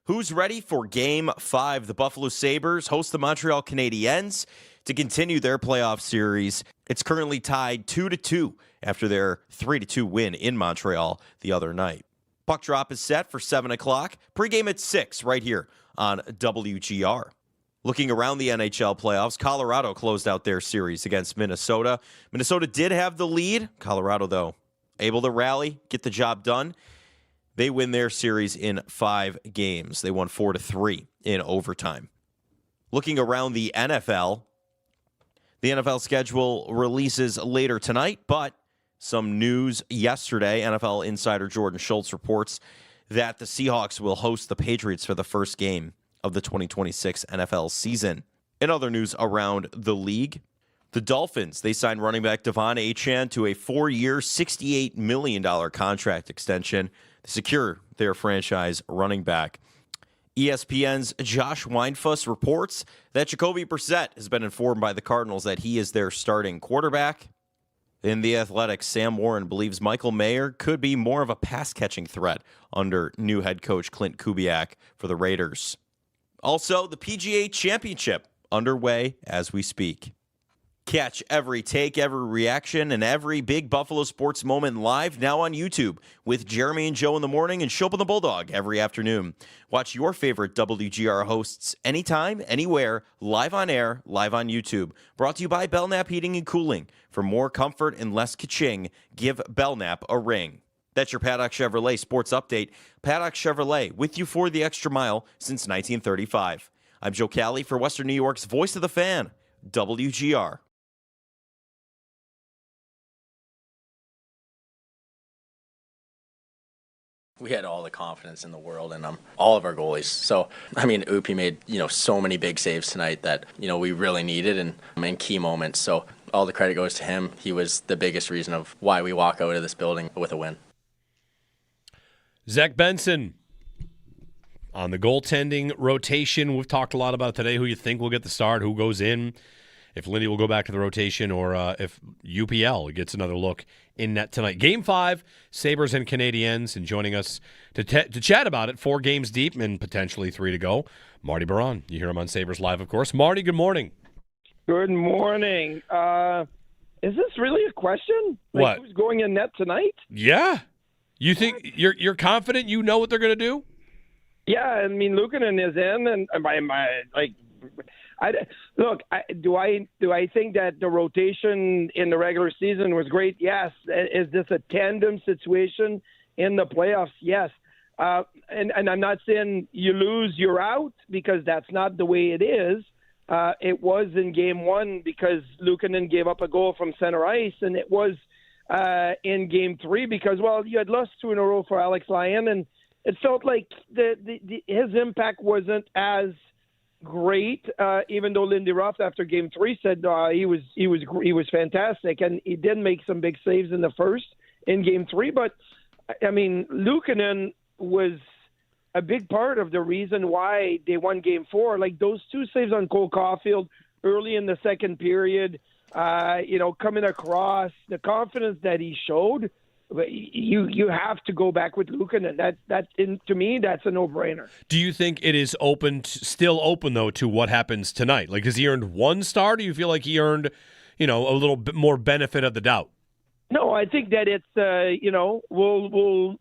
Who's ready for Game 5? The Buffalo Sabres host the Montreal Canadiens to continue their playoff series. It's currently tied 2-2 after their 3-2 win in Montreal the other night. Puck drop is set for 7 o'clock. Pregame at 6 right here on WGR. Looking around the NHL playoffs, Colorado closed out their series against Minnesota. Minnesota did have the lead. Colorado, though, able to rally, get the job done. They win their series in 5 games. They won 4-3 in overtime. Looking around the NFL schedule releases later tonight, but some news yesterday. NFL insider Jordan Schultz reports that the Seahawks will host the Patriots for the first game of the 2026 NFL season. In other news around the league, the Dolphins, they signed running back Devon Achane to a 4-year, $68 million contract extension to secure their franchise running back. ESPN's Josh Weinfuss reports that Jacoby Brissett has been informed by the Cardinals that he is their starting quarterback. In The Athletic, Sam Warren believes Michael Mayer could be more of a pass-catching threat under new head coach Clint Kubiak for the Raiders. Also, the PGA Championship underway as we speak. Catch every take, every reaction, and every big Buffalo sports moment live now on YouTube with Jeremy and Joe in the morning and Shope and the Bulldog every afternoon. Watch your favorite WGR hosts anytime, anywhere, live on air, live on YouTube. Brought to you by Belknap Heating and Cooling. For more comfort and less ka-ching, give Belknap a ring. That's your Paddock Chevrolet Sports Update. Paddock Chevrolet, with you for the extra mile since 1935. I'm Joe Cali for Western New York's Voice of the Fan, WGR. We had all the confidence in the world in all of our goalies. So, I mean, Upi made, so many big saves tonight that, we really needed and in key moments. So all the credit goes to him. He was the biggest reason of why we walk out of this building with a win. Zach Benson on the goaltending rotation. We've talked a lot about today who you think will get the start, who goes in, if Lindy will go back to the rotation, or if UPL gets another look in net tonight. Game 5, Sabres and Canadiens, and joining us to chat about it, 4 games deep and potentially 3 to go, Marty Biron. You hear him on Sabres Live, of course. Marty, good morning. Good morning. Is this really a question? What? Who's going in net tonight? Yeah. You think you're confident you know what they're going to do? Yeah, I mean, Luukkonen is in, and do I think that the rotation in the regular season was great? Yes. Is this a tandem situation in the playoffs? Yes. And I'm not saying you lose, you're out, because that's not the way it is. It was in Game 1 because Luukkonen gave up a goal from center ice, and it was in Game 3 because, you had lost 2 in a row for Alex Lyon, and it felt like his impact wasn't as great, even though Lindt Ruff after Game 3 said he was fantastic, and he did make some big saves in the first in Game 3. But I mean, Luukkonen was a big part of the reason why they won Game 4. Like those 2 saves on Cole Caulfield early in the second period, coming across, the confidence that he showed. You have to go back with Luukkonen. To me, that's a no-brainer. Do you think it is still open though to what happens tonight? Like, has he earned 1 star? Do you feel like he earned, a little bit more benefit of the doubt? No, I think that it's we'll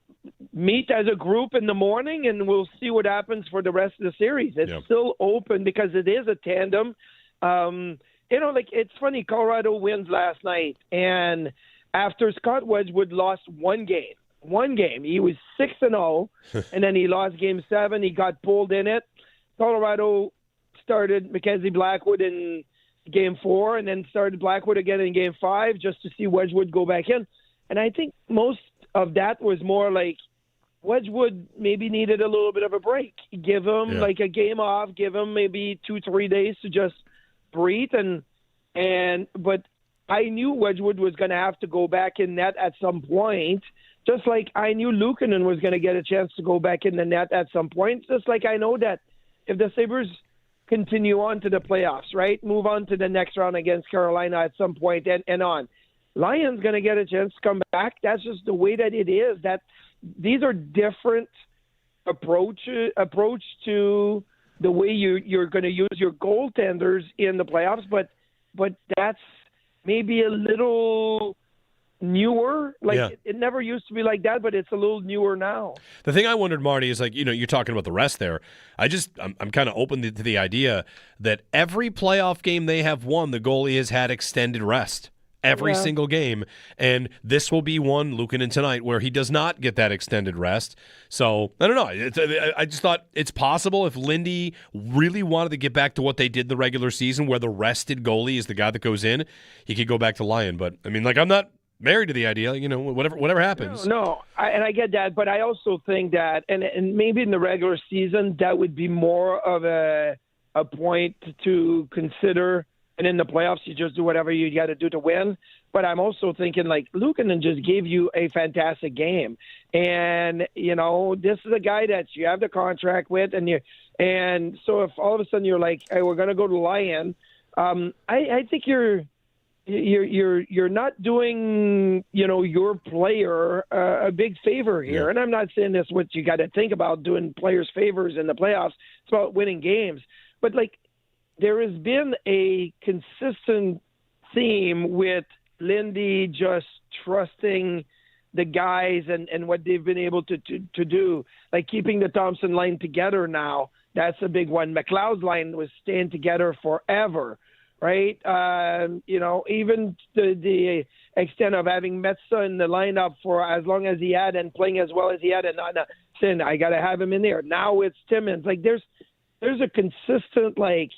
meet as a group in the morning and we'll see what happens for the rest of the series. It's still open because it is a tandem. It's funny. Colorado wins last night, and after Scott Wedgwood lost one game, he was 6-0, and then he lost Game 7. He got pulled in it. Colorado started Mackenzie Blackwood in Game 4, and then started Blackwood again in Game 5 just to see Wedgwood go back in. And I think most of that was more like Wedgwood maybe needed a little bit of a break. Give him like a game off. Give him maybe 2-3 days to just breathe. But I knew Wedgwood was going to have to go back in net at some point, just like I knew Luukkonen was going to get a chance to go back in the net at some point, just like I know that if the Sabres continue on to the playoffs, right, move on to the next round against Carolina at some point and on, Lion's going to get a chance to come back. That's just the way that it is. That these are different approach to the way you're going to use your goaltenders in the playoffs, but that's maybe a little newer. It never used to be like that, but it's a little newer now. The thing I wondered, Marty, is you're talking about the rest there. I'm kind of open to the idea that every playoff game they have won, the goalie has had extended rest. Every single game, and this will be one, Luukkonen tonight, where he does not get that extended rest. So, I don't know. I just thought it's possible if Lindy really wanted to get back to what they did the regular season, where the rested goalie is the guy that goes in, he could go back to Lyon. But, I mean, I'm not married to the idea, whatever happens. No, I get that, but I also think that, and maybe in the regular season, that would be more of a point to consider. And in the playoffs, you just do whatever you got to do to win. But I'm also thinking, Luukkonen just gave you a fantastic game. And, this is a guy that you have the contract with. And so if all of a sudden you're like, hey, we're going to go to Lyon, I think you're not doing, your player a big favor here. Yeah. And I'm not saying this what you got to think about doing players favors in the playoffs. It's about winning games. But, there has been a consistent theme with Lindy just trusting the guys and what they've been able to do, like keeping the Thompson line together now. That's a big one. McLeod's line was staying together forever, right? Even the extent of having Metsa in the lineup for as long as he had and playing as well as he had, and saying, I got to have him in there. Now it's Timmins. Like there's a consistent, like,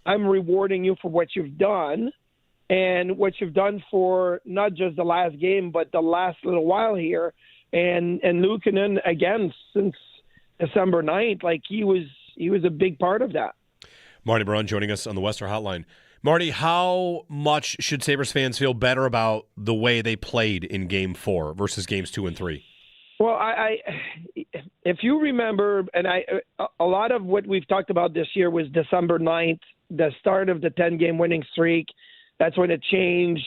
I'm rewarding you for what you've done and what you've done for not just the last game, but the last little while here. And Luukkonen, again, since December 9th, like he was a big part of that. Marty Biron joining us on the Western Hotline. Marty, how much should Sabres fans feel better about the way they played in Game 4 versus Games 2 and 3? Well, if you remember, and a lot of what we've talked about this year was December 9th, the start of the 10-game winning streak. That's when it changed.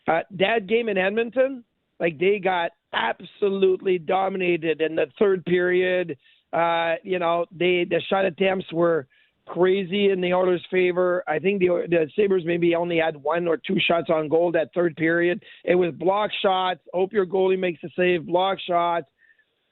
That game in Edmonton, like they got absolutely dominated in the third period. The shot attempts were crazy in the Oilers' favor. I think the Sabres maybe only had 1 or 2 shots on goal that third period. It was block shots. Hope your goalie makes a save. Block shots.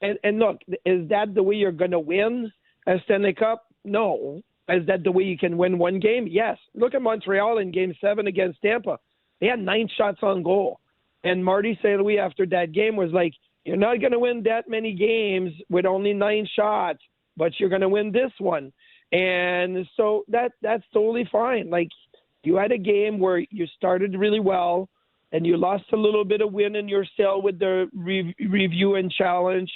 And look, is that the way you're going to win a Stanley Cup? No. Is that the way you can win one game? Yes. Look at Montreal in Game 7 against Tampa. They had 9 shots on goal. And Marty St. Louis after that game was like, you're not going to win that many games with only 9 shots, but you're going to win this one. And so that's totally fine. Like, you had a game where you started really well and you lost a little bit of wind in your sail with the review and challenge,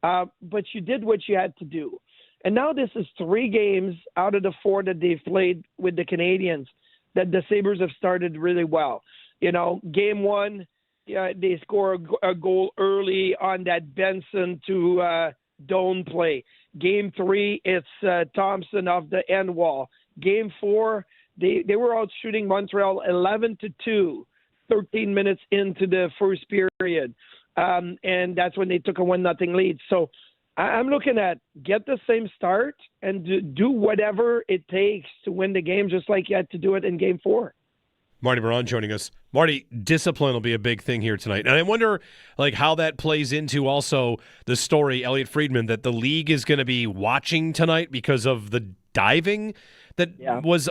but you did what you had to do. And now this is 3 games out of the 4 that they've played with the Canadiens that the Sabres have started really well. Game 1, they score a goal early on that Benson to Doan play. Game 3, it's Thompson off the end wall. Game 4, they were out shooting Montreal 11-2, 13 minutes into the first period. And that's when they took a 1-0 lead. So I'm looking at get the same start and do whatever it takes to win the game, just like you had to do it in Game 4. Marty Biron joining us. Marty, discipline will be a big thing here tonight. And I wonder how that plays into also the story, Elliot Friedman, that the league is going to be watching tonight because of the diving that was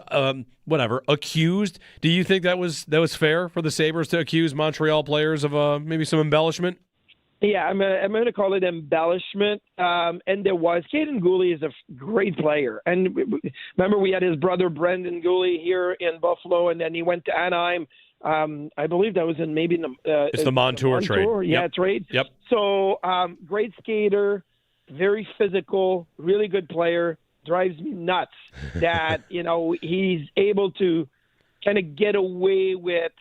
accused. Do you think that was fair for the Sabres to accuse Montreal players of maybe some embellishment? Yeah, I'm going to call it embellishment. And there was. Caden Goalie is a great player. And remember, we had his brother, Brendan Goalie, here in Buffalo, and then he went to Anaheim. I believe that was in maybe it's the Montour trade. Yeah, trade. Yep. So great skater, very physical, really good player. Drives me nuts that, he's able to kind of get away with,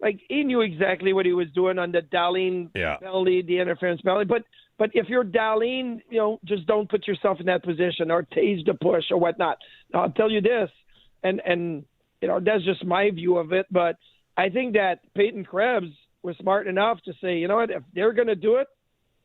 like, he knew exactly what he was doing on the Dahlin penalty, the interference penalty. But if you're Dahlin, just don't put yourself in that position or tase the push or whatnot. Now, I'll tell you this, and that's just my view of it, but I think that Peyton Krebs was smart enough to say, you know what, if they're going to do it,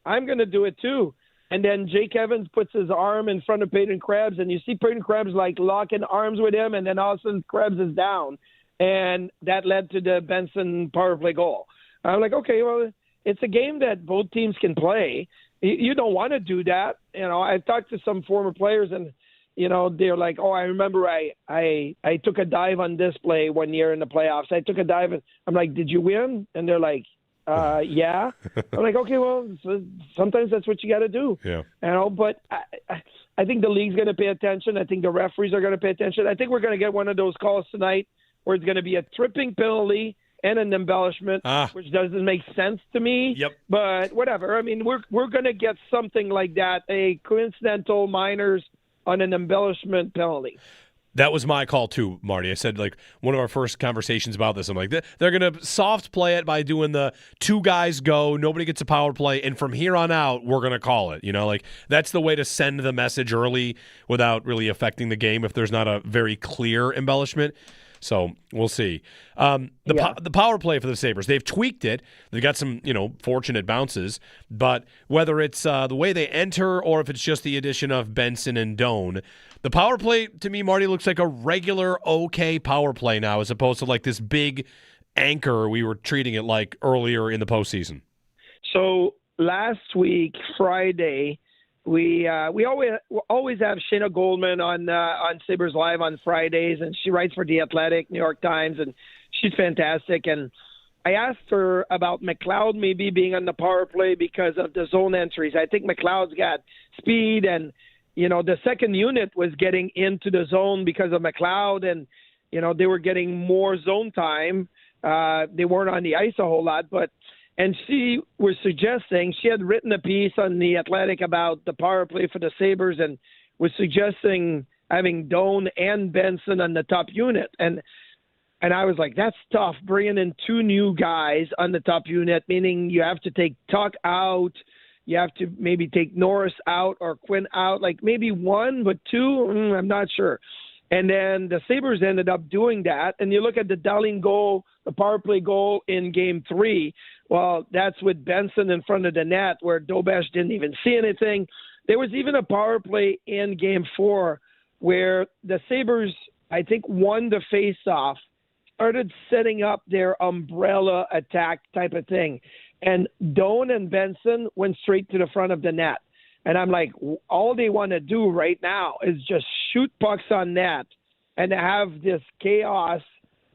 I'm going to do it too. And then Jake Evans puts his arm in front of Peyton Krebs, and you see Peyton Krebs like locking arms with him, and then all of a sudden Krebs is down. And that led to the Benson power play goal. I'm like, okay, well, it's a game that both teams can play. You don't want to do that. I've talked to some former players, and, they're like, oh, I remember I took a dive on this play one year in the playoffs. I took a dive, and I'm like, did you win? And they're like, yeah. I'm like, okay, well, sometimes that's what you got to do. Yeah. But I think the league's going to pay attention. I think the referees are going to pay attention. I think we're going to get one of those calls tonight where it's going to be a tripping penalty and an embellishment, which doesn't make sense to me. Yep. But whatever. I mean, we're going to get something like that, a coincidental minors on an embellishment penalty. That was my call too, Marty. I said, one of our first conversations about this, I'm like, they're going to soft play it by doing the 2 guys go, nobody gets a power play, and from here on out, we're going to call it. That's the way to send the message early without really affecting the game if there's not a very clear embellishment. So we'll see. The power play for the Sabres, they've tweaked it. They've got some, fortunate bounces. But whether it's the way they enter or if it's just the addition of Benson and Doan, the power play, to me, Marty, looks like a regular okay power play now as opposed to this big anchor we were treating it like earlier in the postseason? So last week, Friday, we always have Shayna Goldman on Sabres Live on Fridays, and she writes for The Athletic, New York Times, and she's fantastic. And I asked her about McLeod maybe being on the power play because of the zone entries. I think McLeod's got speed, and the second unit was getting into the zone because of McLeod, and they were getting more zone time. They weren't on the ice a whole lot, and she was suggesting, she had written a piece on The Athletic about the power play for the Sabres and was suggesting having Doan and Benson on the top unit. And I was like, that's tough, bringing in two new guys on the top unit, meaning you have to take Tuck out, you have to maybe take Norris out or Quinn out, like maybe one, but two, I'm not sure. And then the Sabres ended up doing that. And you look at the Dahlin goal, the power play goal in Game 3, well, that's with Benson in front of the net where Dobesh didn't even see anything. There was even a power play in Game 4 where the Sabres, I think, won the face-off, started setting up their umbrella attack type of thing. And Doan and Benson went straight to the front of the net. And I'm like, all they want to do right now is just shoot pucks on net and have this chaos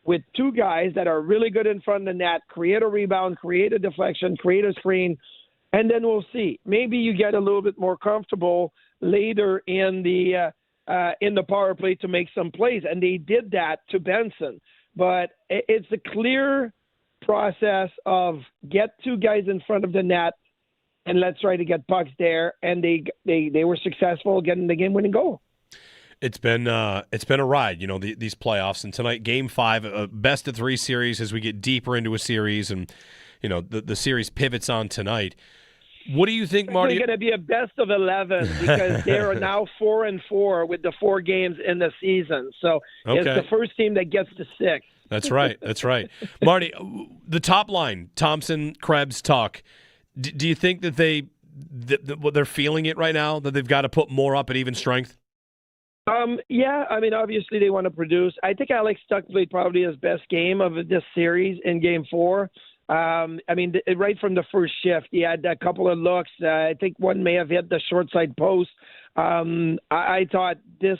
with two guys that are really good in front of the net, create a rebound, create a deflection, create a screen, and then we'll see. Maybe you get a little bit more comfortable later in the power play to make some plays. And they did that to Benson. But it's a clear process of get two guys in front of the net, and let's try to get pucks there. And they were successful getting the game-winning goal. It's been a ride, these playoffs. And tonight, Game 5, a best-of-3 series as we get deeper into a series, and the series pivots on tonight. What do you think, Marty? It's going to be a best of 11 because they are now 4-4 with the 4 games in the season. So It's the first team that gets to 6. That's right. That's right. Marty, the top line, Thompson, Krebs, Tuck. Do you think that they're feeling it right now, that they've got to put more up at even strength? Yeah, I mean, obviously they want to produce. I think Alex Tuck played probably his best game of this series in Game 4. I mean, right from the first shift, he had a couple of looks. I think one may have hit the short side post. I thought this,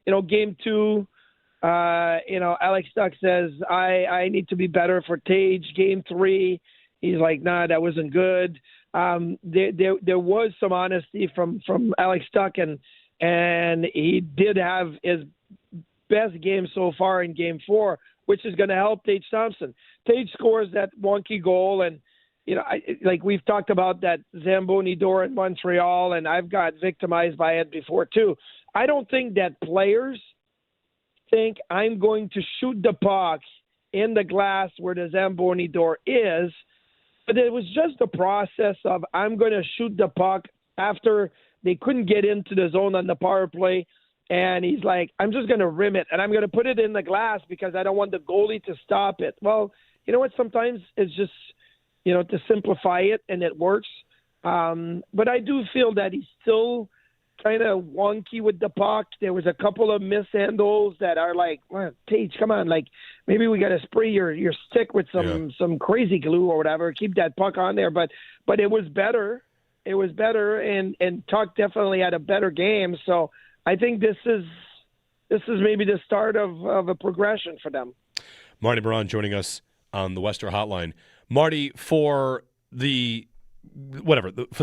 Game 2, Alex Tuck says, I need to be better for Tage. Game 3, he's like, nah, that wasn't good. There was some honesty from Alex Tuck, and he did have his best game so far in Game 4, which is going to help Tage Thompson. Tage scores that wonky goal, and like we've talked about that Zamboni door in Montreal, and I've got victimized by it before too. I don't think that players think I'm going to shoot the puck in the glass where the Zamboni door is, but it was just the process of I'm going to shoot the puck after they couldn't get into the zone on the power play. And he's like, I'm just going to rim it, and I'm going to put it in the glass because I don't want the goalie to stop it. Well, you know what? Sometimes it's just, to simplify it, and it works. But I do feel that he's still kind of wonky with the puck. There was a couple of mishandles that are like, well, Tage, come on. Like, maybe we got to spray your stick with some crazy glue or whatever. Keep that puck on there. But it was better. It was better, and Tuck definitely had a better game. So I think this is maybe the start of a progression for them. Marty Biron joining us on the Western Hotline. Marty, for the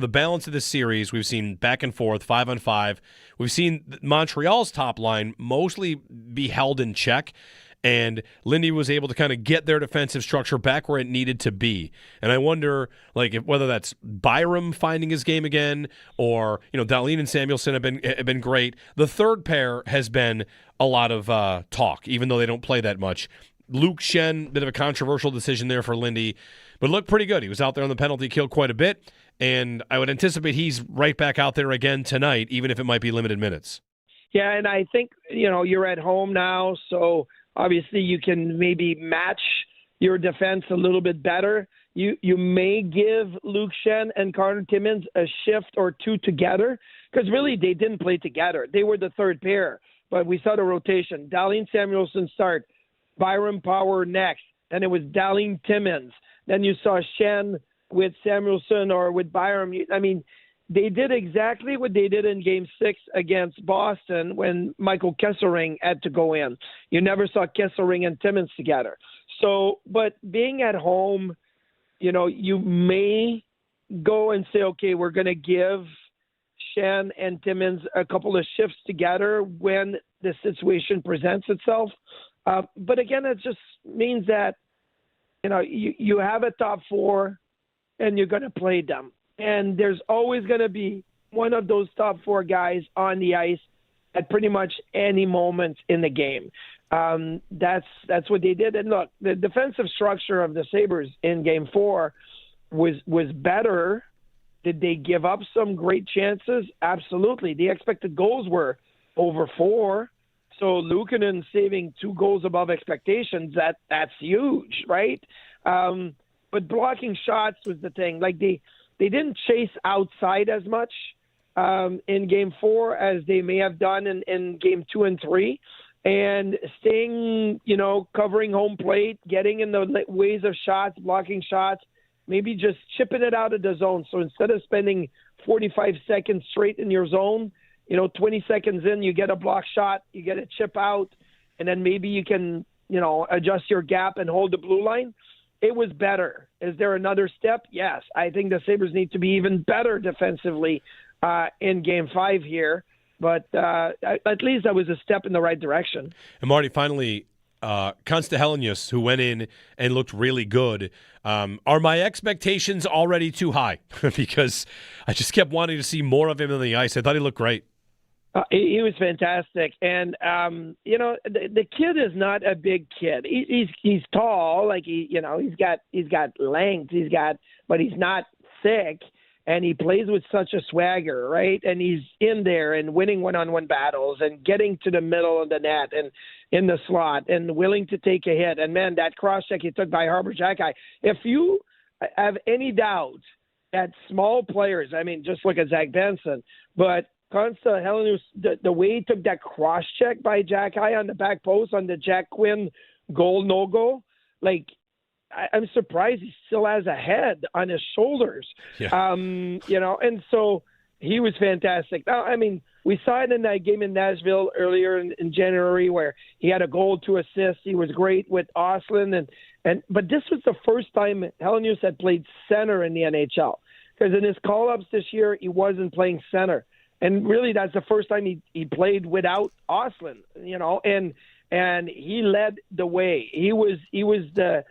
balance of this series, we've seen back and forth, 5-on-5. We've seen Montreal's top line mostly be held in check, and Lindy was able to kind of get their defensive structure back where it needed to be. And I wonder, whether that's Byram finding his game again, or Dahlin and Samuelsson have been great. The third pair has been a lot of talk, even though they don't play that much. Luke Schenn, bit of a controversial decision there for Lindy, but looked pretty good. He was out there on the penalty kill quite a bit, and I would anticipate he's right back out there again tonight, even if it might be limited minutes. Yeah, and I think you're at home now, so obviously you can maybe match your defense a little bit better. You may give Luke Schenn and Connor Timmins a shift or two together, because really they didn't play together. They were the third pair, but we saw the rotation. Dahlin Samuelsson start, Byron Power next, and it was Dahlin Timmins. Then you saw Shen with Samuelson or with Biron. I mean, they did exactly what they did in Game 6 against Boston when Michael Kesselring had to go in. You never saw Kesselring and Timmins together. So, but being at home, you may go and say, okay, we're going to give Shen and Timmins a couple of shifts together when the situation presents itself. But again, it just means that, you have a top four and you're going to play them. And there's always going to be one of those top four guys on the ice at pretty much any moment in the game. That's what they did. And look, the defensive structure of the Sabres in Game 4 was better. Did they give up some great chances? Absolutely. The expected goals were over 4. So Luukkonen saving 2 goals above expectations, that's huge, right? But blocking shots was the thing. Like they didn't chase outside as much in Game 4 as they may have done in Game 2 and 3. And staying, covering home plate, getting in the ways of shots, blocking shots, maybe just chipping it out of the zone. So instead of spending 45 seconds straight in your zone, 20 seconds in, you get a block shot, you get a chip out, and then maybe you can, adjust your gap and hold the blue line. It was better. Is there another step? Yes. I think the Sabres need to be even better defensively in Game 5 here. But at least that was a step in the right direction. And Marty, finally, Konsta-Helenius, who went in and looked really good. Are my expectations already too high? Because I just kept wanting to see more of him on the ice. I thought he looked great. He was fantastic, and the kid is not a big kid. He's tall, like he's got length, but he's not thick, and he plays with such a swagger, right? And he's in there and winning one-on-one battles and getting to the middle of the net and in the slot and willing to take a hit. And man, that cross check he took by Harbor Jackeye. If you have any doubt that small players, just look at Zach Benson, but Konsta-Helenius, the way he took that cross check by Jackeye on the back post on the Jack Quinn goal, no goal, I'm surprised he still has a head on his shoulders. Yeah. And so he was fantastic. Now, we saw it in that game in Nashville earlier in January where he had a goal, 2 assists. He was great with Ostlund, but this was the first time Helenius had played center in the NHL, because in his call-ups this year he wasn't playing center. And really, that's the first time he played without Ostlund, and he led the way. He was the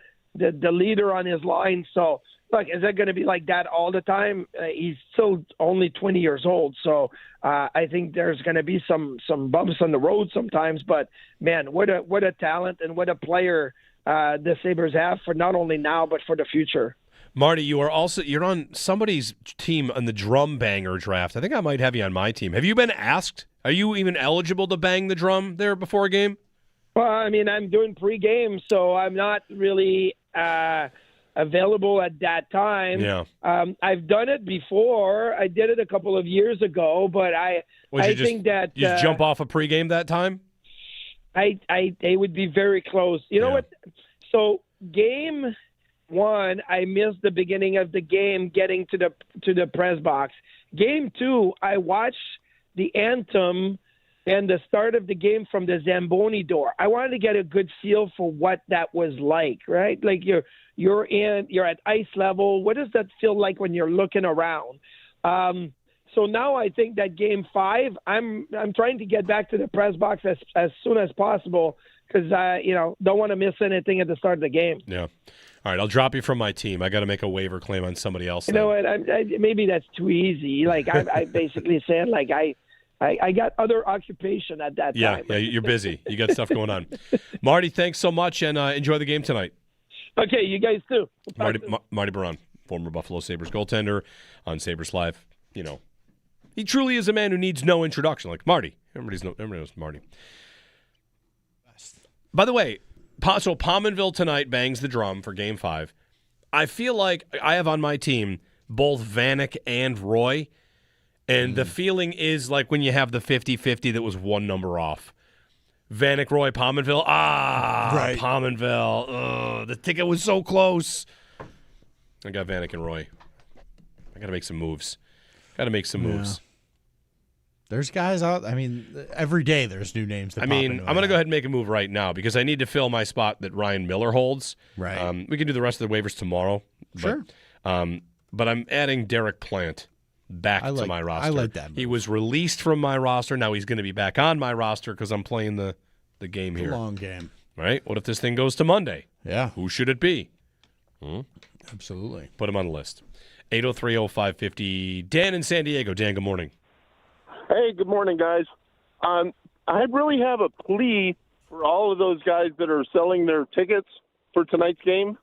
leader on his line. So, look, is that going to be like that all the time? He's still only 20 years old, so I think there's going to be some bumps on the road sometimes. But man, what a talent and what a player the Sabres have for not only now but for the future. Marty, you're on somebody's team on the drum banger draft. I think I might have you on my team. Have you been asked? Are you even eligible to bang the drum there before a game? Well, I'm doing pregame, so I'm not really available at that time. Yeah. I've done it before. I did it a couple of years ago, but I think that you just jump off a pregame that time. They would be very close. You know what? So Game 1, I missed the beginning of the game getting to the press box. Game 2, I watched the anthem and the start of the game from the Zamboni door. I wanted to get a good feel for what that was like, right? Like you're at ice level. What does that feel like when you're looking around? So now I think that Game 5, I'm trying to get back to the press box as soon as possible because I don't want to miss anything at the start of the game. Yeah. All right, I'll drop you from my team. I got to make a waiver claim on somebody else. You know what? Maybe that's too easy. Like I basically said, like I got other occupation at that time. Yeah, you're busy. You got stuff going on. Marty, thanks so much, and enjoy the game tonight. Okay, you guys too. Marty Biron, former Buffalo Sabres goaltender on Sabres Live. He truly is a man who needs no introduction. Like Marty. Everybody knows Marty. By the way, so Pominville tonight bangs the drum for Game 5. I feel like I have on my team both Vanek and Roy, and the feeling is like when you have the 50-50 that was one number off. Vanek, Roy, Pominville. Right. Pominville. The ticket was so close. I got Vanek and Roy. I got to make some moves. There's guys out. I mean, every day there's new names. That I'm going to go ahead and make a move right now because I need to fill my spot that Ryan Miller holds. Right. We can do the rest of the waivers tomorrow. Sure. But I'm adding Derek Plant back to my roster. I like that move. He was released from my roster. Now he's going to be back on my roster because I'm playing the game here. Long game. Right? What if this thing goes to Monday? Yeah. Who should it be? Absolutely. Put him on the list. 803-0550. Dan in San Diego. Dan, good morning. Hey, good morning, guys. I really have a plea for all of those guys that are selling their tickets for tonight's game.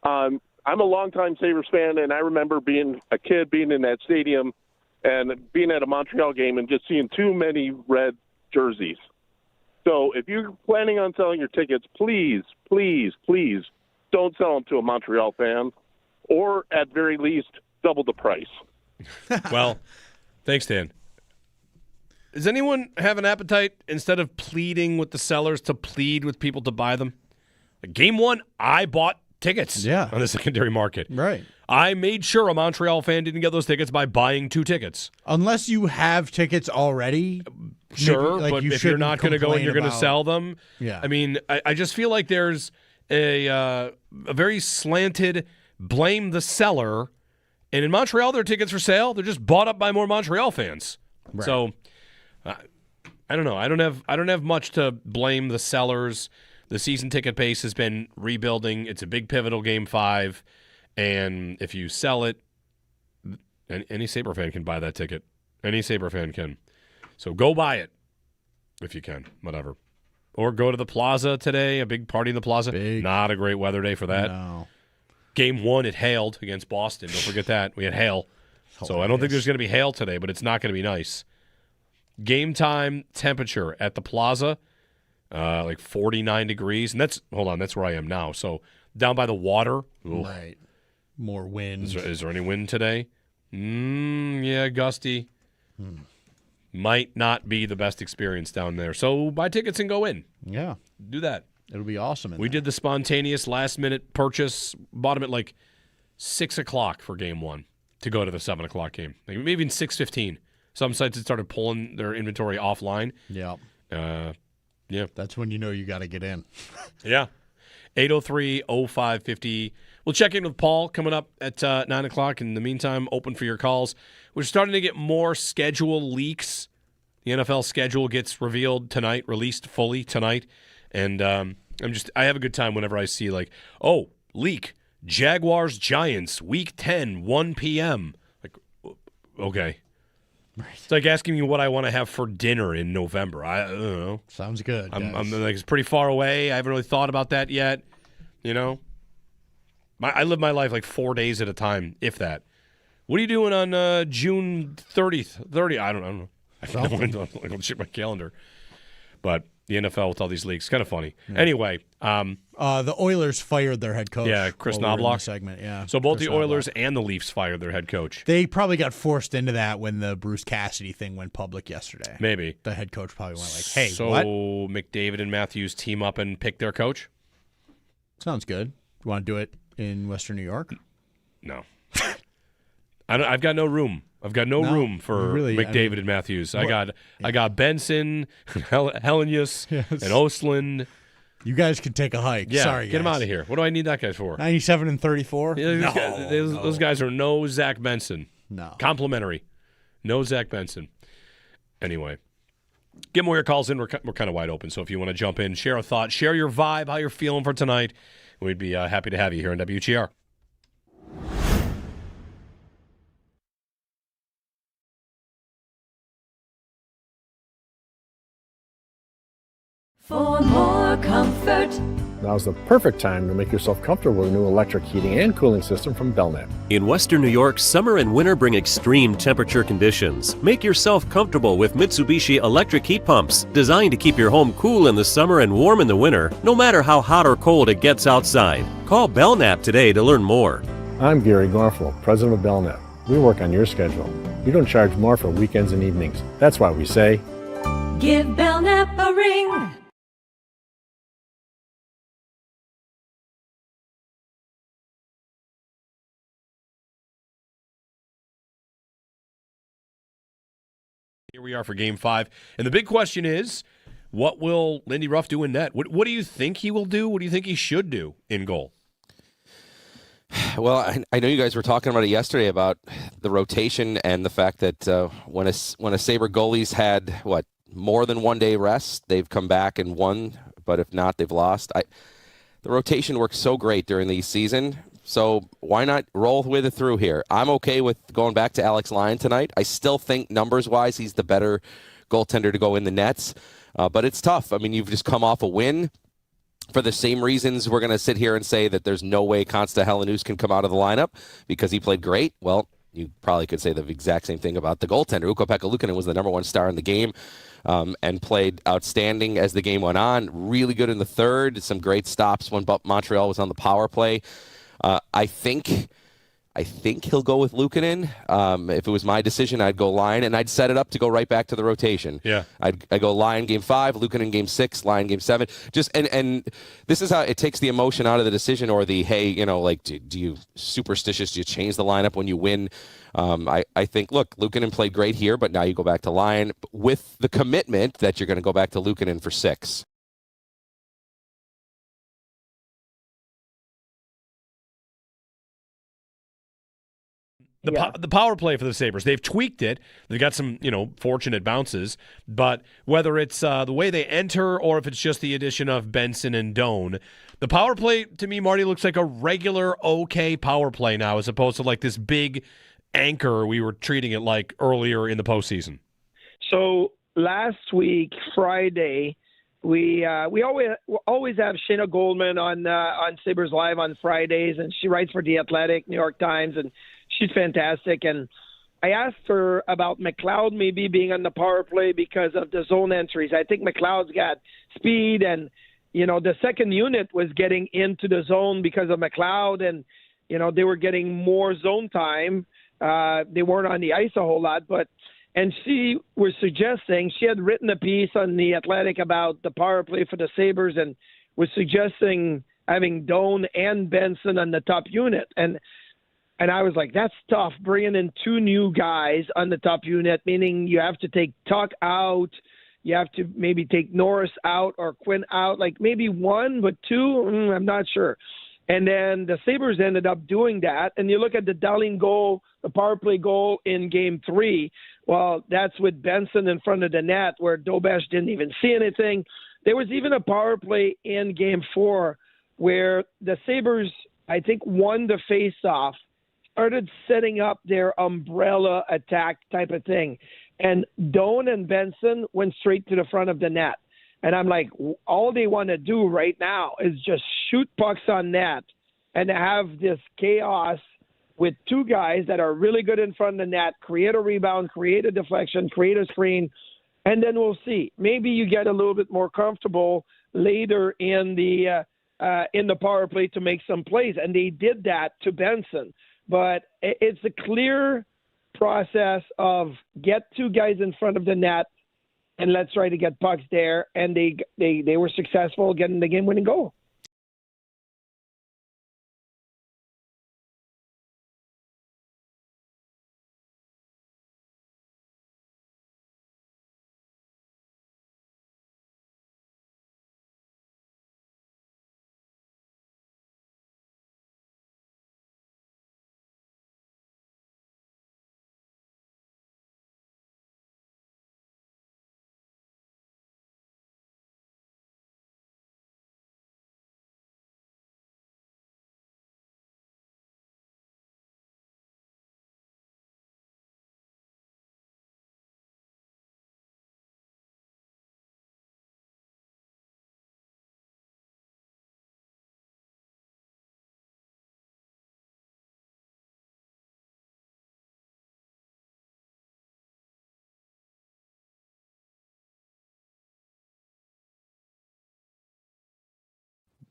I'm a longtime Sabres fan, and I remember being a kid, being in that stadium, and being at a Montreal game and just seeing too many red jerseys. So if you're planning on selling your tickets, please, please, please don't sell them to a Montreal fan, or at very least, double the price. Well, thanks, Dan. Does anyone have an appetite, instead of pleading with the sellers, to plead with people to buy them? Game 1, I bought tickets on the secondary market. Right. I made sure a Montreal fan didn't get those tickets by buying 2 tickets. Unless you have tickets already. Sure, maybe, but if you're not going to go and you're going to sell them, yeah. I mean, I just feel like there's a very slanted blame the seller. And in Montreal, their tickets for sale. They're just bought up by more Montreal fans. Right. So I don't know. I don't have much to blame the sellers. The season ticket base has been rebuilding. It's a big pivotal Game 5, and if you sell it, any Sabre fan can buy that ticket. Any Sabre fan can. So go buy it if you can. Whatever. Or go to the Plaza today. A big party in the Plaza. Not a great weather day for that. No. Game 1, it hailed against Boston. Don't forget that. We had hail. So I don't think there's going to be hail today, but it's not going to be nice. Game time temperature at the Plaza, like 49 degrees. And that's where I am now. So down by the water. Ooh. Right. More wind. Is there any wind today? Yeah, gusty. Might not be the best experience down there. So buy tickets and go in. Yeah. Do that. It'll be awesome. We did the spontaneous last-minute purchase. Bought them at like 6 o'clock for Game 1 to go to the 7 o'clock game. Like maybe even 6:15. Some sites had started pulling their inventory offline. Yeah. Yeah. That's when you know you got to get in. Yeah. 803-0550. We'll check in with Paul coming up at 9 o'clock. In the meantime, open for your calls. We're starting to get more schedule leaks. The NFL schedule gets revealed tonight, released fully tonight. And I have a good time whenever I see leak, Jaguars-Giants, Week 10, 1 p.m. Like, okay. Right. It's like asking me what I want to have for dinner in November. I don't know. Sounds good. I'm like, it's pretty far away. I haven't really thought about that yet. You know, I live my life like 4 days at a time, if that. What are you doing on June 30th? I don't know. I don't check my calendar. But the NFL with all these leaks, kind of funny. Yeah. Anyway, the Oilers fired their head coach. Yeah, Chris Knobloch. Segment, yeah. So both the Oilers and the Leafs fired their head coach. They probably got forced into that when the Bruce Cassidy thing went public yesterday. Maybe the head coach probably went like, "Hey, so what?" McDavid and Matthews team up and pick their coach. Sounds good. You want to do it in Western New York? No, I've got no room. I've got no room for McDavid and Matthews. I got Benson, Helenius, and Ostlund. You guys can take a hike. Yeah, sorry, get him out of here. What do I need that guy for? 97 and 34. Yeah, those guys are no Zach Benson. No, complimentary. No Zach Benson. Anyway, get more of your calls in. We're kind of wide open. So if you want to jump in, share a thought, share your vibe, how you're feeling for tonight, we'd be happy to have you here on WGR. For more comfort. Now's the perfect time to make yourself comfortable with a new electric heating and cooling system from Belknap. In Western New York, summer and winter bring extreme temperature conditions. Make yourself comfortable with Mitsubishi electric heat pumps, designed to keep your home cool in the summer and warm in the winter, no matter how hot or cold it gets outside. Call Belknap today to learn more. I'm Gary Garfalo, president of Belknap. We work on your schedule. We don't charge more for weekends and evenings. That's why we say, give Belknap a ring. Here we are for Game 5. And the big question is, what will Lindt Ruff do in net? What do you think he will do? What do you think he should do in goal? Well, I know you guys were talking about it yesterday about the rotation and the fact that when a Sabre goalie's had, more than one day rest, they've come back and won, but if not, they've lost. The rotation works so great during the season, so why not roll with it through here? I'm okay with going back to Alex Lyon tonight. I still think numbers-wise he's the better goaltender to go in the nets, but it's tough. I mean, you've just come off a win. For the same reasons, we're going to sit here and say that there's no way Konsta Helenius can come out of the lineup because he played great. Well, you probably could say the exact same thing about the goaltender. Ukko-Pekka Luukkonen was the number one star in the game and played outstanding as the game went on. Really good in the third. Some great stops when Montreal was on the power play. I think he'll go with Luukkonen. If it was my decision, I'd go Lyon, and I'd set it up to go right back to the rotation. Yeah, I'd go Lyon Game 5, Luukkonen Game 6, Lyon Game 7. Just and this is how it takes the emotion out of the decision, or the do you superstitious? Do you change the lineup when you win? I think Luukkonen played great here, but now you go back to Lyon with the commitment that you're going to go back to Luukkonen for 6. The power play for the Sabres, they've tweaked it. They've got some, fortunate bounces. But whether it's the way they enter or if it's just the addition of Benson and Doan, the power play, to me, Marty, looks like a regular okay power play now as opposed to like this big anchor we were treating it like earlier in the postseason. So last week, Friday, we always have Shayna Goldman on Sabres Live on Fridays, and she writes for The Athletic, New York Times, and she's fantastic. And I asked her about McLeod maybe being on the power play because of the zone entries. I think McLeod's got speed, and the second unit was getting into the zone because of McLeod, and they were getting more zone time. They weren't on the ice a whole lot, and she was suggesting, she had written a piece on The Athletic about the power play for the Sabres and was suggesting having Doan and Benson on the top unit. And I was like, that's tough, bringing in 2 new guys on the top unit, meaning you have to take Tuck out, you have to maybe take Norris out or Quinn out, like maybe 1, but 2, I'm not sure. And then the Sabres ended up doing that. And you look at the Dahlin goal, the power play goal in Game 3, well, that's with Benson in front of the net where Dobesh didn't even see anything. There was even a power play in Game 4 where the Sabres, I think, won the face-off, started setting up their umbrella attack type of thing. And Doan and Benson went straight to the front of the net. And I'm like, all they want to do right now is just shoot pucks on net and have this chaos with 2 guys that are really good in front of the net, create a rebound, create a deflection, create a screen, and then we'll see. Maybe you get a little bit more comfortable later in the power play to make some plays. And they did that to Benson. But it's a clear process of get 2 guys in front of the net, and let's try to get pucks there. And they were successful getting the game-winning goal.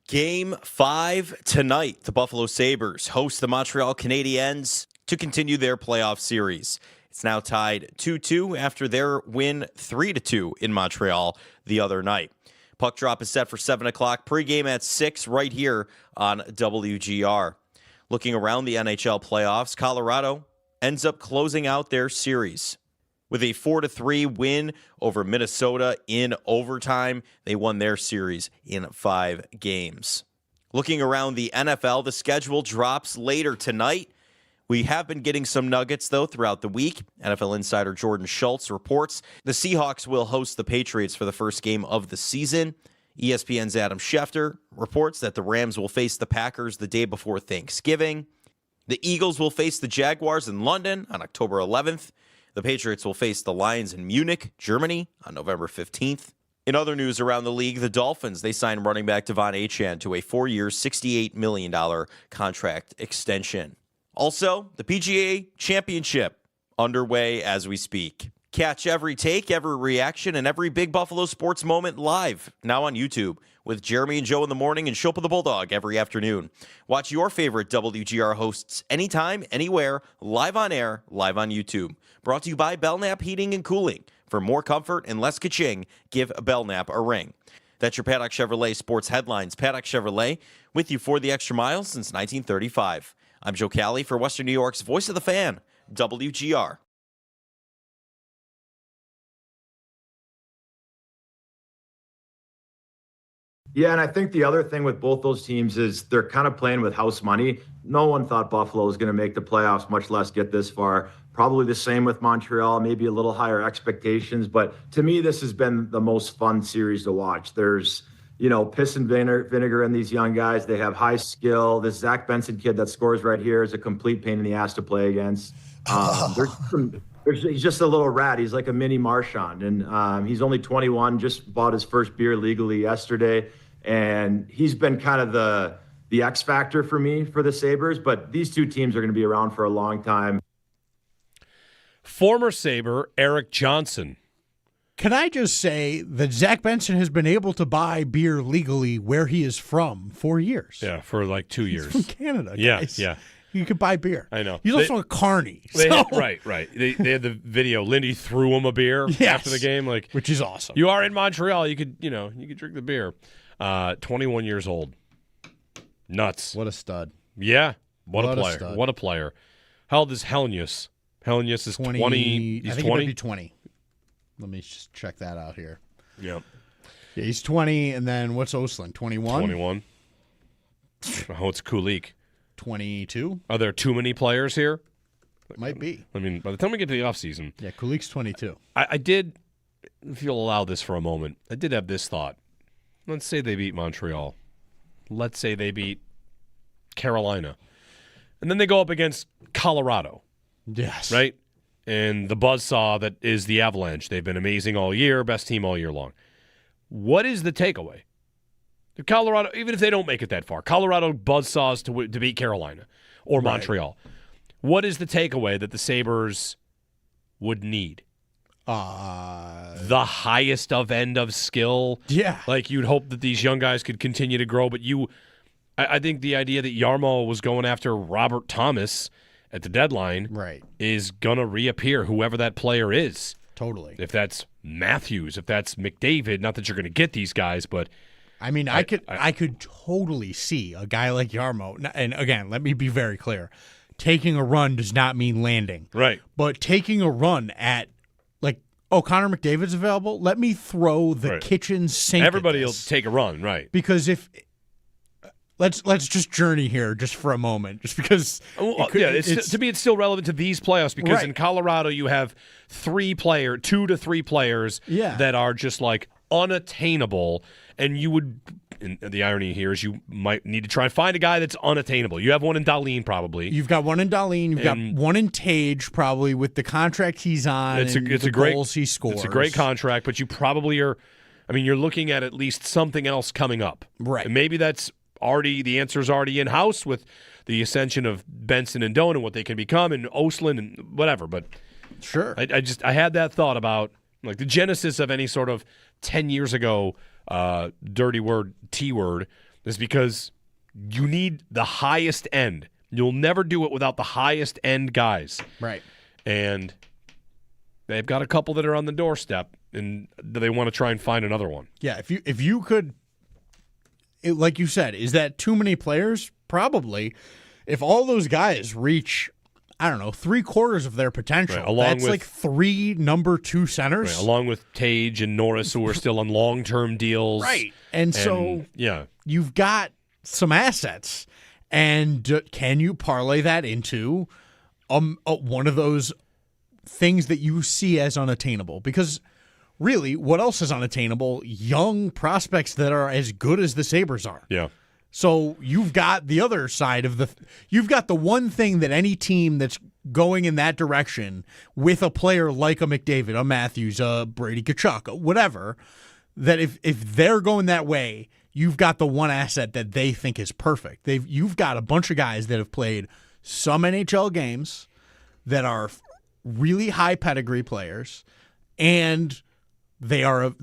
Game 5 tonight. The Buffalo Sabres host the Montreal Canadiens to continue their playoff series. It's now tied 2-2 after their win 3-2 in Montreal the other night. Puck drop is set for 7 o'clock. Pregame at 6 right here on WGR. Looking around the NHL playoffs, Colorado ends up closing out their series. with a 4-3 win over Minnesota in overtime. They won their series in 5 games. Looking around the NFL, the schedule drops later tonight. We have been getting some nuggets, though, throughout the week. NFL insider Jordan Schultz reports the Seahawks will host the Patriots for the first game of the season. ESPN's Adam Schefter reports that the Rams will face the Packers the day before Thanksgiving. The Eagles will face the Jaguars in London on October 11th. The Patriots will face the Lions in Munich, Germany on November 15th. In other news around the league, the Dolphins, they signed running back Devon Achane to a 4-year, $68 million contract extension. Also, the PGA Championship underway as we speak. Catch every take, every reaction, and every big Buffalo sports moment live now on YouTube with Jeremy and Joe in the morning and Shope of the Bulldog every afternoon. Watch your favorite WGR hosts anytime, anywhere, live on air, live on YouTube. Brought to you by Belknap Heating and Cooling. For more comfort and less ka-ching, give Belknap a ring. That's your Paddock Chevrolet Sports Headlines. Paddock Chevrolet, with you for the extra mile since 1935. I'm Joe Cali for Western New York's Voice of the Fan, WGR. Yeah, and I think the other thing with both those teams is they're kind of playing with house money. No one thought Buffalo was going to make the playoffs, much less get this far. Probably the same with Montreal, maybe a little higher expectations. But to me, this has been the most fun series to watch. There's, piss and vinegar in these young guys. They have high skill. This Zach Benson kid that scores right here is a complete pain in the ass to play against. He's just a little rat. He's like a mini Marchand. And he's only 21, just bought his first beer legally yesterday. And he's been kind of the X factor for me for the Sabres. But these two teams are going to be around for a long time. Former Sabre Eric Johnson. Can I just say that Zach Benson has been able to buy beer legally where he is from for years? Yeah, for like 2 years. He's from Canada, yeah, guys. Yeah. You could buy beer. I know. He's also a carny. Right. They had the video. Lindy threw him a beer after the game, which is awesome. You are in Montreal. You could drink the beer. 21 years old. Nuts. What a stud. Yeah. What a player. What a player. How old is Helenius? Helenius is 20. He's I think 20. He might be 20. Let me just check that out here. Yep. Yeah, he's 20, and then what's Oslin? 21? 21. Oh, it's Kulik. 22. Are there too many players here? Might be. I mean, by the time we get to the offseason. Yeah, Kulik's 22. I did, if you'll allow this for a moment, I did have this thought. Let's say they beat Montreal. Let's say they beat Carolina. And then they go up against Colorado. Yes. Right? And the buzzsaw that is the Avalanche. They've been amazing all year, best team all year long. What is the takeaway? Colorado, even if they don't make it that far, Colorado buzzsaws to beat Carolina or Montreal. Right. What is the takeaway that the Sabres would need? The highest of end of skill. Yeah. Like you'd hope that these young guys could continue to grow, but I think the idea that Jarmo was going after Robert Thomas at the deadline is going to reappear, whoever that player is. Totally. If that's Matthews, if that's McDavid, not that you're going to get these guys, but I mean, I could totally see a guy like Jarmo, and again, let me be very clear. Taking a run does not mean landing. Right. But taking a run at, like, Connor McDavid's available, let me throw the kitchen sink. Everybody will take a run, right. Because if let's just journey here just for a moment, just because to me it's still relevant to these playoffs because in Colorado you have 2 to 3 players that are just like unattainable, and you would. And the irony here is you might need to try and find a guy that's unattainable. You have one in Dahlin probably. You've got one in Dahlin. You've got one in Tage probably with the contract he's on. It's a great goals he scores. It's a great contract, but you probably are. I mean, you're looking at least something else coming up, right? And maybe that's already the answer's already in house with the ascension of Benson and Doan and what they can become, and Oslin and whatever. But sure, I had that thought about like the genesis of any sort of 10 years ago. Dirty word, T word, is because you need the highest end. You'll never do it without the highest end guys. Right. And they've got a couple that are on the doorstep, and they want to try and find another one. Yeah, if you could, like you said, is that too many players? Probably. If all those guys reach I don't know, 3/4 of their potential. Right, That's like 3 number 2 centers. Right, along with Tage and Norris, who are still on long-term deals. Right. And so you've got some assets. And can you parlay that into one of those things that you see as unattainable? Because really, what else is unattainable? Young prospects that are as good as the Sabres are. Yeah. So you've got the other side of you've got the one thing that any team that's going in that direction with a player like a McDavid, a Matthews, a Brady Tkachuk, whatever, that if they're going that way, you've got the one asset that they think is perfect. You've got a bunch of guys that have played some NHL games that are really high pedigree players, and they are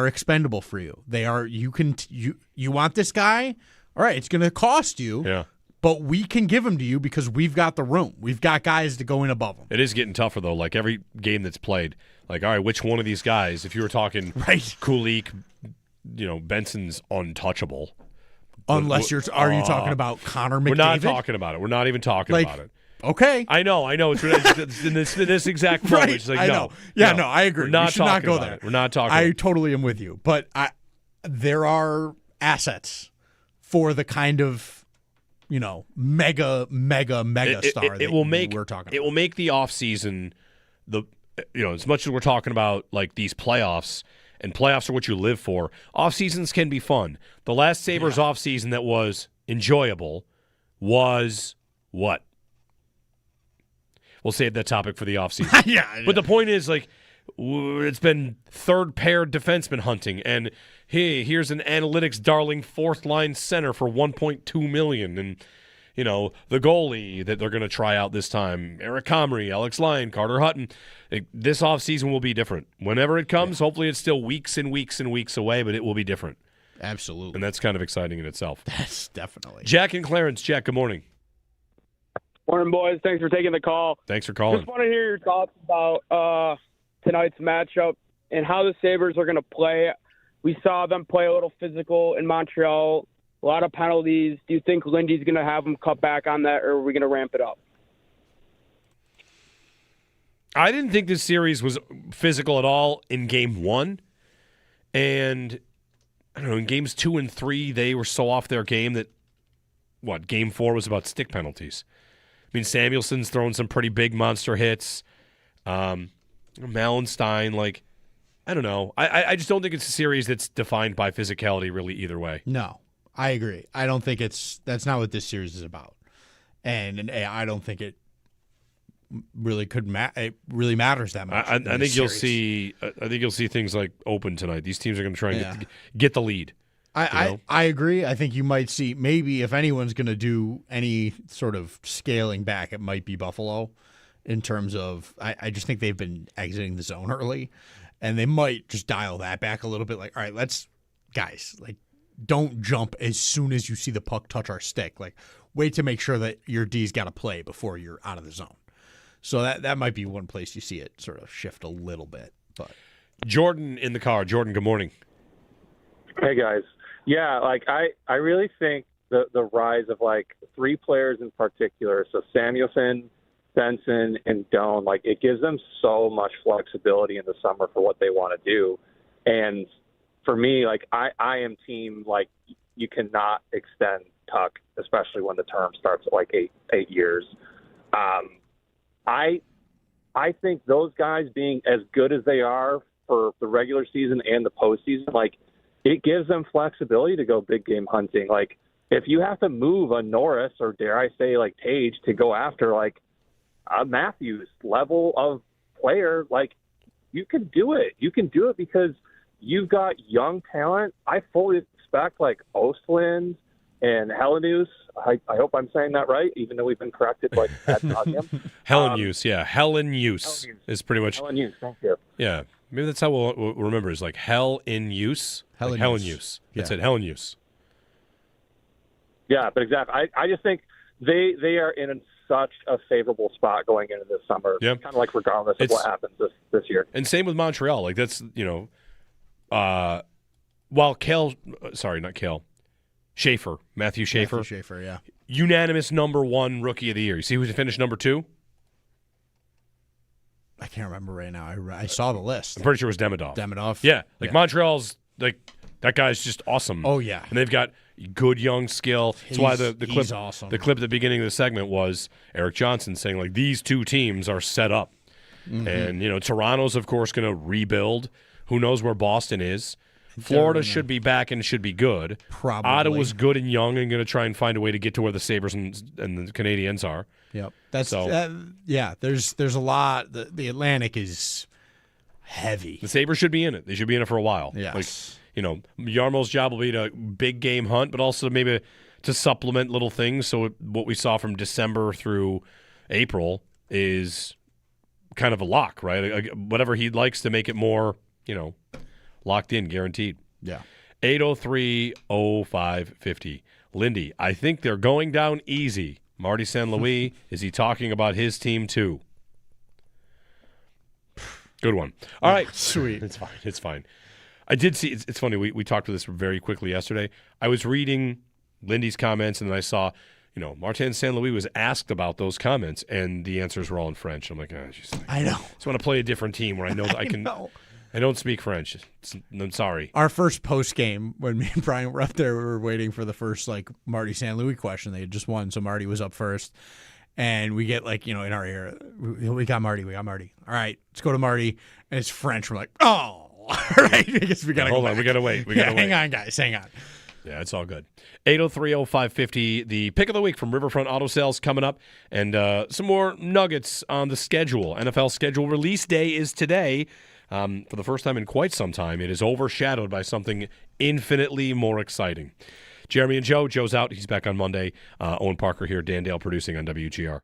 expendable for you. You want this guy? All right, it's going to cost you. Yeah. But we can give him to you because we've got the room. We've got guys to go in above him. It is getting tougher though. Like every game that's played, like all right, which one of these guys? If you were talking Kulik, Benson's untouchable. Unless are you talking about Connor McDavid? We're not talking about it. We're not even talking about it. Okay. I know. It's in this exact moment. Right. It's like, I know. Yeah, no, I agree. We're not we should not go about there. It. We're not talking I about it. totally am with you. But there are assets for the kind of, mega star that we're talking about. It will make the offseason, as much as we're talking about like these playoffs, and playoffs are what you live for, off seasons can be fun. The last Sabres off season that was enjoyable was what? We'll save that topic for the offseason. Yeah. But the point is, like, it's been third-paired defenseman hunting, and hey, here's an analytics darling fourth-line center for $1.2 million, and the goalie that they're going to try out this time, Eric Comrie, Alex Lyon, Carter Hutton. This offseason will be different. Whenever it comes, hopefully it's still weeks and weeks and weeks away, but it will be different. Absolutely. And that's kind of exciting in itself. That's definitely. Jack and Clarence. Jack, good morning. Morning, boys. Thanks for taking the call. Thanks for calling. Just want to hear your thoughts about tonight's matchup and how the Sabres are going to play. We saw them play a little physical in Montreal, a lot of penalties. Do you think Lindy's going to have them cut back on that, or are we going to ramp it up? I didn't think this series was physical at all in Game 1. And, I don't know, in Games 2 and 3, they were so off their game that, Game 4 was about stick penalties. I mean, Samuelson's throwing some pretty big monster hits. Mallenstein, I don't know. I just don't think it's a series that's defined by physicality really either way. No, I agree. I don't think that's not what this series is about. And I don't think it really it really matters that much. I think you'll see. I think you'll see things like open tonight. These teams are going to try and get the lead. I agree. I think you might see maybe if anyone's going to do any sort of scaling back, it might be Buffalo. In terms of, I just think they've been exiting the zone early, and they might just dial that back a little bit. Like, all right, guys, don't jump as soon as you see the puck touch our stick. Wait to make sure that your D's got to play before you're out of the zone. So that might be one place you see it sort of shift a little bit. But Jordan in the car. Jordan, good morning. Hey guys, yeah, I really think the rise of 3 players in particular. So Samuelson, Benson, and Doan, it gives them so much flexibility in the summer for what they want to do. And for me, I am team, you cannot extend Tuck, especially when the term starts at 8 years. I think those guys being as good as they are for the regular season and the postseason, it gives them flexibility to go big game hunting. If you have to move a Norris or dare I say Tage to go after a Matthews level of player, you can do it. You can do it because you've got young talent. I fully expect Ostlund and Helenius. I hope I'm saying that right, even though we've been corrected ad nauseum. Helenius, yeah. Helenius is pretty much. Helenius, thank you. Yeah. Maybe that's how we'll remember is hell in use. Helenius. That's it, Helenius. Yeah, but exactly. I just think they are in such a favorable spot going into this summer. Yep. Kind of regardless of what happens this year. And same with Montreal. That's, while Kale, not Kale, Schaefer, Matthew Schaefer. Matthew Schaefer, yeah. Unanimous number 1 rookie of the year. You see who finished number 2? I can't remember right now. I saw the list. I'm pretty sure it was Demidov. Demidov. Yeah, Montreal's that guy's just awesome. Oh yeah, and they've got good young skill. That's why the clip he's awesome. The clip at the beginning of the segment was Eric Johnson saying like these two teams are set up, and Toronto's of course going to rebuild. Who knows where Boston is? Florida should be back and should be good. Probably. Ottawa's good and young and going to try and find a way to get to where the Sabres and the Canadiens are. Yep. There's a lot. The Atlantic is heavy. The Sabres should be in it. They should be in it for a while. Yes. Yarmo's job will be to big game hunt, but also maybe to supplement little things. So what we saw from December through April is kind of a lock, right? Whatever he likes to make it more, locked in, guaranteed. Yeah. 803-0550. Lindy, I think they're going down easy. Marty St. Louis, is he talking about his team too? Good one. All right. Sweet. It's fine. I did see, it's funny, we talked about this very quickly yesterday. I was reading Lindy's comments, and then I saw, Martin St. Louis was asked about those comments, and the answers were all in French. I'm like, I know. I just want to play a different team where I know that I can. I don't speak French. I'm sorry. Our first post game, when me and Brian were up there, we were waiting for the first Marty St. Louis question. They had just won, so Marty was up first. And we get in our ear, we got Marty. All right, let's go to Marty. And it's French. We're like, oh. All right, I guess we got to hold on. We got to wait. Hang on, guys. Hang on. Yeah, it's all good. 803-0550, the pick of the week from Riverfront Auto Sales coming up, and some more nuggets on the schedule. NFL schedule release day is today. For the first time in quite some time, it is overshadowed by something infinitely more exciting. Jeremy and Joe. Joe's out. He's back on Monday. Owen Parker here. Dan Dale producing on WGR.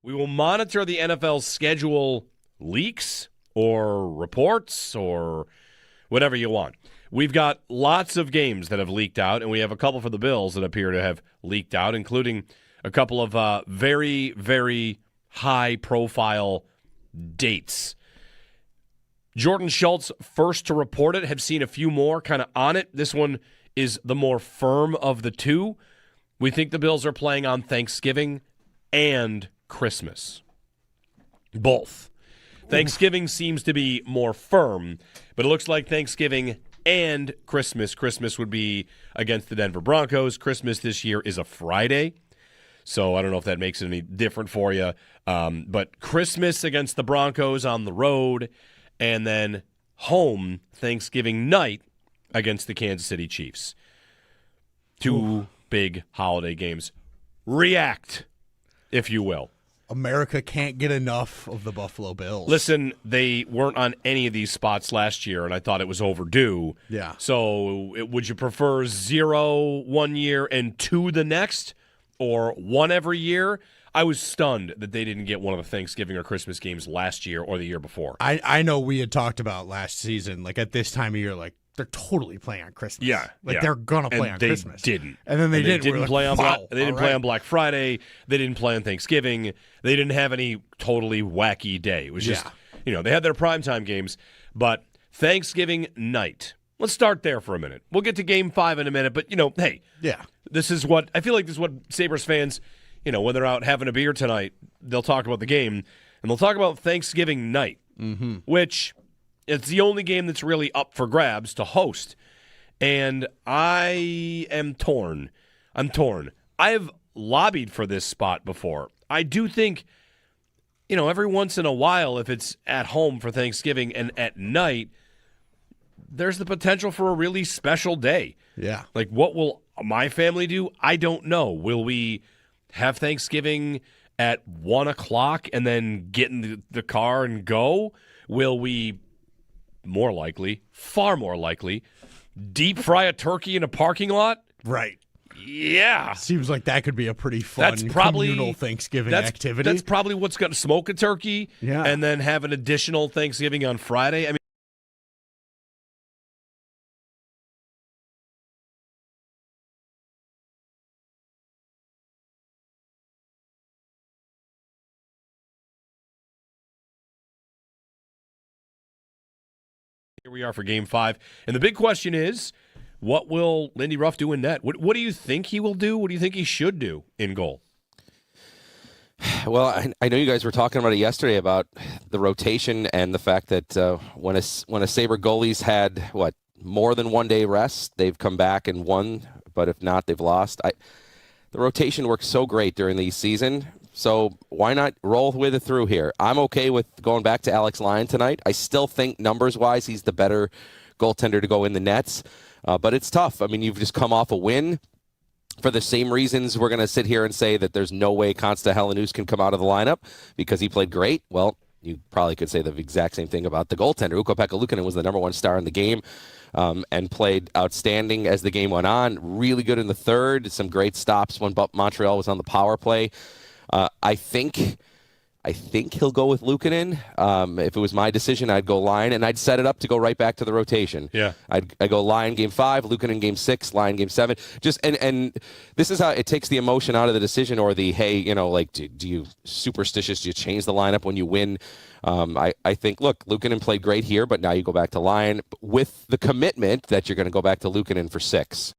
We will monitor the NFL schedule leaks or reports or whatever you want. We've got lots of games that have leaked out, and we have a couple for the Bills that appear to have leaked out, including a couple of very, very high-profile dates. Jordan Schultz, first to report it, have seen a few more kind of on it. This one is the more firm of the two. We think the Bills are playing on Thanksgiving and Christmas. Both. Thanksgiving seems to be more firm, but it looks like Thanksgiving and Christmas. Christmas would be against the Denver Broncos. Christmas this year is a Friday, so I don't know if that makes it any different for you. But Christmas against the Broncos on the road, and then home Thanksgiving night against the Kansas City Chiefs. Two big holiday games. React, if you will. America can't get enough of the Buffalo Bills. Listen, they weren't on any of these spots last year, and I thought it was overdue. Yeah. So would you prefer 0 one year and 2 the next, or 1 every year? I was stunned that they didn't get one of the Thanksgiving or Christmas games last year or the year before. I know we had talked about last season, at this time of year, they're totally playing on Christmas. Yeah. They're going to play on Christmas. They didn't. And then they didn't play on play on Black Friday. They didn't play on Thanksgiving. They didn't have any totally wacky day. It was just, they had their primetime games. But Thanksgiving night, let's start there for a minute. We'll get to Game 5 in a minute. But, hey. Yeah. I feel like this is what Sabres fans, when they're out having a beer tonight, they'll talk about the game. And they'll talk about Thanksgiving night, which... it's the only game that's really up for grabs to host. And I am torn. I'm torn. I have lobbied for this spot before. I do think, every once in a while, if it's at home for Thanksgiving and at night, there's the potential for a really special day. Yeah. What will my family do? I don't know. Will we have Thanksgiving at 1 o'clock and then get in the car and go? Will we... far more likely, deep fry a turkey in a parking lot? Right. Yeah. Seems like that could be a pretty fun communal Thanksgiving activity. That's probably what's going to smoke a turkey and then have an additional Thanksgiving on Friday. I mean, Here we are for Game 5. And the big question is, what will Lindt Ruff do in net? What do you think he will do? What do you think he should do in goal? Well, I know you guys were talking about it yesterday about the rotation and the fact that when a Sabre goalie's had, more than one day rest, they've come back and won, but if not, they've lost. The rotation works so great during the season, so why not roll with it through here? I'm okay with going back to Alex Lyon tonight. I still think numbers-wise he's the better goaltender to go in the nets, but it's tough. I mean, you've just come off a win. For the same reasons, we're going to sit here and say that there's no way Konsta Helenius can come out of the lineup because he played great. Well, you probably could say the exact same thing about the goaltender. Ukko-Pekka Luukkonen was the number one star in the game and played outstanding as the game went on. Really good in the third. Some great stops when Montreal was on the power play. I think he'll go with Luukkonen. If it was my decision, I'd go Lyon, and I'd set it up to go right back to the rotation. Yeah, I'd go Lyon Game 5, Luukkonen Game 6, Lyon Game 7. And this is how it takes the emotion out of the decision, or the do you superstitious? Do you change the lineup when you win? I think Luukkonen played great here, but now you go back to Lyon with the commitment that you're going to go back to Luukkonen for 6.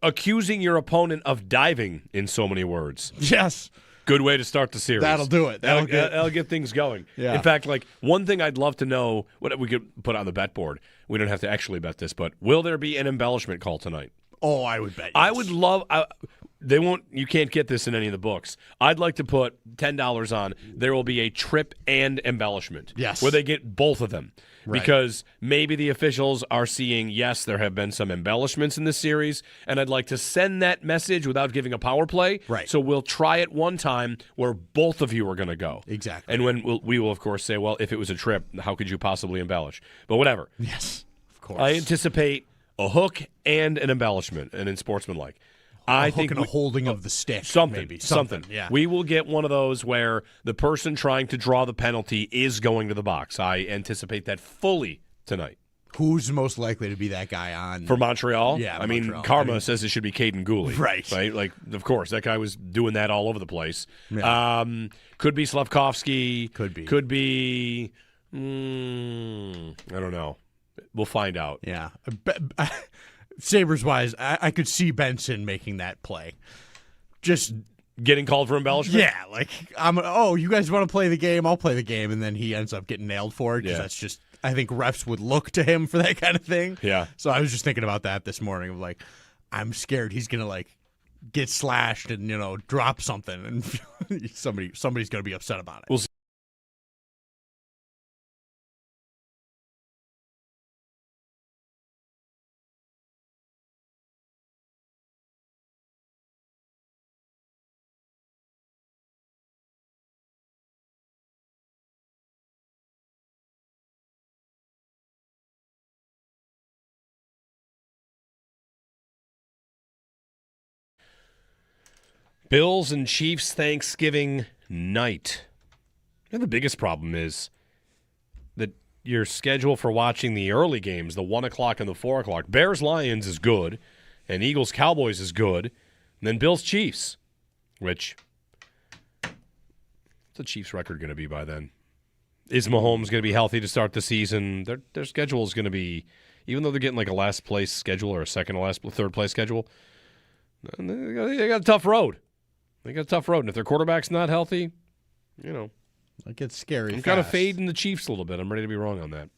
Accusing your opponent of diving, in so many words. Yes. Good way to start the series. That'll do it. That'll get things going. Yeah. In fact, one thing I'd love to know, what we could put on the bet board, we don't have to actually bet this, but will there be an embellishment call tonight? Oh, I would bet yes. I would love... they won't. You can't get this in any of the books. I'd like to put $10 on there will be a trip and embellishment. Yes. Where they get both of them. Right. Because maybe the officials are seeing, yes, there have been some embellishments in this series, and I'd like to send that message without giving a power play. Right. So we'll try it one time where both of you are going to go. Exactly. And when we will, of course, say, well, if it was a trip, how could you possibly embellish? But whatever. Yes, of course. I anticipate a hook and an embellishment, and in sportsmanlike. I think a holding of the stick. Something. Yeah. We will get one of those where the person trying to draw the penalty is going to the box. I anticipate that fully tonight. Who's most likely to be that guy on? For Montreal? Yeah, I Montreal. mean, karma says it should be Caden Goalie. Right. Right? Of course, that guy was doing that all over the place. Yeah. Could be Slavkovsky. Could be. Could be, I don't know. We'll find out. Yeah. Sabres-wise, I could see Benson making that play. Just getting called for embellishment? Yeah, you guys want to play the game? I'll play the game, and then he ends up getting nailed for it because that's just, I think refs would look to him for that kind of thing. Yeah. So I was just thinking about that this morning of I'm scared he's going to get slashed and, drop something, and somebody's going to be upset about it. We'll see. Bills and Chiefs Thanksgiving night. The biggest problem is that your schedule for watching the early games, the 1 o'clock and the 4 o'clock, Bears-Lions is good, and Eagles-Cowboys is good, and then Bills-Chiefs, which, what's the Chiefs' record going to be by then? Is Mahomes going to be healthy to start the season? Their schedule is going to be, even though they're getting a last-place schedule or a third-place schedule, they got a tough road. And if their quarterback's not healthy, it gets scary. I'm kind of fading the Chiefs a little bit. I'm ready to be wrong on that.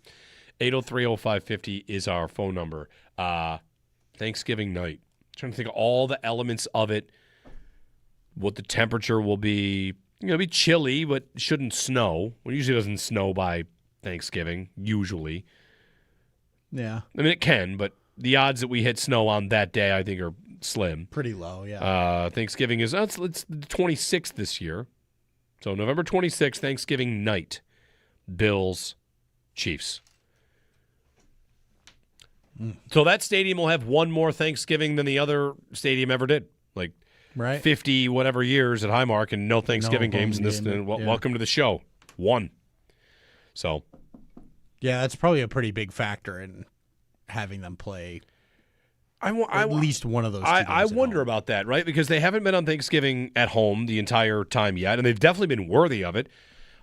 803-0550 is our phone number. Thanksgiving night. Trying to think of all the elements of it. What the temperature will be. It'll be chilly, but it shouldn't snow. It usually doesn't snow by Thanksgiving, usually. Yeah. I mean, it can, but the odds that we hit snow on that day, I think, are slim. Pretty low, yeah. Thanksgiving is it's the 26th this year. So November 26th, Thanksgiving night. Bills, Chiefs. So that stadium will have one more Thanksgiving than the other stadium ever did. Right. 50 whatever years at Highmark and no Thanksgiving games in this. Welcome to the show. One. So. Yeah, that's probably a pretty big factor in having them play at least one of those. I wonder about that, right? Because they haven't been on Thanksgiving at home the entire time yet, and they've definitely been worthy of it.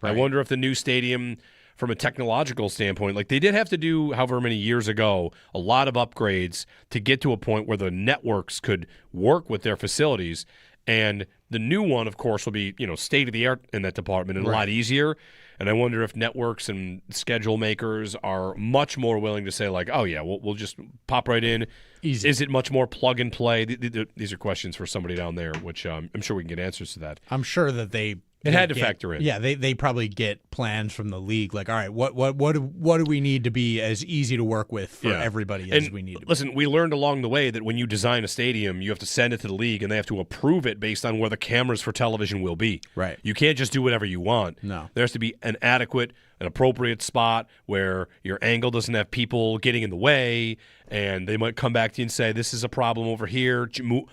Right. I wonder if the new stadium, from a technological standpoint, like they did have to do, however many years ago, a lot of upgrades to get to a point where the networks could work with their facilities. And the new one, of course, will be state of the art in that department and a lot easier. And I wonder if networks and schedule makers are much more willing to say, like, oh, yeah, we'll just pop right in. Easy. Is it much more plug and play? These are questions for somebody down there, which I'm sure we can get answers to that. I'm sure that they had to factor in. Yeah, they probably get plans from the league. Like, all right, what do we need to be as easy to work with for everybody as we need to be? Listen, we learned along the way that when you design a stadium, you have to send it to the league, and they have to approve it based on where the cameras for television will be. Right. You can't just do whatever you want. No. There has to be an adequate, an appropriate spot where your angle doesn't have people getting in the way, and they might come back to you and say, this is a problem over here.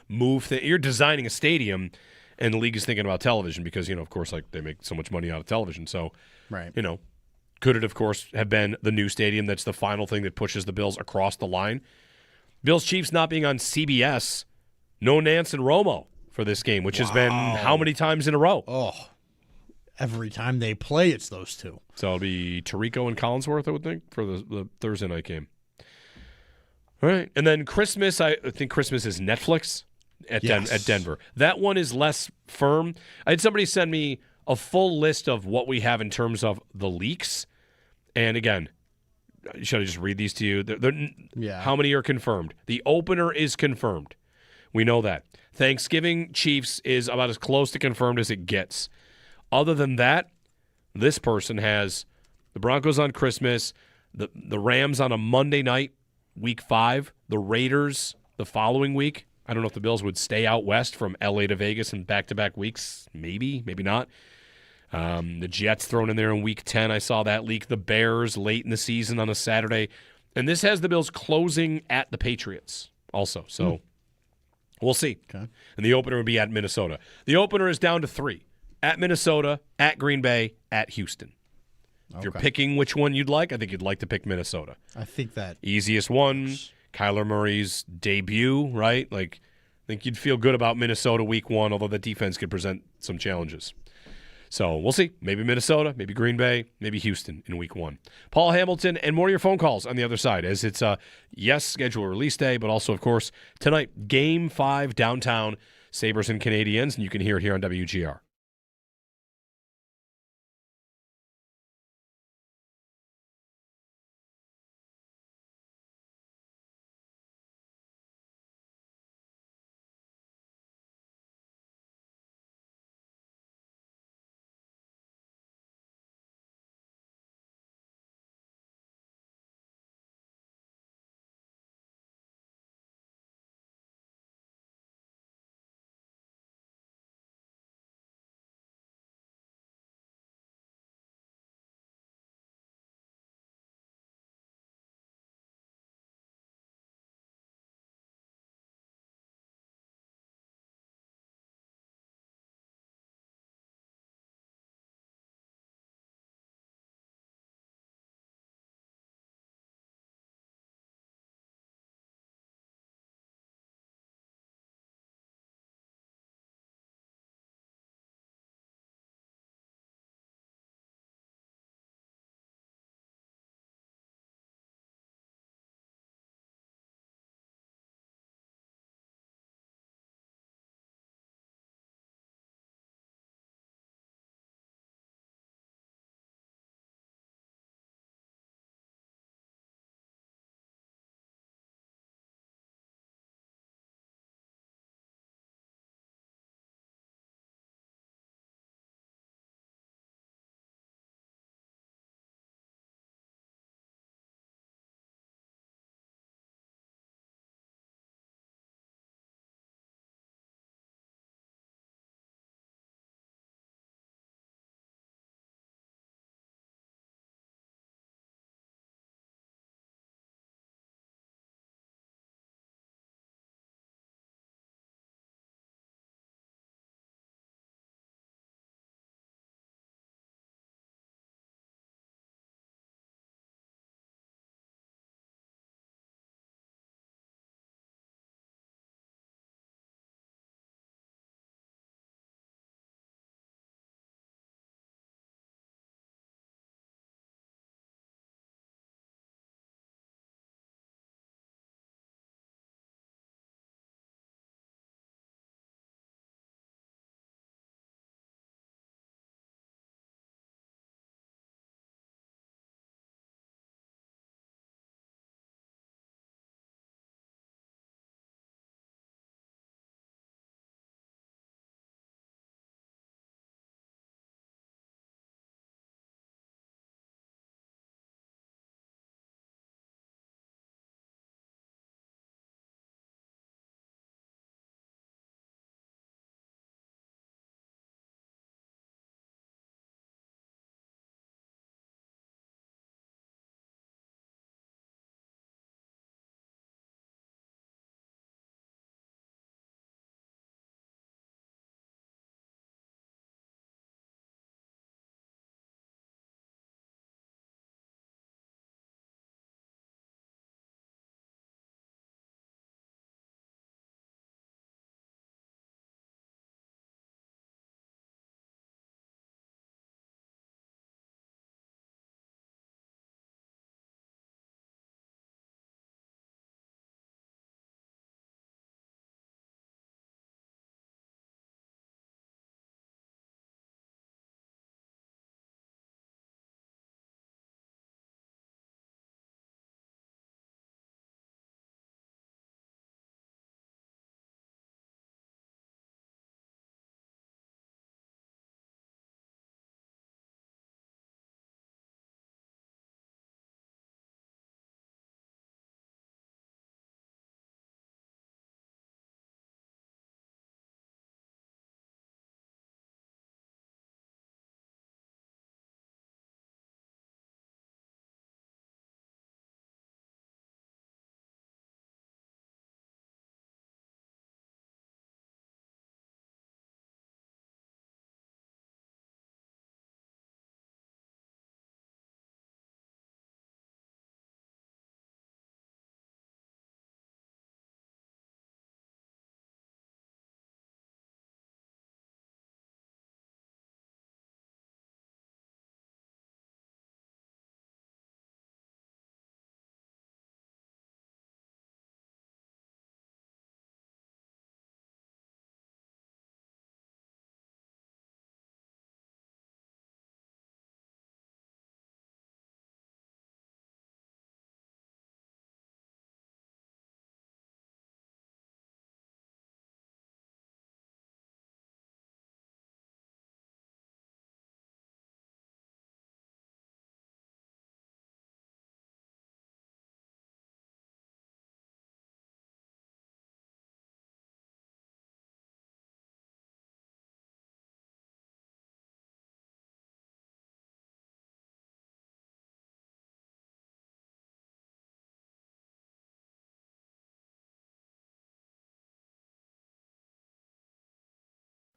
Move things. You're designing a stadium, and the league is thinking about television because, of course, like they make so much money out of television. So, right. Could it, of course, have been the new stadium that's the final thing that pushes the Bills across the line? Bills-Chiefs not being on CBS, no Nance and Romo for this game, which has been how many times in a row? Oh, every time they play, it's those two. So it'll be Tirico and Collinsworth, I would think, for the Thursday night game. All right. And then Christmas, I think Christmas is Netflix at Denver. That one is less firm. I had somebody send me a full list of what we have in terms of the leaks. And again, should I just read these to you? How many are confirmed? The opener is confirmed. We know that. Thanksgiving Chiefs is about as close to confirmed as it gets. Other than that, this person has the Broncos on Christmas, the Rams on a Monday night, week 5, the Raiders the following week. I don't know if the Bills would stay out west from L.A. to Vegas in back-to-back weeks. Maybe, maybe not. The Jets thrown in there in week 10. I saw that leak. The Bears late in the season on a Saturday. And this has the Bills closing at the Patriots also. So we'll see. Okay. And the opener would be at Minnesota. The opener is down to 3. At Minnesota, at Green Bay, at Houston. If you're picking which one you'd like, I think you'd like to pick Minnesota. I think that easiest one, Kyler Murray's debut, right? Like, I think you'd feel good about Minnesota week 1, although the defense could present some challenges. So we'll see. Maybe Minnesota, maybe Green Bay, maybe Houston in week 1. Paul Hamilton and more of your phone calls on the other side as it's schedule release day, but also, of course, tonight, Game 5 downtown, Sabres and Canadiens, and you can hear it here on WGR.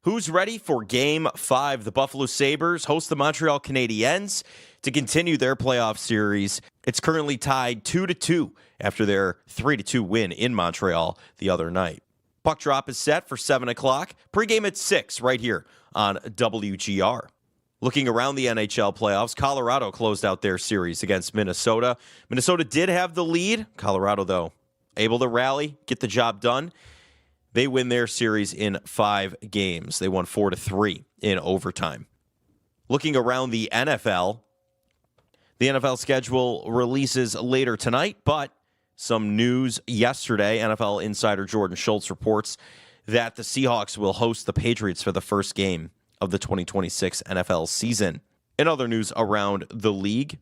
Who's ready for Game 5? The Buffalo Sabres host the Montreal Canadiens to continue their playoff series. It's currently tied 2-2 after their 3-2 win in Montreal the other night. Puck drop is set for 7 o'clock. Pregame at 6 right here on WGR. Looking around the NHL playoffs, Colorado closed out their series against Minnesota. Minnesota did have the lead. Colorado, though, able to rally, get the job done. They win their series in 5 games. They won 4-3 in overtime. Looking around the NFL schedule releases later tonight, but some news yesterday. NFL insider Jordan Schultz reports that the Seahawks will host the Patriots for the first game of the 2026 NFL season. In other news around the league,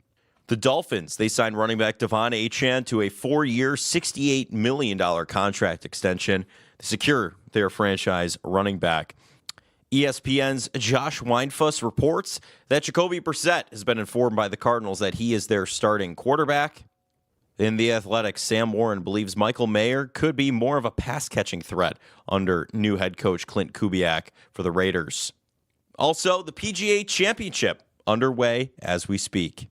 the Dolphins, they signed running back Devon Achane to a 4-year, $68 million contract extension to secure their franchise running back. ESPN's Josh Weinfuss reports that Jacoby Brissett has been informed by the Cardinals that he is their starting quarterback. In The Athletic, Sam Warren believes Michael Mayer could be more of a pass-catching threat under new head coach Clint Kubiak for the Raiders. Also, the PGA Championship underway as we speak.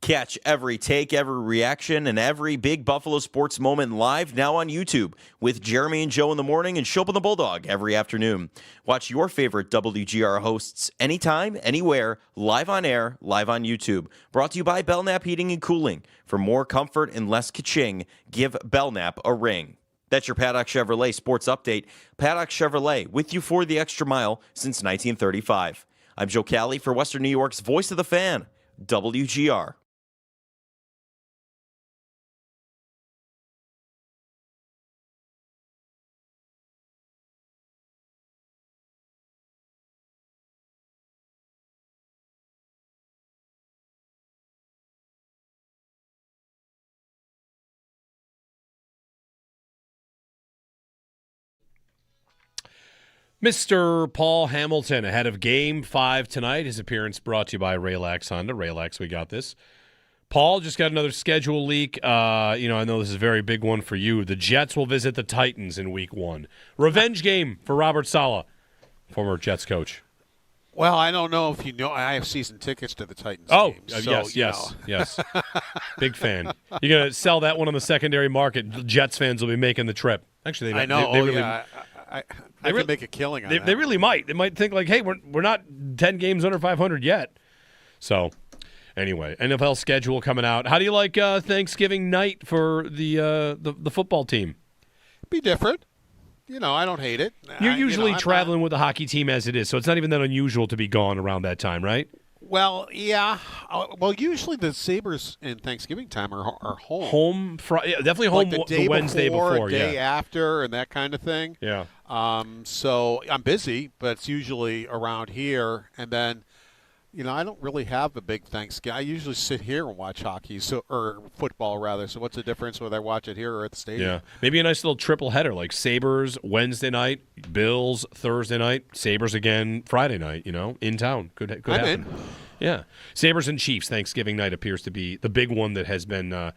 Catch every take, every reaction, and every big Buffalo sports moment live now on YouTube with Jeremy and Joe in the morning and Shope and the Bulldog every afternoon. Watch your favorite WGR hosts anytime, anywhere, live on air, live on YouTube. Brought to you by Belknap Heating and Cooling. For more comfort and less ka-ching, give Belknap a ring. That's your Paddock Chevrolet Sports Update. Paddock Chevrolet, with you for the extra mile since 1935. I'm Joe Cali for Western New York's Voice of the Fan, WGR. Mr. Paul Hamilton ahead of Game 5 tonight. His appearance brought to you by Raylax Honda. Raylax, we got this. Paul just got another schedule leak. I know this is a very big one for you. The Jets will visit the Titans in Week 1. Revenge game for Robert Saleh, former Jets coach. Well, I don't know if you know. I have season tickets to the Titans games. So, yes. Big fan. You're going to sell that one on the secondary market. Jets fans will be making the trip. Actually, I know. I can make a killing on that. They really might. They might think like, hey, we're not 10 games under 500 yet. So, anyway, NFL schedule coming out. How do you like Thanksgiving night for the football team? Be different. I don't hate it. You're usually traveling with the hockey team as it is, so it's not even that unusual to be gone around that time, right? Well, yeah. Well, usually the Sabres in Thanksgiving time are home. Definitely home like the Wednesday before, day after, and that kind of thing. Yeah. So I'm busy, but it's usually around here. And then, I don't really have a big Thanksgiving. I usually sit here and watch hockey, or football rather. So what's the difference whether I watch it here or at the stadium? Yeah, maybe a nice little triple header like Sabres Wednesday night, Bills Thursday night, Sabres again Friday night. In town could I'm happen. in. Yeah, Sabres and Chiefs Thanksgiving night appears to be the big one that has been.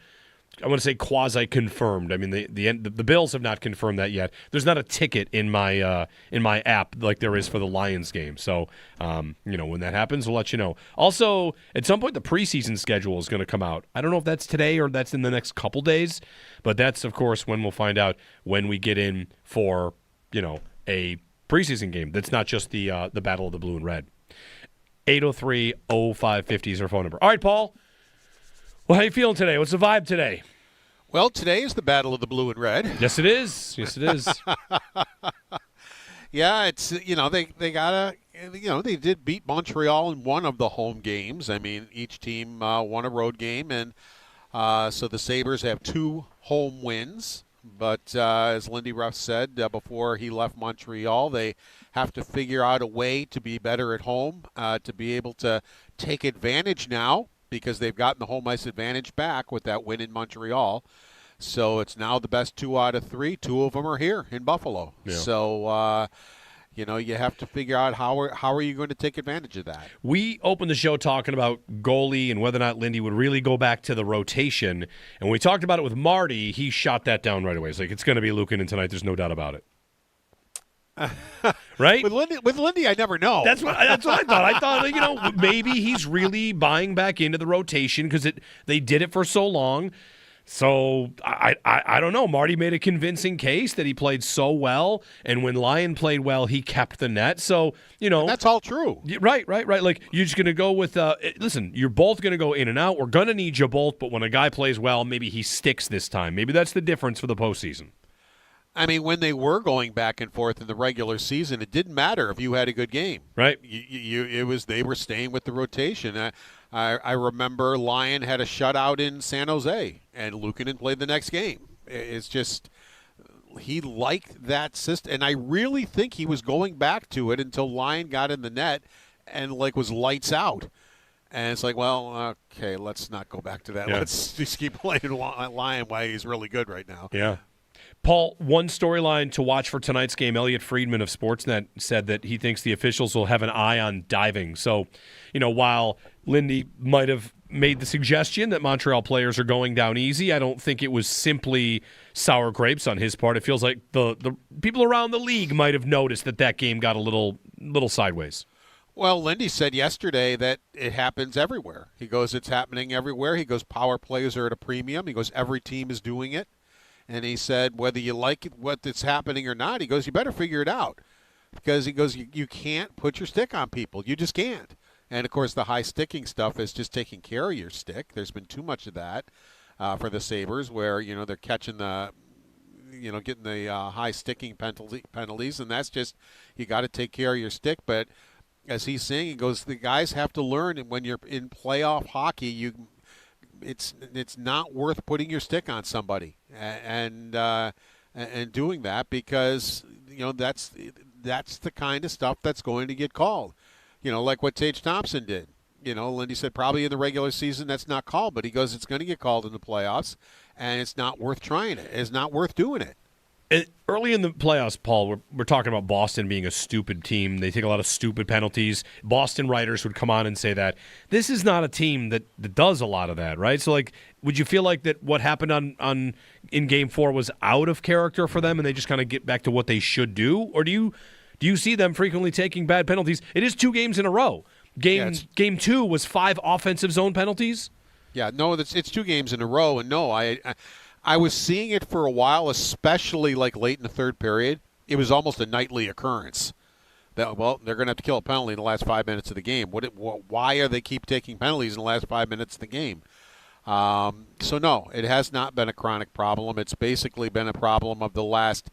I want to say quasi-confirmed. I mean, the Bills have not confirmed that yet. There's not a ticket in my app like there is for the Lions game. So, when that happens, we'll let you know. Also, at some point, the preseason schedule is going to come out. I don't know if that's today or that's in the next couple days, but that's, of course, when we'll find out when we get in for, a preseason game. That's not just the Battle of the Blue and Red. 803-0550 is our phone number. All right, Paul. Well, how you feeling today? What's the vibe today? Well, today is the Battle of the Blue and Red. Yes, it is. Yes, it is. Yeah, it's they gotta they did beat Montreal in one of the home games. I mean, each team won a road game, and so the Sabres have 2 home wins. But as Lindt Ruff said before he left Montreal, they have to figure out a way to be better at home, to be able to take advantage now, because they've gotten the home ice advantage back with that win in Montreal. So it's now the best 2 out of 3. 2 of them are here in Buffalo. Yeah. So, you have to figure out how are you going to take advantage of that. We opened the show talking about goalie and whether or not Lindy would really go back to the rotation. And when we talked about it with Marty, he shot that down right away. It's like, it's going to be Luukkonen tonight. There's no doubt about it. Right? With Lindy, I never know. That's what I thought. I thought, maybe he's really buying back into the rotation because they did it for so long. So I don't know. Marty made a convincing case that he played so well, and when Lyon played well, he kept the net. So, And that's all true. Right. Like, you're just going to go with, listen, you're both going to go in and out. We're going to need you both, but when a guy plays well, maybe he sticks this time. Maybe that's the difference for the postseason. I mean, when they were going back and forth in the regular season, it didn't matter if you had a good game. Right. They were staying with the rotation. I remember Lyon had a shutout in San Jose, and Luukkonen played the next game. It's just he liked that system, and I really think he was going back to it until Lyon got in the net and was lights out. And it's like, well, okay, let's not go back to that. Yeah. Let's just keep playing Lyon while he's really good right now. Yeah. Paul, one storyline to watch for tonight's game, Elliot Friedman of Sportsnet said that he thinks the officials will have an eye on diving. So, while Lindy might have made the suggestion that Montreal players are going down easy, I don't think it was simply sour grapes on his part. It feels like the people around the league might have noticed that game got a little sideways. Well, Lindy said yesterday that it happens everywhere. He goes, it's happening everywhere. He goes, power plays are at a premium. He goes, every team is doing it. And he said, whether you like it, what's happening or not, he goes, you better figure it out. Because he goes, you can't put your stick on people. You just can't. And, of course, the high sticking stuff is just taking care of your stick. There's been too much of that for the Sabres where, they're catching getting the high sticking penalties. And that's just, you got to take care of your stick. But as he's saying, he goes, the guys have to learn. And when you're in playoff hockey, it's not worth putting your stick on somebody and doing that because that's the kind of stuff that's going to get called. Like what Tage Thompson did. Lindy said probably in the regular season that's not called, but he goes, it's going to get called in the playoffs, and it's not worth trying it. It's not worth doing it. Early in the playoffs, Paul, we're talking about Boston being a stupid team. They take a lot of stupid penalties. Boston writers would come on and say that. This is not a team that does a lot of that, right? So, would you feel like that what happened in Game 4 was out of character for them and they just kind of get back to what they should do? Or do you see them frequently taking bad penalties? It is 2 games in a row. Game 2 was 5 offensive zone penalties. Yeah, no, it's 2 games in a row. And no, I was seeing it for a while, especially late in the third period. It was almost a nightly occurrence. They're going to have to kill a penalty in the last 5 minutes of the game. Why are they keep taking penalties in the last 5 minutes of the game? So, no, it has not been a chronic problem. It's basically been a problem of the last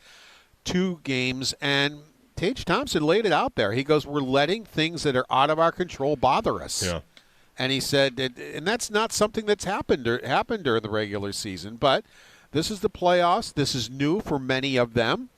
2 games. And Tage Thompson laid it out there. He goes, we're letting things that are out of our control bother us. Yeah. And he said, and that's not something that's happened during the regular season, but this is the playoffs. This is new for many of them.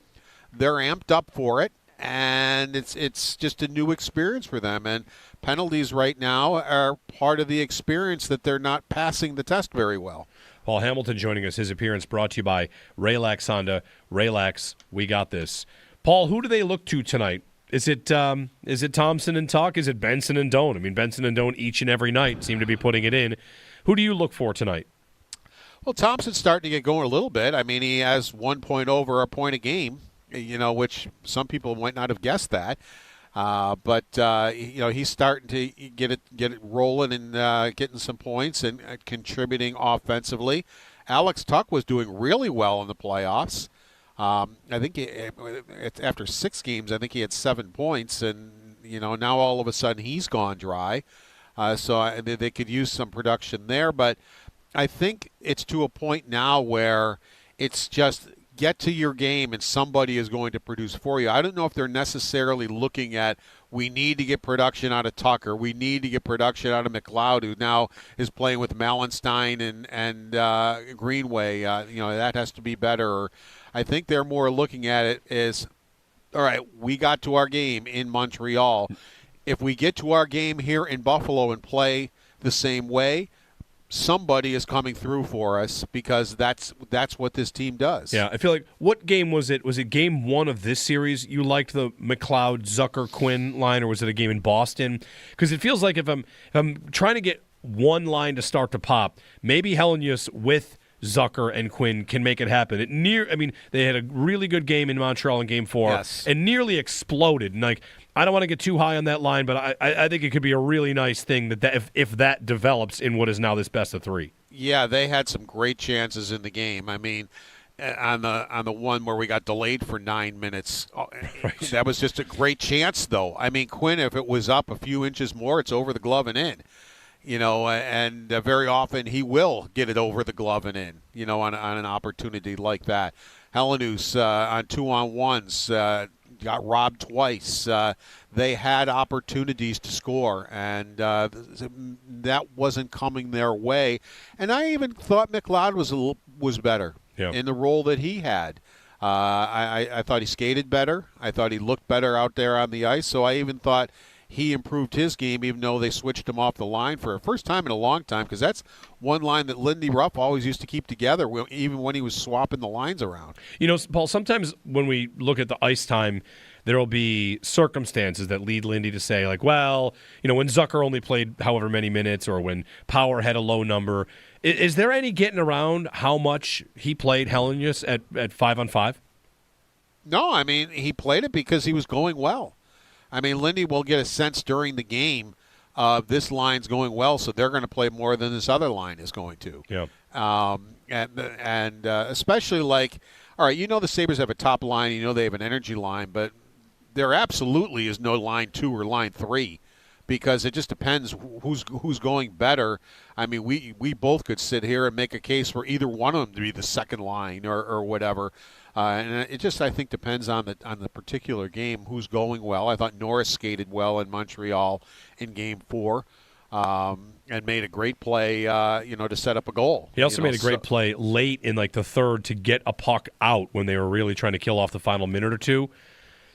They're amped up for it, and it's just a new experience for them. And penalties right now are part of the experience that they're not passing the test very well. Paul Hamilton joining us. His appearance brought to you by Raylax Honda. Raylax, we got this. Paul, who do they look to tonight? Is it Thompson and Tuck? Is it Benson and Doan? I mean, Benson and Doan each and every night seem to be putting it in. Who do you look for tonight? Well, Thompson's starting to get going a little bit. I mean, he has 1 point over a point a game, which some people might not have guessed that. But he's starting to get it rolling and getting some points and contributing offensively. Alex Tuck was doing really well in the playoffs. I think after 6 games, I think he had 7 points, and now all of a sudden he's gone dry. So they could use some production there, but I think it's to a point now where it's just get to your game and somebody is going to produce for you. I don't know if they're necessarily looking at we need to get production out of Tucker, we need to get production out of McLeod, who now is playing with Mallenstein and Greenway. That has to be better. I think they're more looking at it as, all right, we got to our game in Montreal. If we get to our game here in Buffalo and play the same way, somebody is coming through for us because that's what this team does. Yeah, I feel like, what game was it? Was it game 1 of this series? You liked the McLeod, Zucker, Quinn line, or was it a game in Boston? Because it feels like if I'm trying to get one line to start to pop, maybe Hellenius with Zucker and Quinn can make it happen. They had a really good game in Montreal in Game 4 and nearly exploded. And I don't want to get too high on that line, but I think it could be a really nice thing that if that develops in what is now this best of 3. Yeah, they had some great chances in the game. I mean, on the one where we got delayed for 9 minutes, that was just a great chance, though. I mean, Quinn, if it was up a few inches more, it's over the glove and in. And very often he will get it over the glove and in, on an opportunity like that. Helenus on 2-on-1s got robbed twice. They had opportunities to score, and that wasn't coming their way. And I even thought McLeod was better in the role that he had. I thought he skated better. I thought he looked better out there on the ice. So I even thought he improved his game, even though they switched him off the line for a first time in a long time, because that's one line that Lindt Ruff always used to keep together, even when he was swapping the lines around. Paul, sometimes when we look at the ice time, there will be circumstances that lead Lindy to say, when Zucker only played however many minutes or when Power had a low number. Is there any getting around how much he played Helenus at 5-on-5? No, I mean, he played it because he was going well. I mean, Lindy will get a sense during the game of this line's going well, so they're going to play more than this other line is going to. Yeah. And especially all right, the Sabres have a top line, they have an energy line, but there absolutely is no line 2 or line 3 because it just depends who's going better. I mean, we both could sit here and make a case for either one of them to be the second line or whatever. And it just, I think, depends on the particular game who's going well. I thought Norris skated well in Montreal in Game 4 and made a great play, to set up a goal. He also made a great play late in the third to get a puck out when they were really trying to kill off the final minute or two.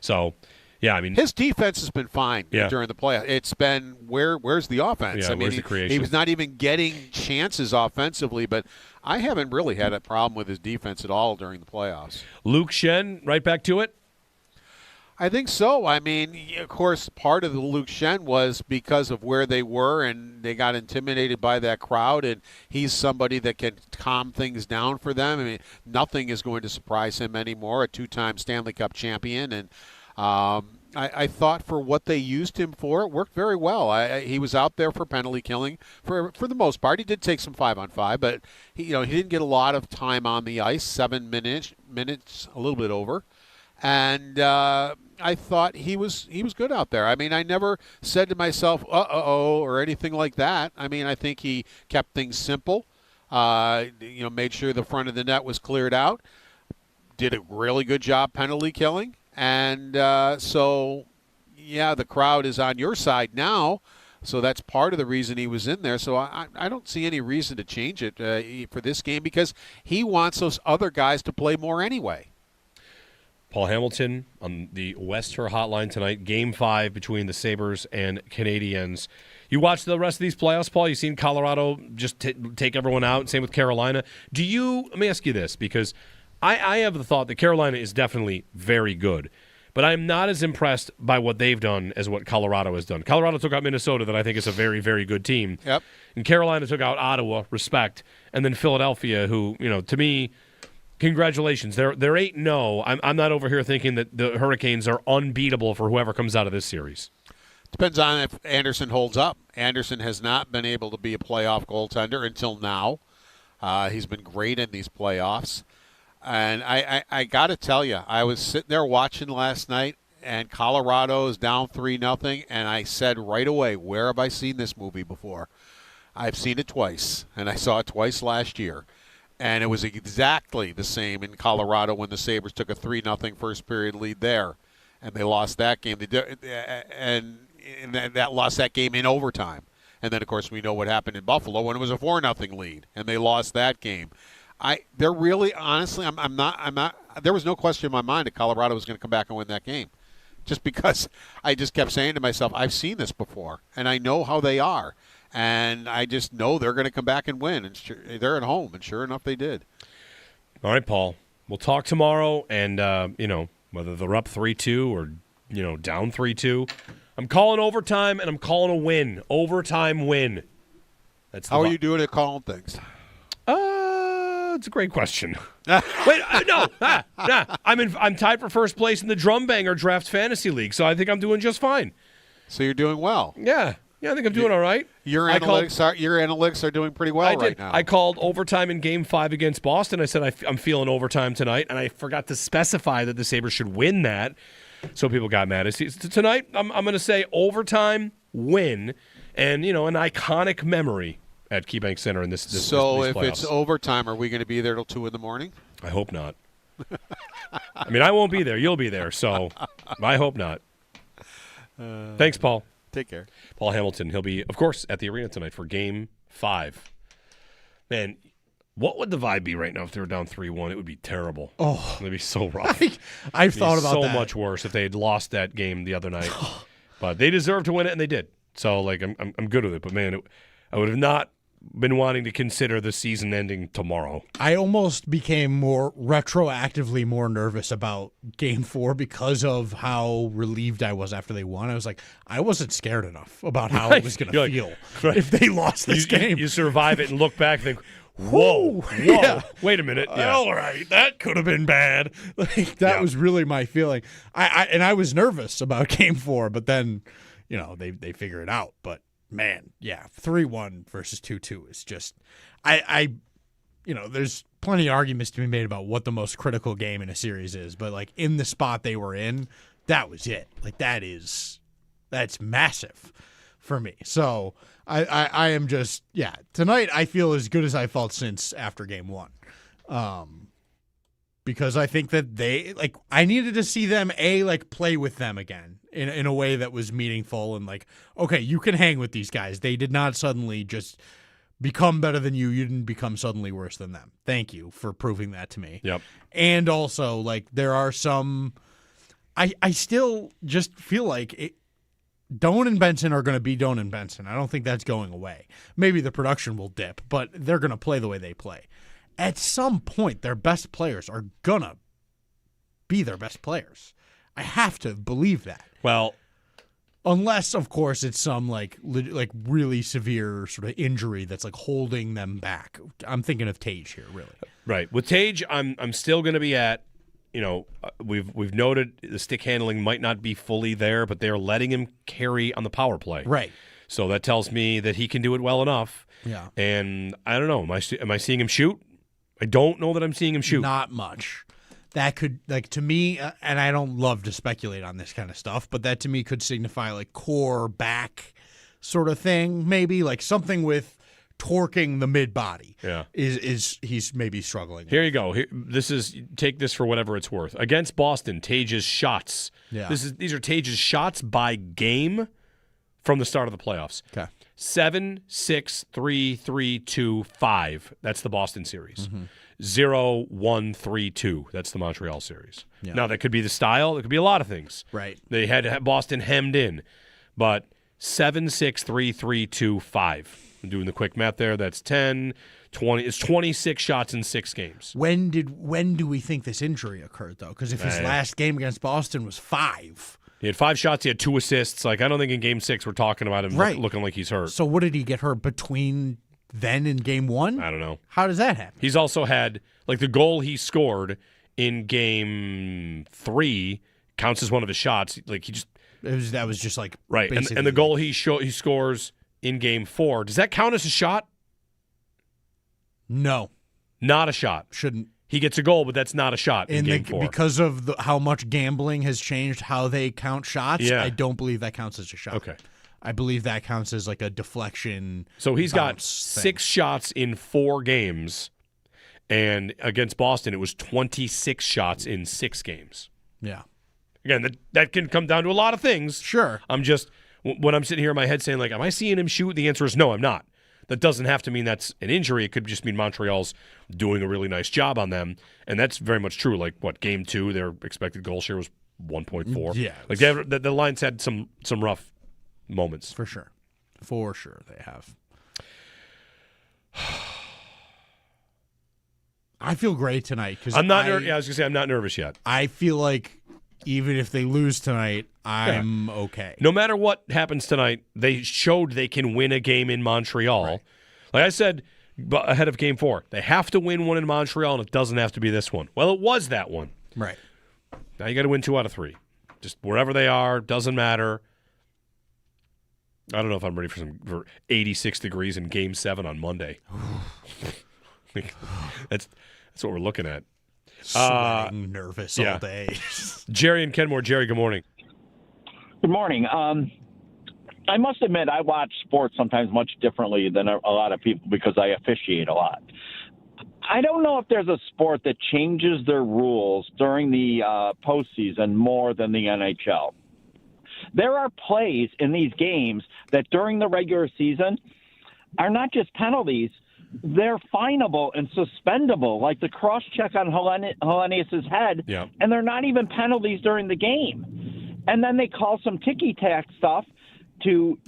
So, yeah, I mean, his defense has been fine during the playoffs. It's been where's the offense? Yeah, where's the creation? He was not even getting chances offensively, but I haven't really had a problem with his defense at all during the playoffs. Luke Schenn, right back to it? I think so. I mean, of course, part of the Luke Schenn was because of where they were and they got intimidated by that crowd, and he's somebody that can calm things down for them. I mean, nothing is going to surprise him anymore, a 2-time Stanley Cup champion, and I thought for what they used him for, it worked very well. He was out there for penalty killing for the most part. He did take some 5-on-5, but he didn't get a lot of time on the ice, 7 minutes, a little bit over. And I thought he was good out there. I mean, I never said to myself, or anything like that. I mean, I think he kept things simple, made sure the front of the net was cleared out, did a really good job penalty killing. And the crowd is on your side now, so that's part of the reason he was in there. So I don't see any reason to change it for this game because he wants those other guys to play more anyway. Paul Hamilton on the Wester Hotline tonight, Game 5 between the Sabres and Canadiens. You watched the rest of these playoffs, Paul? You seen Colorado just take everyone out, same with Carolina. Let me ask you this, because I have the thought that Carolina is definitely very good, but I'm not as impressed by what they've done as what Colorado has done. Colorado took out Minnesota, that I think is a very, very good team. Yep. And Carolina took out Ottawa, respect, and then Philadelphia, who, to me, congratulations. They're 8-0. I'm not over here thinking that the Hurricanes are unbeatable for whoever comes out of this series. Depends on if Anderson holds up. Anderson has not been able to be a playoff goaltender until now. He's been great in these playoffs. And I got to tell you, I was sitting there watching last night, and Colorado is down 3-0, and I said right away, where have I seen this movie before? I've seen it twice, and I saw it twice last year. And it was exactly the same in Colorado when the Sabres took a 3-0 first period lead there, and they lost that game. And that lost that game in overtime. And then, of course, we know what happened in Buffalo when it was a 4-0 lead, and they lost that game. They're really, honestly, I'm not. There was no question in my mind that Colorado was going to come back and win that game, just because I just kept saying to myself, I've seen this before, and I know how they are. And I just know they're going to come back and win. And they're at home, and sure enough, they did. All right, Paul. We'll talk tomorrow, and, whether they're up 3-2 or, down 3-2. I'm calling overtime, and I'm calling a win. Overtime win. How are you doing at calling things? That's a great question. Wait, no. I'm tied for first place in the Drum Banger Draft Fantasy League, so I think I'm doing just fine. So you're doing well. Yeah, I think I'm doing all right. Your analytics are doing pretty well right now. I called overtime in Game 5 against Boston. I said I'm feeling overtime tonight, and I forgot to specify that the Sabres should win that, so people got mad. Tonight, I'm going to say overtime win, and an iconic memory at KeyBank Center in this. So these if playoffs. it's overtime, are we going to be there till 2 a.m? I hope not. I mean, I won't be there. You'll be there, so I hope not. Thanks, Paul. Take care. Paul Hamilton. He'll be, of course, at the arena tonight for Game 5. Man, what would the vibe be right now if they were down 3-1? It would be terrible. Oh. It would be so rough. I've thought about so that. So much worse if they had lost that game the other night. But they deserved to win it, and they did. So, I'm good with it. But, man, I would have not been wanting to consider the season ending tomorrow. I almost became retroactively more nervous about Game 4 because of how relieved I was after they won. I was like, I wasn't scared enough about how it was going to feel if they lost this game. You survive it and look back and think, whoa, yeah. Wait a minute. Yeah. All right, that could have been bad. That was really my feeling. I was nervous about Game 4, but then, they figure it out. But man, 3-1 versus 2-2 is just, there's plenty of arguments to be made about what the most critical game in a series is, but in the spot they were in, that was it. That's massive for me. So I am just, tonight I feel as good as I felt since after Game 1. Because I think that I needed to see them play with them again in a way that was meaningful and okay, you can hang with these guys. They did not suddenly just become better than you. You didn't become suddenly worse than them. Thank you for proving that to me. Yep. And also there are some, I still just feel like Doan and Benson are going to be Doan and Benson. I don't think that's going away. Maybe the production will dip, but they're going to play the way they play. At some point, their best players are going to be their best players. I have to believe that. Well, unless, of course, it's some really severe sort of injury that's holding them back. I'm thinking of Tage here, really. Right. With Tage, I'm still going to be at, we've noted the stick handling might not be fully there, but they're letting him carry on the power play. Right. So that tells me that he can do it well enough. Yeah. And I don't know. Am I seeing him shoot? I don't know that I'm seeing him shoot. Not much. That could, to me, and I don't love to speculate on this kind of stuff, but that to me could signify core back sort of thing, maybe something with torquing the mid body. Yeah, is he's maybe struggling. Here you go. Take this for whatever it's worth. Against Boston, Tage's shots. Yeah, these are Tage's shots by game from the start of the playoffs. Okay. 7, 6, 3, 3, 2, 5. That's the Boston series. 0, 1, 3, 2. That's the Montreal series. Yeah. Now, that could be the style. It could be a lot of things. Right. They had Boston hemmed in. But 7, 6, 3, 3, 2, 5. I'm doing the quick math there. That's 10, 20. It's 26 shots in 6 games. When do we think this injury occurred, though? Because if his last game against Boston was 5. He had 5 shots. He had 2 assists. I don't think in Game 6 we're talking about him looking like he's hurt. So what did he get hurt between then and Game 1? I don't know. How does that happen? He's also had, the goal he scored in Game 3 counts as one of his shots. That was just right. And the goal he scores in Game 4, does that count as a shot? No. Not a shot. Shouldn't. He gets a goal, but that's not a shot in Game 4. Because of how much gambling has changed how they count shots, I don't believe that counts as a shot. Okay. I believe that counts as a deflection. So he's got 6 thing. shots in 4 games, and against Boston it was 26 shots in 6 games. Yeah. Again, that can come down to a lot of things. Sure. I'm just, when I'm sitting here in my head saying, am I seeing him shoot? The answer is no, I'm not. That doesn't have to mean that's an injury. It could just mean Montreal's doing a really nice job on them, and that's very much true. Game 2, their expected goal share was 1.4. Yeah. The Lions had some rough moments. For sure. For sure they have. I feel great tonight. I'm not I was going to say I'm not nervous yet. I feel like even if they lose tonight, I'm okay. No matter what happens tonight, they showed they can win a game in Montreal. Right. Like I said, ahead of Game 4. They have to win one in Montreal, and it doesn't have to be this one. Well, it was that one. Right. Now you got to win 2 out of 3. Just wherever they are, doesn't matter. I don't know if I'm ready for 86 degrees in Game 7 on Monday. That's what we're looking at. Sweating, nervous all day. Jerry and Kenmore. Jerry, good morning. Good morning. I must admit, I watch sports sometimes much differently than a lot of people because I officiate a lot. I don't know if there's a sport that changes their rules during the postseason more than the NHL. There are plays in these games that during the regular season are not just penalties, they're finable and suspendable, like the cross-check on Hellenius' head, and they're not even penalties during the game. And then they call some ticky-tack stuff to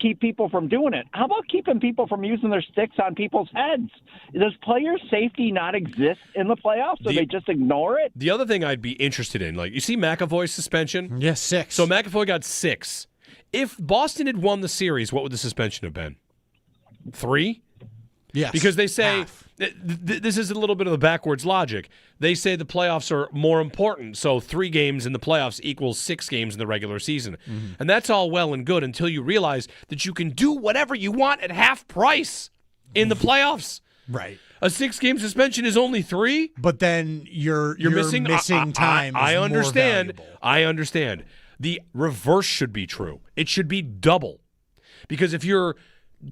keep people from doing it. How about keeping people from using their sticks on people's heads? Does player safety not exist in the playoffs, so they just ignore it? The other thing I'd be interested in, like, you see McAvoy's suspension? Yes, 6. So McAvoy got 6. If Boston had won the series, what would the suspension have been? 3? Yes. Because they say, this is a little bit of the backwards logic. They say the playoffs are more important, so 3 games in the playoffs equals 6 games in the regular season. Mm-hmm. And that's all well and good until you realize that you can do whatever you want at half price in the playoffs. Right. A 6-game suspension is only 3? But then you're missing time. I understand. More valuable. I understand. The reverse should be true. It should be double. Because if you're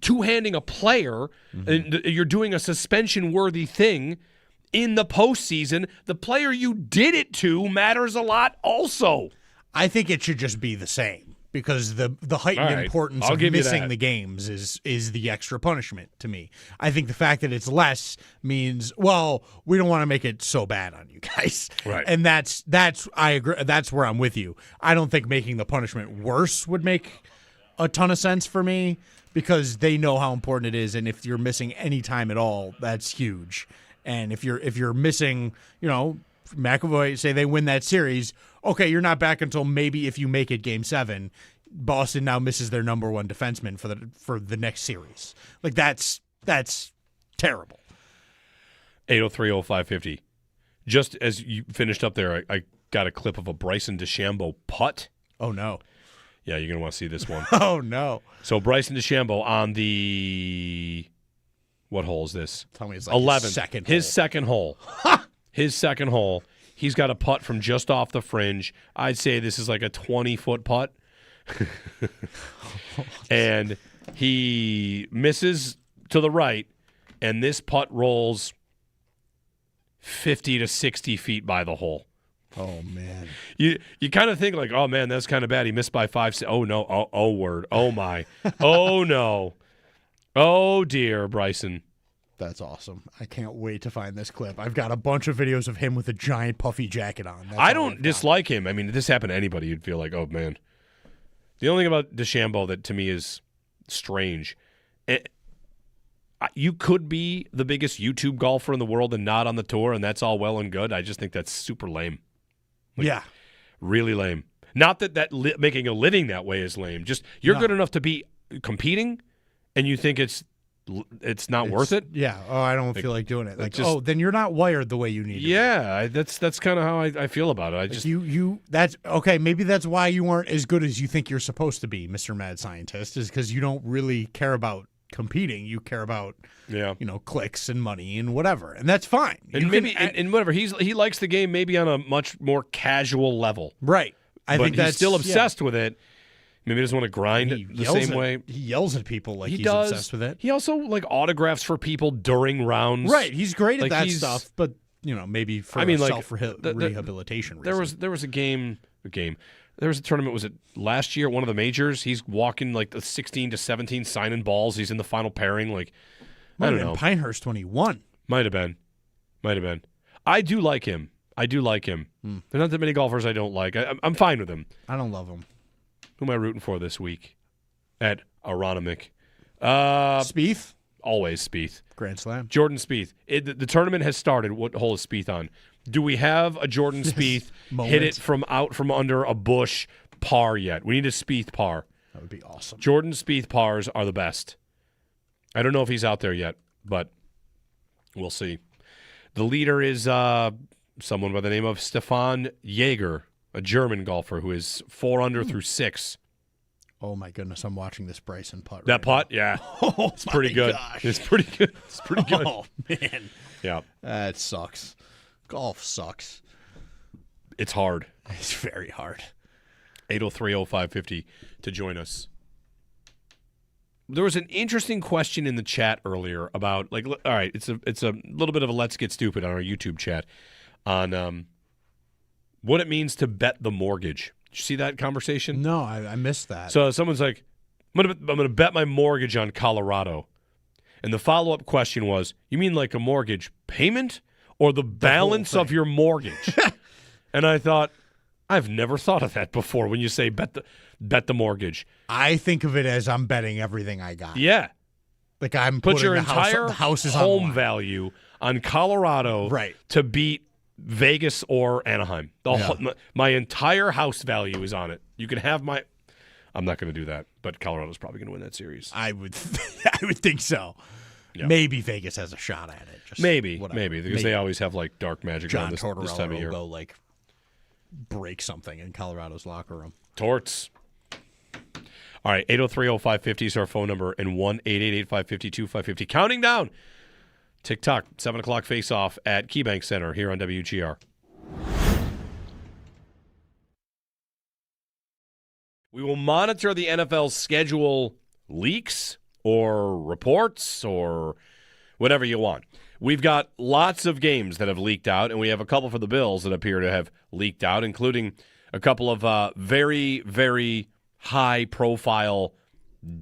two-handing a player and you're doing a suspension-worthy thing in the postseason, the player you did it to matters a lot also. I think it should just be the same because the heightened importance of missing the games is the extra punishment to me. I think the fact that it's less means, well, we don't want to make it so bad on you guys. Right. And that's I agree. That's where I'm with you. I don't think making the punishment worse would make a ton of sense for me because they know how important it is, and if you're missing any time at all, that's huge. And if you're missing, McAvoy, say they win that series, okay, you're not back until maybe if you make it Game 7. Boston now misses their number 1 defenseman for the next series. Like that's terrible. 803-0550. Just as you finished up there, I got a clip of a Bryson DeChambeau putt. Oh no. Yeah, you're going to want to see this one. Oh, no. So Bryson DeChambeau on the – what hole is this? Tell me it's like 11th. His second hole. His second hole. He's got a putt from just off the fringe. I'd say this is like a 20-foot putt. And he misses to the right, and this putt rolls 50 to 60 feet by the hole. Oh, man. You kind of think like, oh, man, that's kind of bad. He missed by 5. Oh, no. Oh, word. Oh, my. Oh, no. Oh, dear, Bryson. That's awesome. I can't wait to find this clip. I've got a bunch of videos of him with a giant puffy jacket on. I don't dislike him. I mean, if this happened to anybody, you'd feel like, oh, man. The only thing about DeChambeau that to me is strange, you could be the biggest YouTube golfer in the world and not on the tour, and that's all well and good. I just think that's super lame. Yeah. Really lame. Not that making a living that way is lame. Just you're good enough to be competing, and you think it's not worth it. Yeah. Oh, I don't feel like doing it. Like, then you're not wired the way you need. Yeah, that's kind of how I feel about it. I just that's okay. Maybe that's why you aren't as good as you think you're supposed to be, Mr. Mad Scientist, is because you don't really care about competing. You care about clicks and money and whatever, and that's fine. And and whatever he likes the game maybe on a much more casual level, right? I think he's still obsessed with it. Maybe he doesn't want to grind it the same way. He yells at people like he's obsessed with it. He also like autographs for people during rounds. Right, he's great at that stuff, but maybe for self-rehabilitation reasons. There was a game. There was a tournament, was it last year, one of the majors? He's walking like the 16 to 17 signing balls. He's in the final pairing. Like, I don't know. Pinehurst when he won. Might have been. I do like him. There are not that many golfers I don't like. I'm fine with him. I don't love him. Who am I rooting for this week at Aronimink? Spieth? Always Spieth. Grand Slam. Jordan Spieth. The tournament has started. What hole is Spieth on? Do we have a Jordan Spieth hit it from under a bush par yet? We need a Spieth par. That would be awesome. Jordan Spieth pars are the best. I don't know if he's out there yet, but We'll see. The leader is someone by the name of Stefan Jaeger, a German golfer who is 4 under through 6. Oh, my goodness. I'm watching this Bryson putt. That putt? Yeah. Oh, it's pretty good. Gosh. It's pretty good. It's pretty good. Oh, man. Yeah. That sucks. Golf sucks. It's hard. It's very hard. 803-0550 to join us. There was an interesting question in the chat earlier about, like, all right, it's a little bit of a let's get stupid on our YouTube chat on what it means to bet the mortgage. Did you see that conversation? No, I missed that. So someone's like, I'm gonna bet my mortgage on Colorado. And the follow-up question was, you mean like a mortgage payment or the balance of your mortgage? And I thought, I've never thought of that before when you say bet the mortgage. I think of it as I'm betting everything I got. Yeah. Like I'm Put putting your the entire house is home value on Colorado to beat Vegas or Anaheim. My entire house value is on it. You can have my – I'm not going to do that, but Colorado's probably going to win that series. I would think so. Yeah. Maybe Vegas has a shot at it. Just maybe, because they always have like dark magic John on this Tortorella time of year. Will go like break something in Colorado's locker room. Torts. All right, 803-0550 is our phone number, and 1-888-552-550. Counting down. TikTok, 7 o'clock face-off at KeyBank Center here on WGR. We will monitor the NFL schedule leaks or reports or whatever you want. We've got lots of games that have leaked out, and we have a couple for the Bills that appear to have leaked out, including a couple of very, very high-profile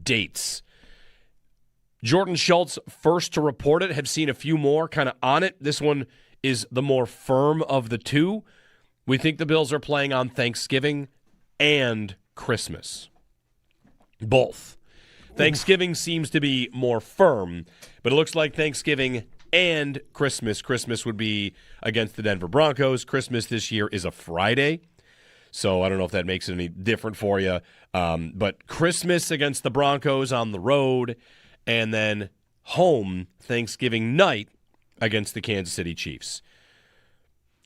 dates. Jordan Schultz, first to report it, have seen a few more kind of on it. This one is the more firm of the two. We think the Bills are playing on Thanksgiving and Christmas. Both. Thanksgiving seems to be more firm, but it looks like Thanksgiving and Christmas. Christmas would be against the Denver Broncos. Christmas this year is a Friday, so I don't know if that makes it any different for you. But Christmas against the Broncos on the road, and then home Thanksgiving night against the Kansas City Chiefs.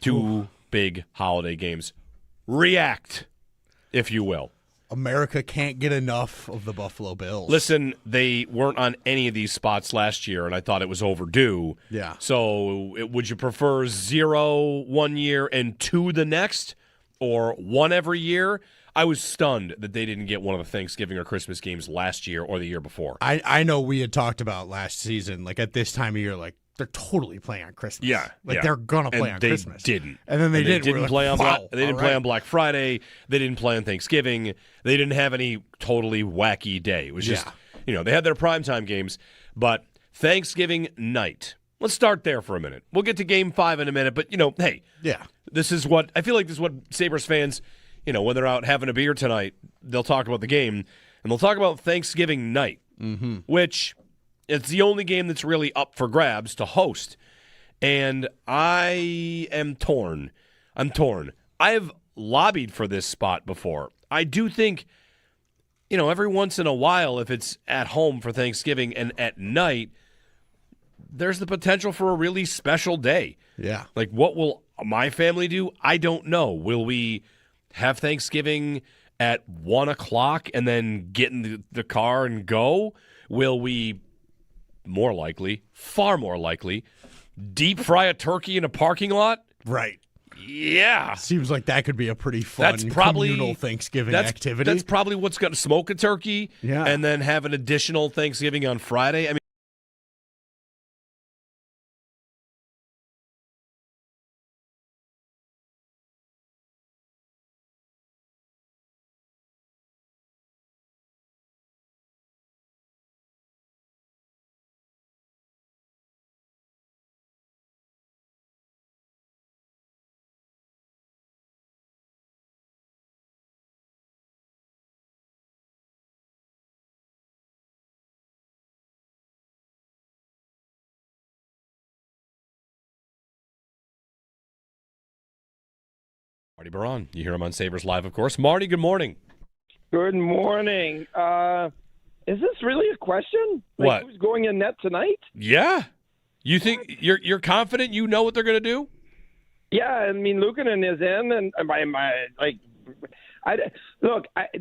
Two big holiday games. React, if you will. America can't get enough of the Buffalo Bills. Listen, they weren't on any of these spots last year, and I thought it was overdue. Yeah. So would you prefer 0 one year and 2 the next, or 1 every year? I was stunned that they didn't get one of the Thanksgiving or Christmas games last year or the year before. I know we had talked about last season, like at this time of year, like they're totally playing on Christmas. Yeah, like they're gonna play on Christmas. They didn't, and then they didn't play on. They didn't play on Black Friday. They didn't play on Thanksgiving. They didn't have any totally wacky day. It was just they had their primetime games, but Thanksgiving night. Let's start there for a minute. We'll get to Game 5 in a minute, but hey, this is what I feel like. This is what Sabres fans. When they're out having a beer tonight, they'll talk about the game, and they'll talk about Thanksgiving night, which it's the only game that's really up for grabs to host. And I am torn. I'm torn. I've lobbied for this spot before. I do think, every once in a while, if it's at home for Thanksgiving and at night, there's the potential for a really special day. Yeah. Like, what will my family do? I don't know. Will we have Thanksgiving at 1 o'clock and then get in the car and go? Will we, far more likely, deep fry a turkey in a parking lot? Right. Yeah. Seems like that could be a pretty fun communal Thanksgiving activity. That's probably what's going to smoke a turkey and then have an additional Thanksgiving on Friday. I mean, Marty Biron. You hear him on Sabres Live, of course. Marty, good morning. Good morning. Is this really a question? What? Who's going in net tonight? Yeah. You think you're confident you know what they're going to do? Yeah, I mean, Luukkonen is in, and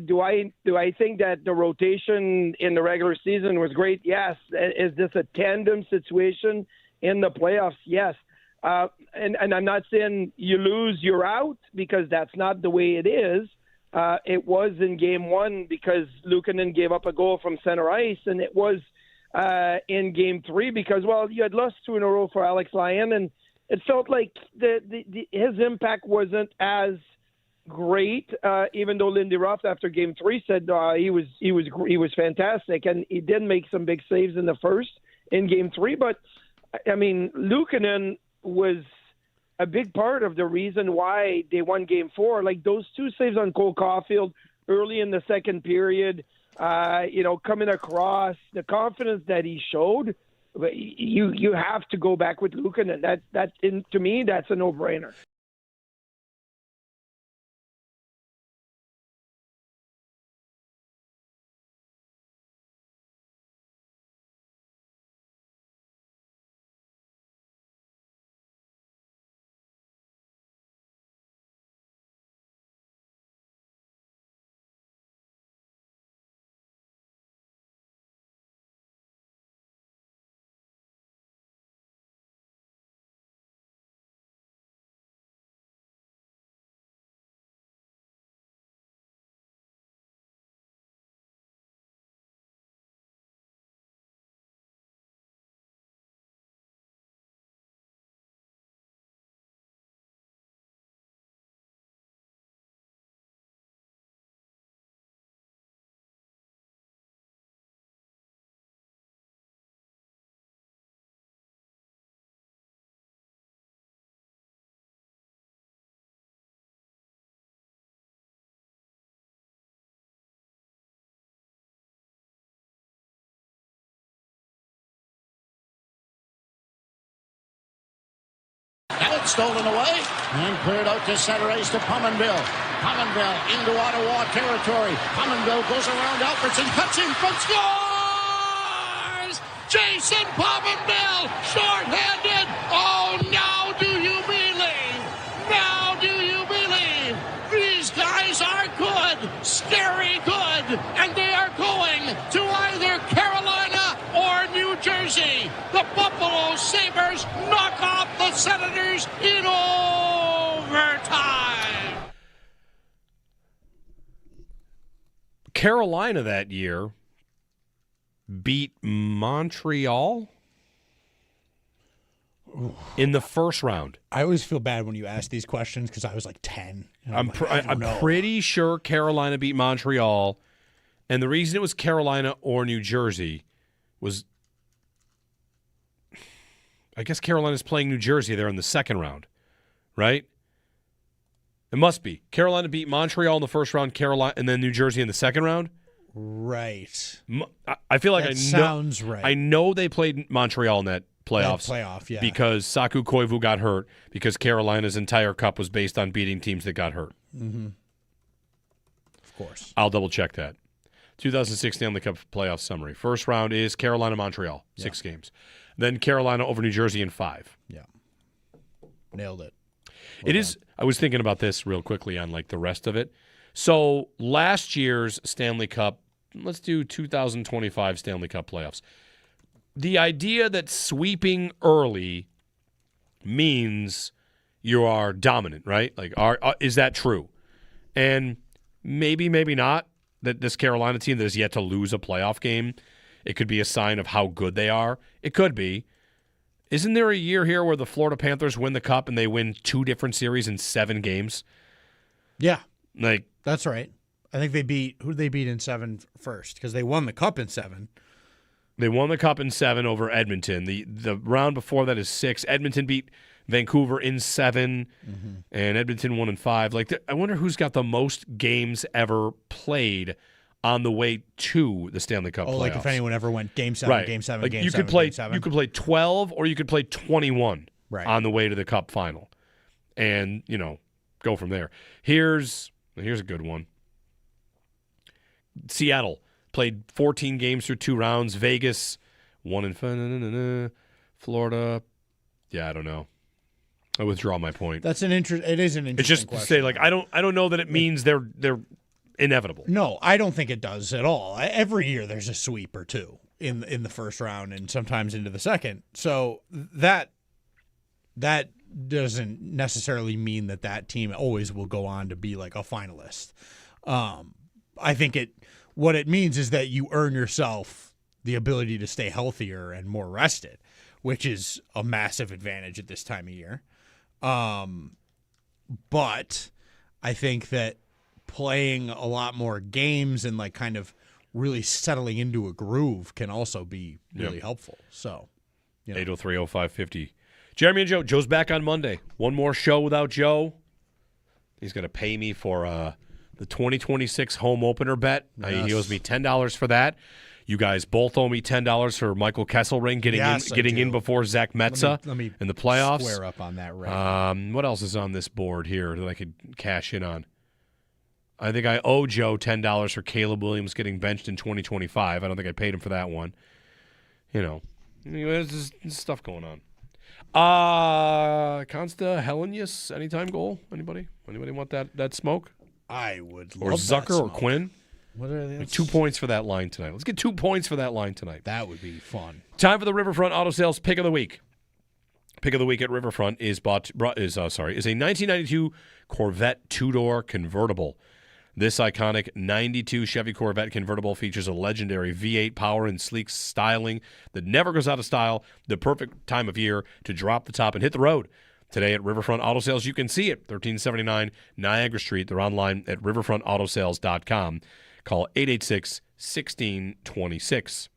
do I think that the rotation in the regular season was great? Yes. Is this a tandem situation in the playoffs? Yes. And I'm not saying you lose, you're out, because that's not the way it is. It was in Game 1 because Luukkonen gave up a goal from center ice, and it was in Game 3 because, well, you had lost 2 in a row for Alex Lyon, and it felt like his impact wasn't as great, even though Lindt Ruff after Game 3 said he was fantastic, and he did make some big saves in the first in Game 3. But I mean, Luukkonen was a big part of the reason why they won Game 4. Like those 2 saves on Cole Caulfield early in the second period, coming across, the confidence that he showed. You have to go back with Luukkonen. To me, that's a no-brainer. Now it's stolen away and cleared out to center ice to Pominville. Pominville into Ottawa territory. Pominville goes around Alfredson, cuts in front, scores! Jason Pominville, short-handed. Oh, now do you believe? Now do you believe? These guys are good, scary good, and they are going to either Carolina or New Jersey. The Buffalo Sabres knock off the Senators in overtime. Carolina that year beat Montreal in the first round. I always feel bad when you ask these questions because I was like 10. I'm pretty sure Carolina beat Montreal, and the reason it was Carolina or New Jersey was, I guess Carolina's playing New Jersey there in the second round, right? It must be. Carolina beat Montreal in the first round, Carolina, and then New Jersey in the second round. Right. I feel like that I know. Sounds right. I know they played Montreal in that playoffs. Yeah. Because Saku Koivu got hurt because Carolina's entire cup was based on beating teams that got hurt. Mm-hmm. Of course. I'll double check that. 2016 Stanley Cup playoff summary. First round is Carolina-Montreal, 6 games. Then Carolina over New Jersey in 5. Yeah. Nailed it. It is. I was thinking about this real quickly on like the rest of it. So last year's Stanley Cup, let's do 2025 Stanley Cup playoffs. The idea that sweeping early means you are dominant, right? Like, is that true? And maybe not. That this Carolina team that has yet to lose a playoff game, it could be a sign of how good they are. It could be. Isn't there a year here where the Florida Panthers win the Cup and they win 2 different series in 7 games? Yeah. Like, that's right. I think who did they beat in 7 first? Because they won the Cup in 7. They won the Cup in 7 over Edmonton. The round before that is 6. Edmonton beat Vancouver in 7, and Edmonton won in 5. Like, I wonder who's got the most games ever played on the way to the Stanley Cup playoffs. Like if anyone ever went Game 7, right. Game 7, like Game you 7, could play, Game 7. You could play 12 or you could play 21 on the way to the Cup final. And, go from there. Here's a good one. Seattle played 14 games through 2 rounds. Vegas, 1-5. Florida. Yeah, I don't know. I withdraw my point. It is an interesting It's just to question. say, like, I don't know that it means they're inevitable. No, I don't think it does at all. Every year there's a sweep or two in the first round and sometimes into the second. So that doesn't necessarily mean that team always will go on to be like a finalist. I think what it means is that you earn yourself the ability to stay healthier and more rested, which is a massive advantage at this time of year. But I think that playing a lot more games and like kind of really settling into a groove can also be really helpful. So, 803-0550. Jeremy and Joe. Joe's back on Monday. One more show without Joe. He's going to pay me for the 2026 home opener bet. Yes. He owes me $10 for that. You guys both owe me $10 for Michael Kesselring getting in before Zach Metza in the playoffs. Square up on that right now. What else is on this board here that I could cash in on? I think I owe Joe $10 for Caleb Williams getting benched in 2025. I don't think I paid him for that one. There's stuff going on. Consta Helenius, anytime goal? Anybody want that smoke? I would or love Zucker that or smoke. Quinn. What are they? 2 points for that line tonight. Let's get 2 points for that line tonight. That would be fun. Time for the Riverfront Auto Sales Pick of the Week. Pick of the Week at Riverfront is a 1992 Corvette two-door convertible. This iconic 92 Chevy Corvette convertible features a legendary V8 power and sleek styling that never goes out of style. The perfect time of year to drop the top and hit the road. Today at Riverfront Auto Sales, you can see it, 1379 Niagara Street. They're online at riverfrontautosales.com. Call 886-1626.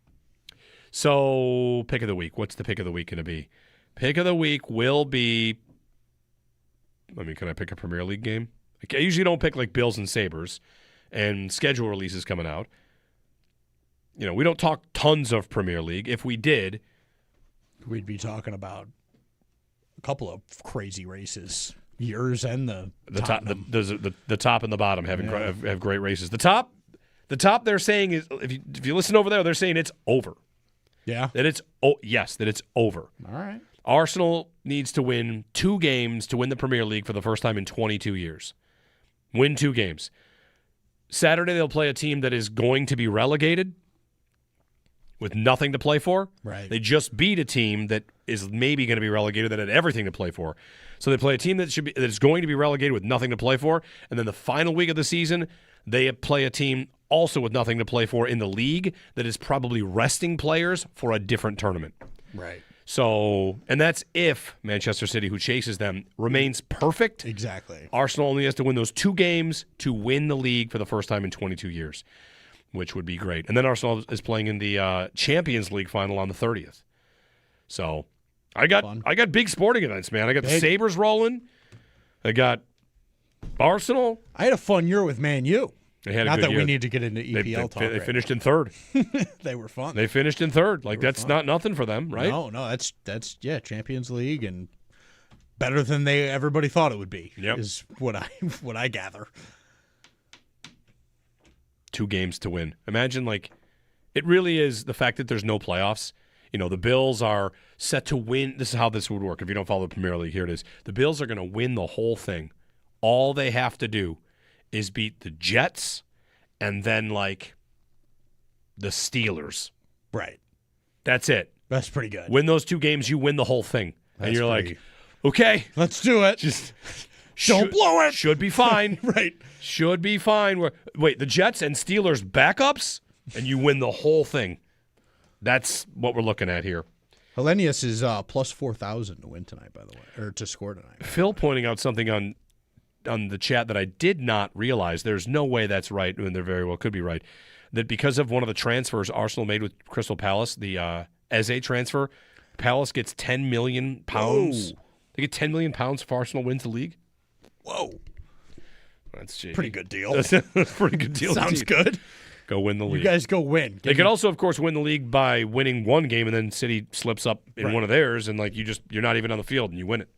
So, pick of the week. What's the pick of the week going to be? Pick of the week will be, can I pick a Premier League game? I usually don't pick like Bills and Sabres and schedule releases coming out. We don't talk tons of Premier League. If we did, we'd be talking about a couple of crazy races. Yours and the top, the top and the bottom have great races. The top they're saying is if you listen over there, they're saying it's over. Yeah. That it's over. All right. Arsenal needs to win 2 games to win the Premier League for the first time in 22 years. Win 2 games. Saturday they'll play a team that is going to be relegated with nothing to play for. Right. They just beat a team that is maybe going to be relegated that had everything to play for. So they play a team that is going to be relegated with nothing to play for, and then the final week of the season they play a team also with nothing to play for in the league that is probably resting players for a different tournament. Right. So, and that's if Manchester City, who chases them, remains perfect. Exactly. Arsenal only has to win those 2 games to win the league for the first time in 22 years, which would be great. And then Arsenal is playing in the Champions League final on the 30th. So, I got big sporting events, man. I got the Sabres rolling. I got Arsenal. I had a fun year with Man U. They had Not a good that year. we need to get into EPL talk. They finished in 3rd. They were fun. They finished in 3rd. Like, that's not nothing for them, right? No, that's Champions League and better than everybody thought it would be. Yep. Is what I gather. 2 games to win. Imagine, it really is the fact that there's no playoffs. The Bills are set to win. This is how this would work if you don't follow the Premier League. Here it is. The Bills are going to win the whole thing. All they have to do is beat the Jets and then, the Steelers. Right. That's it. That's pretty good. Win those 2 games, you win the whole thing. And you're pretty... okay. Let's do it. Just don't blow it. Should be fine. Right. Should be fine. Wait, the Jets and Steelers backups, and you win the whole thing. That's what we're looking at here. Helenius is plus 4,000 to win tonight, by the way, or to score tonight. Phil pointing out something on the chat that I did not realize. There's no way that's right, and there very well could be right. That because of one of the transfers Arsenal made with Crystal Palace, the Eze transfer, Palace gets £10 million. Whoa. They get £10 million if Arsenal wins the league. Whoa. That's pretty good deal. That's a pretty good deal. Sounds good. Go win the league. You guys go win. They could also, of course, win the league by winning 1 game, and then City slips up in one of theirs, and you're not even on the field, and you win it.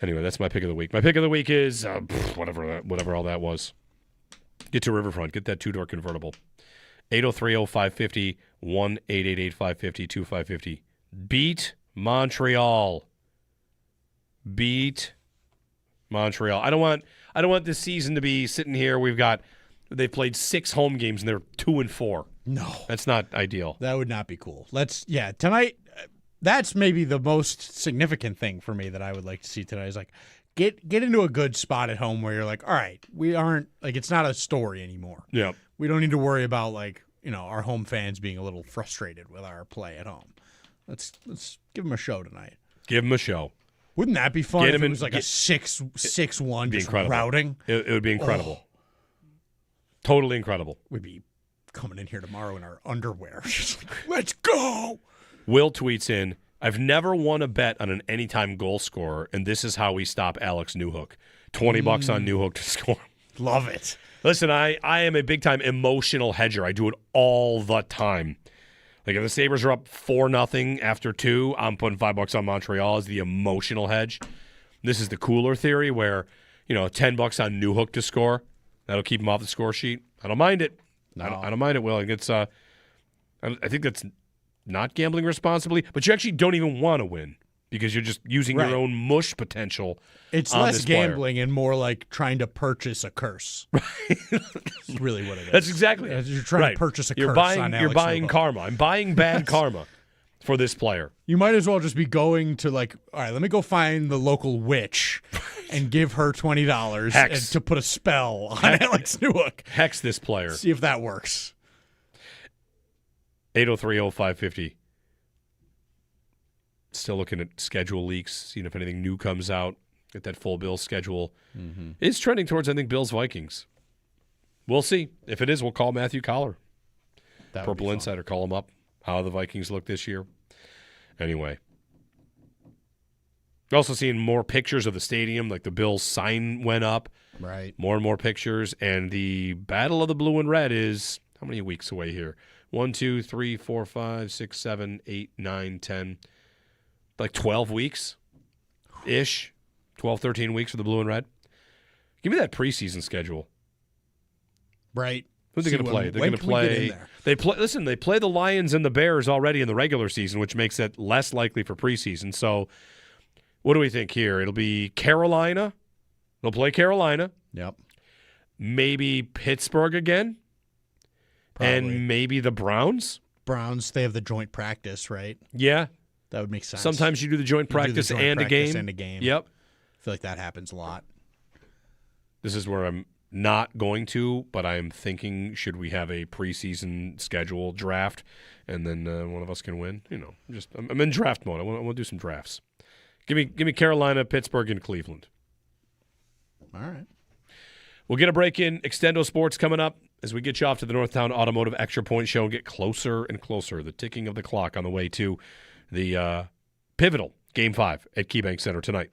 Anyway, that's my pick of the week. My pick of the week is whatever all that was. Get to Riverfront. Get that 2-door convertible. 803-0550, 1-888-550-2550. Beat Montreal. Beat Montreal. I don't want this season to be sitting here. They've played 6 home games and they're 2-4. No. That's not ideal. That would not be cool. Tonight, that's maybe the most significant thing for me that I would like to see tonight is like get into a good spot at home where you're like, all right, we aren't like it's not a story anymore. Yeah. We don't need to worry about our home fans being a little frustrated with our play at home. Let's give them a show tonight. Give them a show. Wouldn't that be fun if it was like a 6-1 just incredible. routing? It would be incredible. Totally incredible. We'd be coming in here tomorrow in our underwear. Just like, let's go. Will tweets in, I've never won a bet on an anytime goal scorer, and this is how we stop Alex Newhook. $20 on Newhook to score. Love it. Listen, I am a big-time emotional hedger. I do it all the time. Like if the Sabres are up 4-0 after 2, I'm putting $5 on Montreal as the emotional hedge. This is the cooler theory where, $10 on Newhook to score. That'll keep him off the score sheet. I don't mind it. No. I don't mind it, Will. It's I think that's not gambling responsibly, but you actually don't even want to win because you're just using your own mush potential. It's on less this player. gambling and more like trying to purchase a curse. That's really what it is. That's exactly it. You're trying to purchase a you're curse buying, on You're Alex buying Newhook. karma. I'm buying bad karma for this player. You might as well just be going to all right, let me go find the local witch and give her $20 Hex. to put a spell on Alex Newhook. Hex this player. See if that works. 803-0550. Still looking at schedule leaks, seeing if anything new comes out. Get that full Bills schedule. Mm-hmm. It's trending towards, I think, Bills-Vikings. We'll see. If it is, we'll call Matthew Collar. Purple Insider, call him up. How the Vikings look this year. Anyway. We're also seeing more pictures of the stadium, like the Bills sign went up. Right. More and more pictures. And the Battle of the Blue and Red is how many weeks away here? 1, 2, 3, 4, 5, 6, 7, 8, 9, 10. Like 12 weeks-ish. 12, 13 weeks for the Blue and Red. Give me that preseason schedule. Right. Who's they going to play? They're going to play. They play the Lions and the Bears already in the regular season, which makes it less likely for preseason. So, what do we think here? It'll be Carolina. They'll play Carolina. Yep. Maybe Pittsburgh again. Probably. And maybe the Browns. Browns, they have the joint practice, right? Yeah. That would make sense. Sometimes you do the joint practice and a game. And a game. Yep. I feel like that happens a lot. This is where I'm not going to, but I'm thinking, should we have a preseason schedule draft, and then one of us can win? I'm in draft mode. I want to do some drafts. Give me Carolina, Pittsburgh, and Cleveland. All right. We'll get a break in Extendo Sports coming up as we get you off to the Northtown Automotive Extra Point Show and get closer and closer. The ticking of the clock on the way to the pivotal Game 5 at KeyBank Center tonight.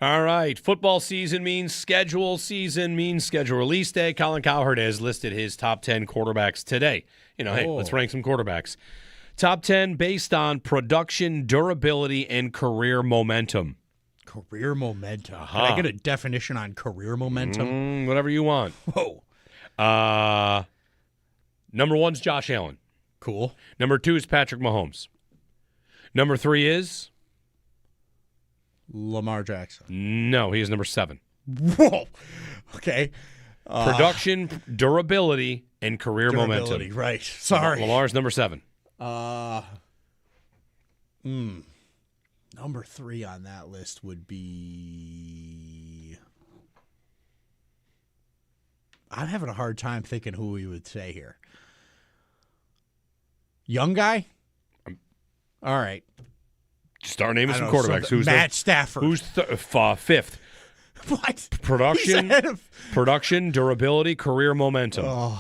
All right. Football season means schedule season means schedule release day. Colin Cowherd has listed his top 10 quarterbacks today. Hey, let's rank some quarterbacks. Top 10 based on production, durability, and career momentum. Career momentum. Can I get a definition on career momentum? Whatever you want. Whoa. Number 1's Josh Allen. Cool. Number 2 is Patrick Mahomes. Number 3 is? Lamar Jackson. No, he is number 7. Whoa. Okay. Production, durability, and career momentum. Right. Sorry. Lamar's number 7. Number 3 on that list would be... I'm having a hard time thinking who we would say here. Young guy? All right. Start naming some quarterbacks. Who's Matt Stafford. Who's 5th? What? Production, durability, career momentum.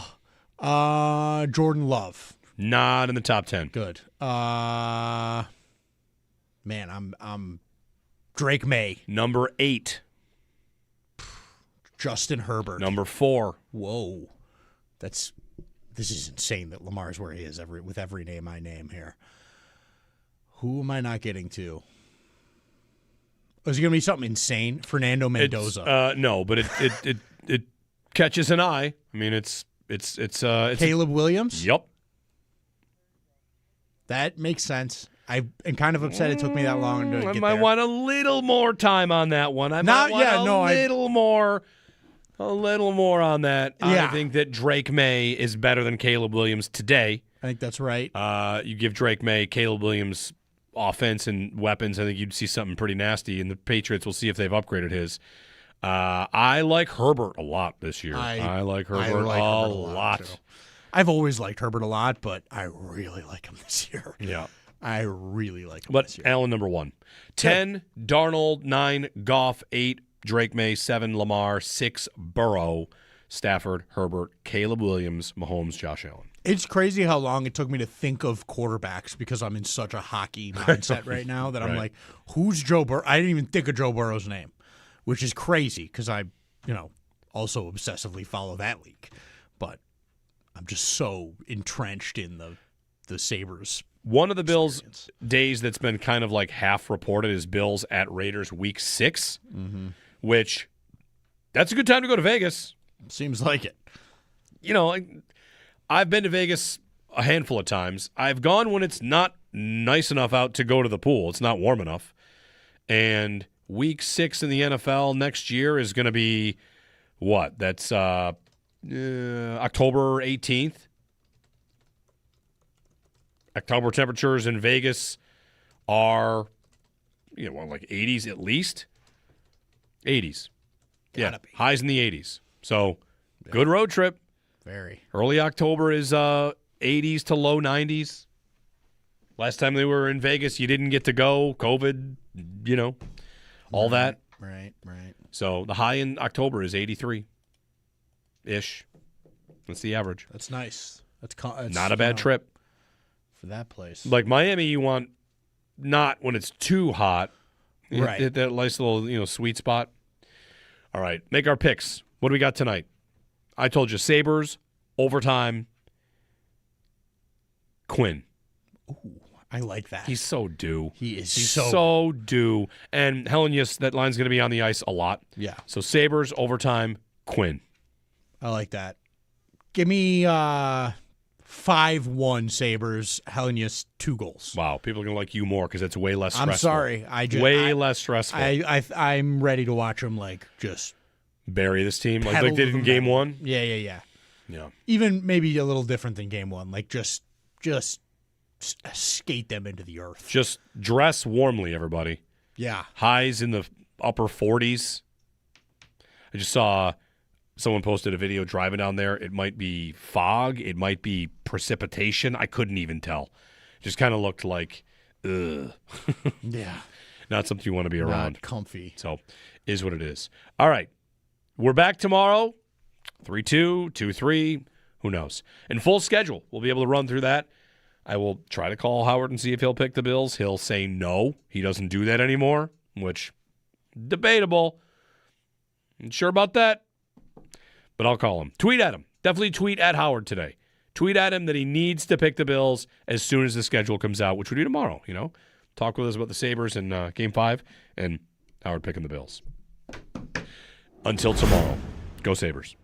Jordan Love. Not in the top 10. Good. Man, I'm Drake May. Number 8. Justin Herbert. Number 4. Whoa. This is insane that Lamar's where he is with every name I name here. Who am I not getting to? Is it going to be something insane? Fernando Mendoza. No, but it catches an eye. I mean, it's Caleb Williams? Yep. That makes sense. I'm kind of upset it took me that long to get I might want a little more time on that one. A little more on that. Yeah. I think that Drake May is better than Caleb Williams today. I think that's right. You give Drake May, Caleb Williams offense and weapons, I think you'd see something pretty nasty, and the Patriots will see if they've upgraded his. I like Herbert a lot this year. I like Herbert a lot. I've always liked Herbert a lot, but I really like him this year. Yeah. I really like him But this year. Allen, number 1. 10, Darnold. 9, Goff. 8, Drake May. 7, Lamar. 6, Burrow. Stafford, Herbert, Caleb Williams, Mahomes, Josh Allen. It's crazy how long it took me to think of quarterbacks because I'm in such a hockey mindset right now that I'm like, who's Joe Burrow? I didn't even think of Joe Burrow's name, which is crazy because I, also obsessively follow that league. But I'm just so entrenched in the Sabres. One of the Bills' days that's been kind of like half reported is Bills at Raiders Week 6, which that's a good time to go to Vegas. Seems like it. I've been to Vegas a handful of times. I've gone when it's not nice enough out to go to the pool. It's not warm enough. And Week 6 in the NFL next year is going to be what? That's October 18th. October temperatures in Vegas are, like 80s at least. 80s. Gotta be. Highs in the 80s. So, good road trip. Very. Early October is 80s to low 90s. Last time they were in Vegas, you didn't get to go. COVID, all that. Right. So the high in October is 83-ish. That's the average. That's nice. That's not a bad trip. For that place. Like Miami, you want not when it's too hot. Right. Hit that nice little, sweet spot. All right, make our picks. What do we got tonight? I told you, Sabres, overtime, Quinn. Ooh, I like that. He's so due. He's so due. And Hellenius, that line's going to be on the ice a lot. Yeah. So Sabres, overtime, Quinn. I like that. Give me 5-1 Sabres, Hellenius 2 goals. Wow, people are going to like you more because it's way less stressful. I'm sorry. Less stressful. I'm ready to watch them just bury this team like they did in Game 1. Yeah. Even maybe a little different than Game 1. Like just skate them into the earth. Just dress warmly, everybody. Yeah. Highs in the upper 40s. I just saw someone posted a video driving down there. It might be fog. It might be precipitation. I couldn't even tell. Just kind of looked like, ugh. Yeah. Not something you want to be around. Not comfy. So, is what it is. All right. We're back tomorrow. 3-2, 2-3. Who knows? In full schedule. We'll be able to run through that. I will try to call Howard and see if he'll pick the Bills. He'll say no. He doesn't do that anymore, which, Debatable. Not sure about that, but I'll call him. Tweet at him. Definitely tweet at Howard today. Tweet at him that he needs to pick the Bills as soon as the schedule comes out, which would be tomorrow, Talk with us about the Sabres in Game 5, and Howard picking the Bills. Until tomorrow, go Sabres.